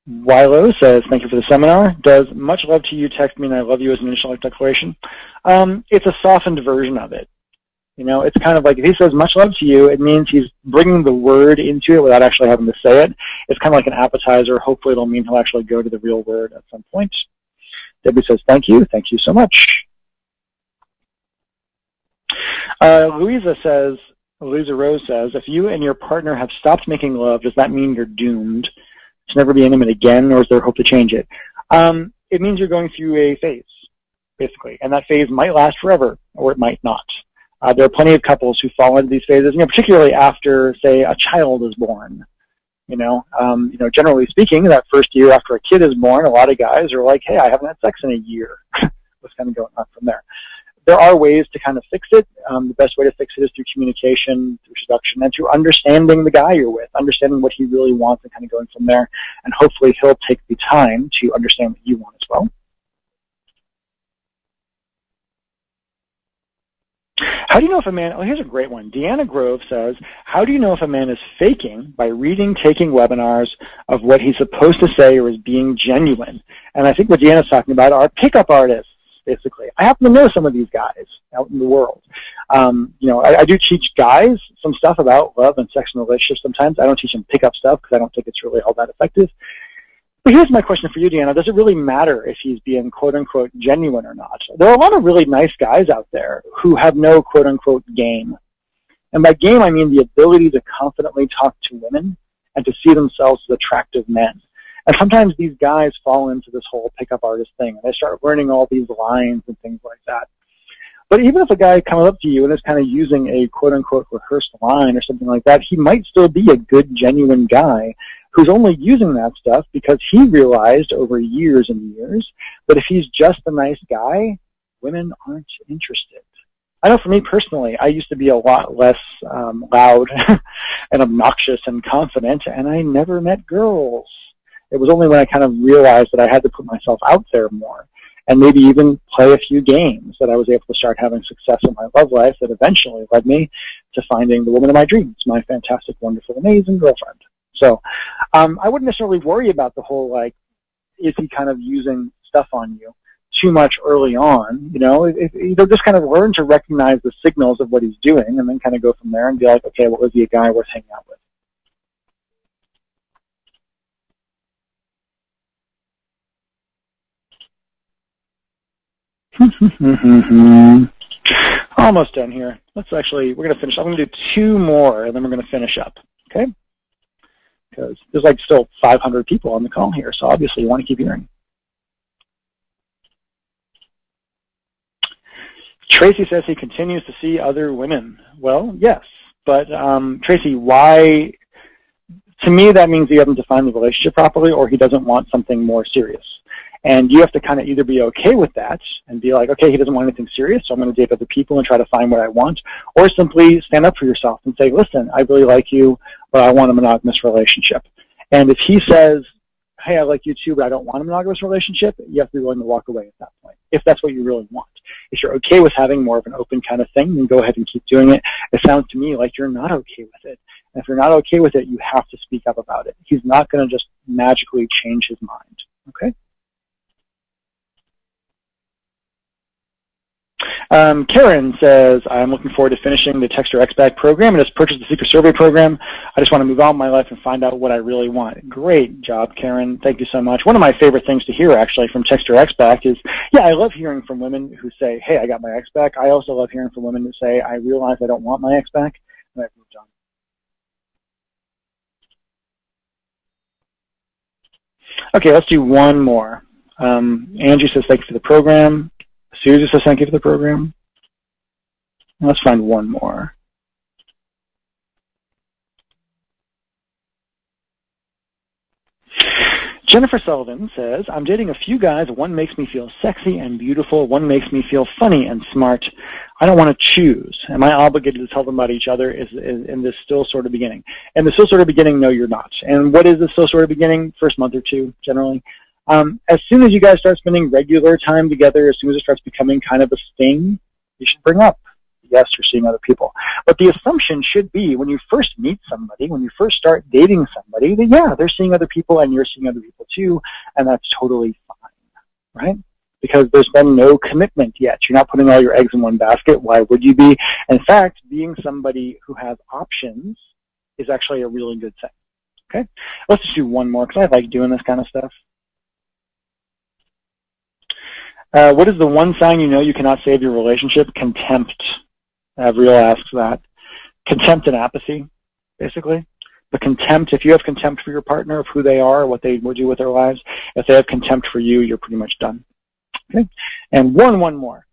Wilo says, thank you for the seminar. Does much love to you text mean I love you as an initial declaration? It's a softened version of it. It's kind of like if he says much love to you, it means he's bringing the word into it without actually having to say it. It's kind of like an appetizer. Hopefully it'll mean he'll actually go to the real word at some point. Debbie says, thank you. Thank you so much. Louisa Rose says, if you and your partner have stopped making love, does that mean you're doomed to never be intimate again, or is there hope to change it? It means you're going through a phase, basically, and that phase might last forever, or it might not. There are plenty of couples who fall into these phases, particularly after, say, a child is born. Generally speaking, that first year after a kid is born, a lot of guys are like, hey, I haven't had sex in a year. What's kind of going on from there? There are ways to kind of fix it. The best way to fix it is through communication, through seduction, and through understanding the guy you're with, understanding what he really wants and kind of going from there. And hopefully he'll take the time to understand what you want as well. How do you know if a man, here's a great one. Deanna Grove says, how do you know if a man is faking by reading, taking webinars of what he's supposed to say or is being genuine? And I think what Deanna's talking about are pickup artists, basically. I happen to know some of these guys out in the world. I do teach guys some stuff about love and sex and relationships sometimes. I don't teach them pickup stuff because I don't think it's really all that effective. But here's my question for you, Deanna. Does it really matter if he's being quote-unquote genuine or not? There are a lot of really nice guys out there who have no quote-unquote game. And by game, I mean the ability to confidently talk to women and to see themselves as attractive men. And sometimes these guys fall into this whole pickup artist thing, and they start learning all these lines and things like that. But even if a guy comes up to you and is kind of using a quote-unquote rehearsed line or something like that, he might still be a good, genuine guy who's only using that stuff because he realized over years and years that if he's just a nice guy, women aren't interested. I know for me personally, I used to be a lot less loud and obnoxious and confident, and I never met girls. It was only when I kind of realized that I had to put myself out there more and maybe even play a few games that I was able to start having success in my love life that eventually led me to finding the woman of my dreams, my fantastic, wonderful, amazing girlfriend. So I wouldn't necessarily worry about the whole, is he kind of using stuff on you too much early on? They'll just kind of learn to recognize the signals of what he's doing and then kind of go from there and be like, okay, well, is he a guy worth hanging out with? Almost done here. We're going to finish. I'm going to do two more, and then we're going to finish up, okay? Because there's still 500 people on the call here, so obviously you want to keep hearing. Tracy says he continues to see other women. Well, yes, but Tracy, why? To me, that means you haven't defined the relationship properly, or he doesn't want something more serious. And you have to kind of either be okay with that and be like, okay, he doesn't want anything serious, so I'm going to date other people and try to find what I want, or simply stand up for yourself and say, listen, I really like you, but I want a monogamous relationship. And if he says, hey, I like you too, but I don't want a monogamous relationship, you have to be willing to walk away at that point, if that's what you really want. If you're okay with having more of an open kind of thing, then go ahead and keep doing it. It sounds to me like you're not okay with it. And if you're not okay with it, you have to speak up about it. He's not going to just magically change his mind, okay? Karen says, I'm looking forward to finishing the Text Your Ex Back program and just purchased the Secret Survey program. I just want to move on in my life and find out what I really want. Great job, Karen. Thank you so much. One of my favorite things to hear, actually, from Text Your Ex Back is, I love hearing from women who say, hey, I got my ex back. I also love hearing from women who say, I realize I don't want my ex back, and I've moved on. Okay, let's do one more. Andrew says, thank you for the program. Susie says, thank you for the program. Let's find one more. Jennifer Sullivan says, I'm dating a few guys. One makes me feel sexy and beautiful. One makes me feel funny and smart. I don't want to choose. Am I obligated to tell them about each other in this still sort of beginning? And the still sort of beginning, no, you're not. And what is the still sort of beginning? First month or two, generally. As soon as you guys start spending regular time together, as soon as it starts becoming kind of a sting, you should bring up, yes, you're seeing other people. But the assumption should be when you first meet somebody, when you first start dating somebody, that, yeah, they're seeing other people and you're seeing other people too, and that's totally fine, right? Because there's been no commitment yet. You're not putting all your eggs in one basket. Why would you be? In fact, being somebody who has options is actually a really good thing, okay? Let's just do one more because I like doing this kind of stuff. What is the one sign you know you cannot save your relationship? Contempt. Avril asks that. Contempt and apathy, basically. The contempt, if you have contempt for your partner, of who they are, what they will do with their lives, if they have contempt for you, you're pretty much done. Okay? And one more.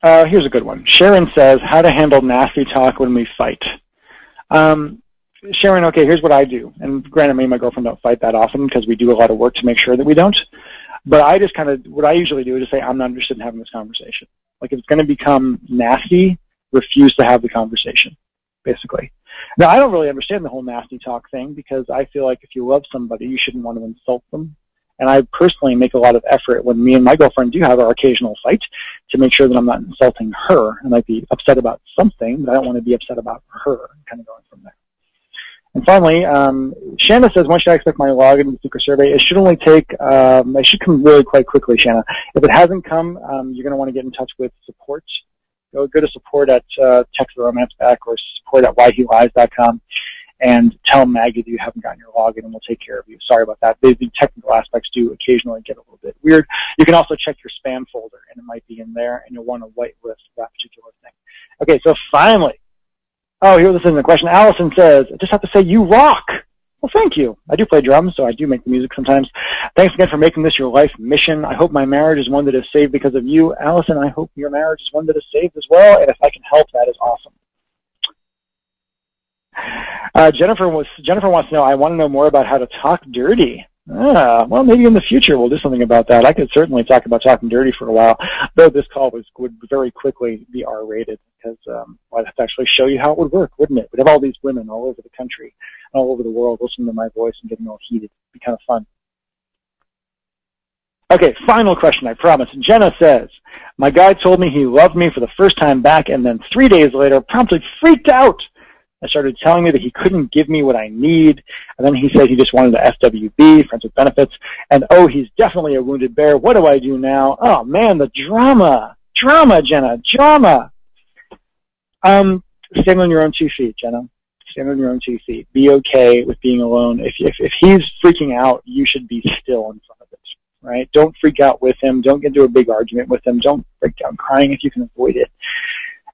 Here's a good one. Sharon says, how to handle nasty talk when we fight. Sharon, okay, here's what I do. And granted, me and my girlfriend don't fight that often because we do a lot of work to make sure that we don't. But I just what I usually do is just say, I'm not interested in having this conversation. Like, if it's going to become nasty, refuse to have the conversation, basically. Now, I don't really understand the whole nasty talk thing because I feel like if you love somebody, you shouldn't want to insult them. And I personally make a lot of effort when me and my girlfriend do have our occasional fight to make sure that I'm not insulting her. I might be upset about something, but I don't want to be upset about her, kind of going from there. And finally, Shanna says, when should I expect my login to the secret survey? It should only take, it should come really quite quickly, Shanna. If it hasn't come, you're going to want to get in touch with support. Go to support at Text the Romance Back or support at whyhelies.com and tell Maggie that you haven't gotten your login and we'll take care of you. Sorry about that. The technical aspects do occasionally get a little bit weird. You can also check your spam folder and it might be in there and you'll want to whitelist that particular thing. Okay, so finally, oh, here this is the question. Allison says, I just have to say you rock. Well, thank you. I do play drums, so I do make the music sometimes. Thanks again for making this your life mission. I hope my marriage is one that is saved because of you. Allison, I hope your marriage is one that is saved as well, and if I can help, that is awesome. Jennifer wants to know, I want to know more about how to talk dirty. Well, maybe in the future we'll do something about that. I could certainly talk about talking dirty for a while, though this call would very quickly be R-rated because I'd have to actually show you how it would work, wouldn't it? We'd have all these women all over the country, all over the world, listening to my voice and getting all heated. It'd be kind of fun. Okay, final question, I promise. Jenna says, my guy told me he loved me for the first time back and then 3 days later promptly freaked out. I started telling me that he couldn't give me what I need, and then he said he just wanted a FWB, Friends with Benefits, and oh, he's definitely a wounded bear. What do I do now? Oh, man, the drama. Drama, Jenna, drama. Stand on your own 2 feet, Jenna. Stand on your own 2 feet. Be okay with being alone. If he's freaking out, you should be still in front of it, right? Don't freak out with him. Don't get into a big argument with him. Don't break down crying if you can avoid it.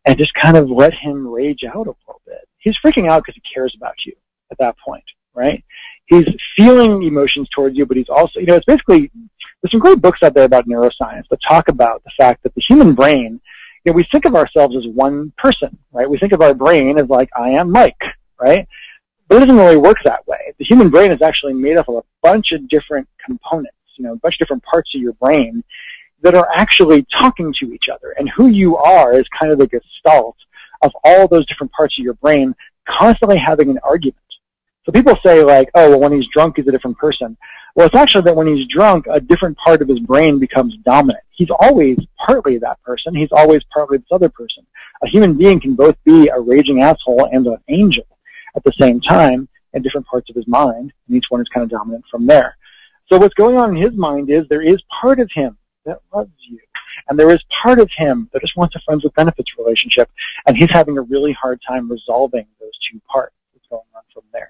And just kind of let him rage out a little bit. He's freaking out because he cares about you at that point, right? He's feeling emotions towards you, but he's also, it's basically, there's some great books out there about neuroscience that talk about the fact that the human brain, we think of ourselves as one person, right? We think of our brain as like, I am Mike, right? But it doesn't really work that way. The human brain is actually made up of a bunch of different components, a bunch of different parts of your brain that are actually talking to each other. And who you are is kind of the gestalt of all those different parts of your brain constantly having an argument. So people say like, oh, well, when he's drunk, he's a different person. Well, it's actually that when he's drunk, a different part of his brain becomes dominant. He's always partly that person. He's always partly this other person. A human being can both be a raging asshole and an angel at the same time in different parts of his mind, and each one is kind of dominant from there. So what's going on in his mind is there is part of him that loves you. And there is part of him that just wants a friends with benefits relationship, and he's having a really hard time resolving those two parts that's going on from there.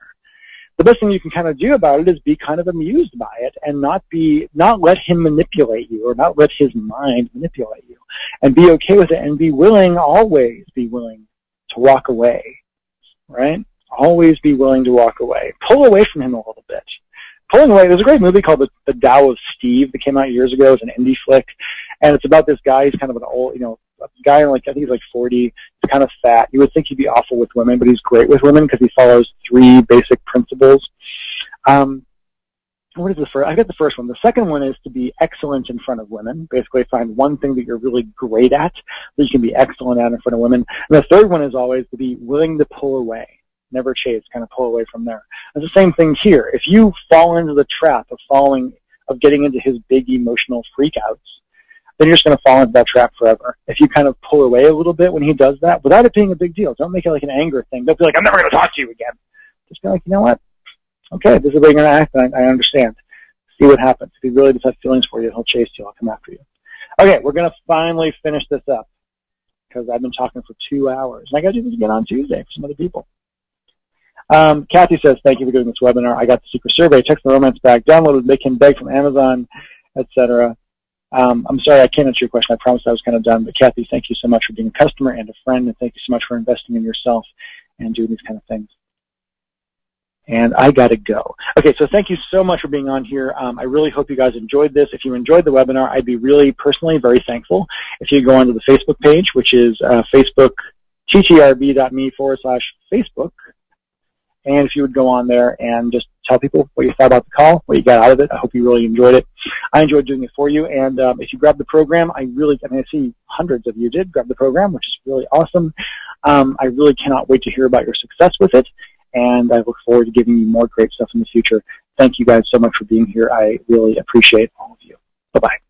The best thing you can kind of do about it is be kind of amused by it and not let him manipulate you or not let his mind manipulate you, and be okay with it and always be willing to walk away, right? Always be willing to walk away. Pull away from him a little bit. Pulling away, there's a great movie called The Tao of Steve that came out years ago. It's an indie flick. And it's about this guy. He's kind of an old, a guy I think he's like 40. He's kind of fat. You would think he'd be awful with women, but he's great with women because he follows 3 basic principles. What is the first? I got the first one. The second one is to be excellent in front of women. Basically, find one thing that you're really great at that you can be excellent at in front of women. And the third one is always to be willing to pull away. Never chase, kind of pull away from there. It's the same thing here. If you fall into the trap of getting into his big emotional freakouts, then you're just going to fall into that trap forever. If you kind of pull away a little bit when he does that, without it being a big deal, don't make it like an anger thing. Don't be like, I'm never going to talk to you again. Just be like, you know what? Okay, this is the way you're going to act, and I understand. See what happens. If he really does have feelings for you, he'll chase you. I'll come after you. Okay, we're going to finally finish this up because I've been talking for 2 hours. And I got to do this again on Tuesday for some other people. Kathy says, thank you for doing this webinar. I got the secret survey, checked the romance bag, downloaded Make Him Beg from Amazon, etc. I'm sorry, I can't answer your question. I promised I was kind of done. But Kathy, thank you so much for being a customer and a friend, and thank you so much for investing in yourself and doing these kind of things. And I got to go. Okay, so thank you so much for being on here. I really hope you guys enjoyed this. If you enjoyed the webinar, I'd be really personally very thankful if you go onto the Facebook page, which is Facebook, ttrb.me/Facebook. And if you would go on there and just tell people what you thought about the call, what you got out of it. I hope you really enjoyed it. I enjoyed doing it for you. And if you grab the program, I see hundreds of you did grab the program, which is really awesome. I really cannot wait to hear about your success with it. And I look forward to giving you more great stuff in the future. Thank you guys so much for being here. I really appreciate all of you. Bye-bye.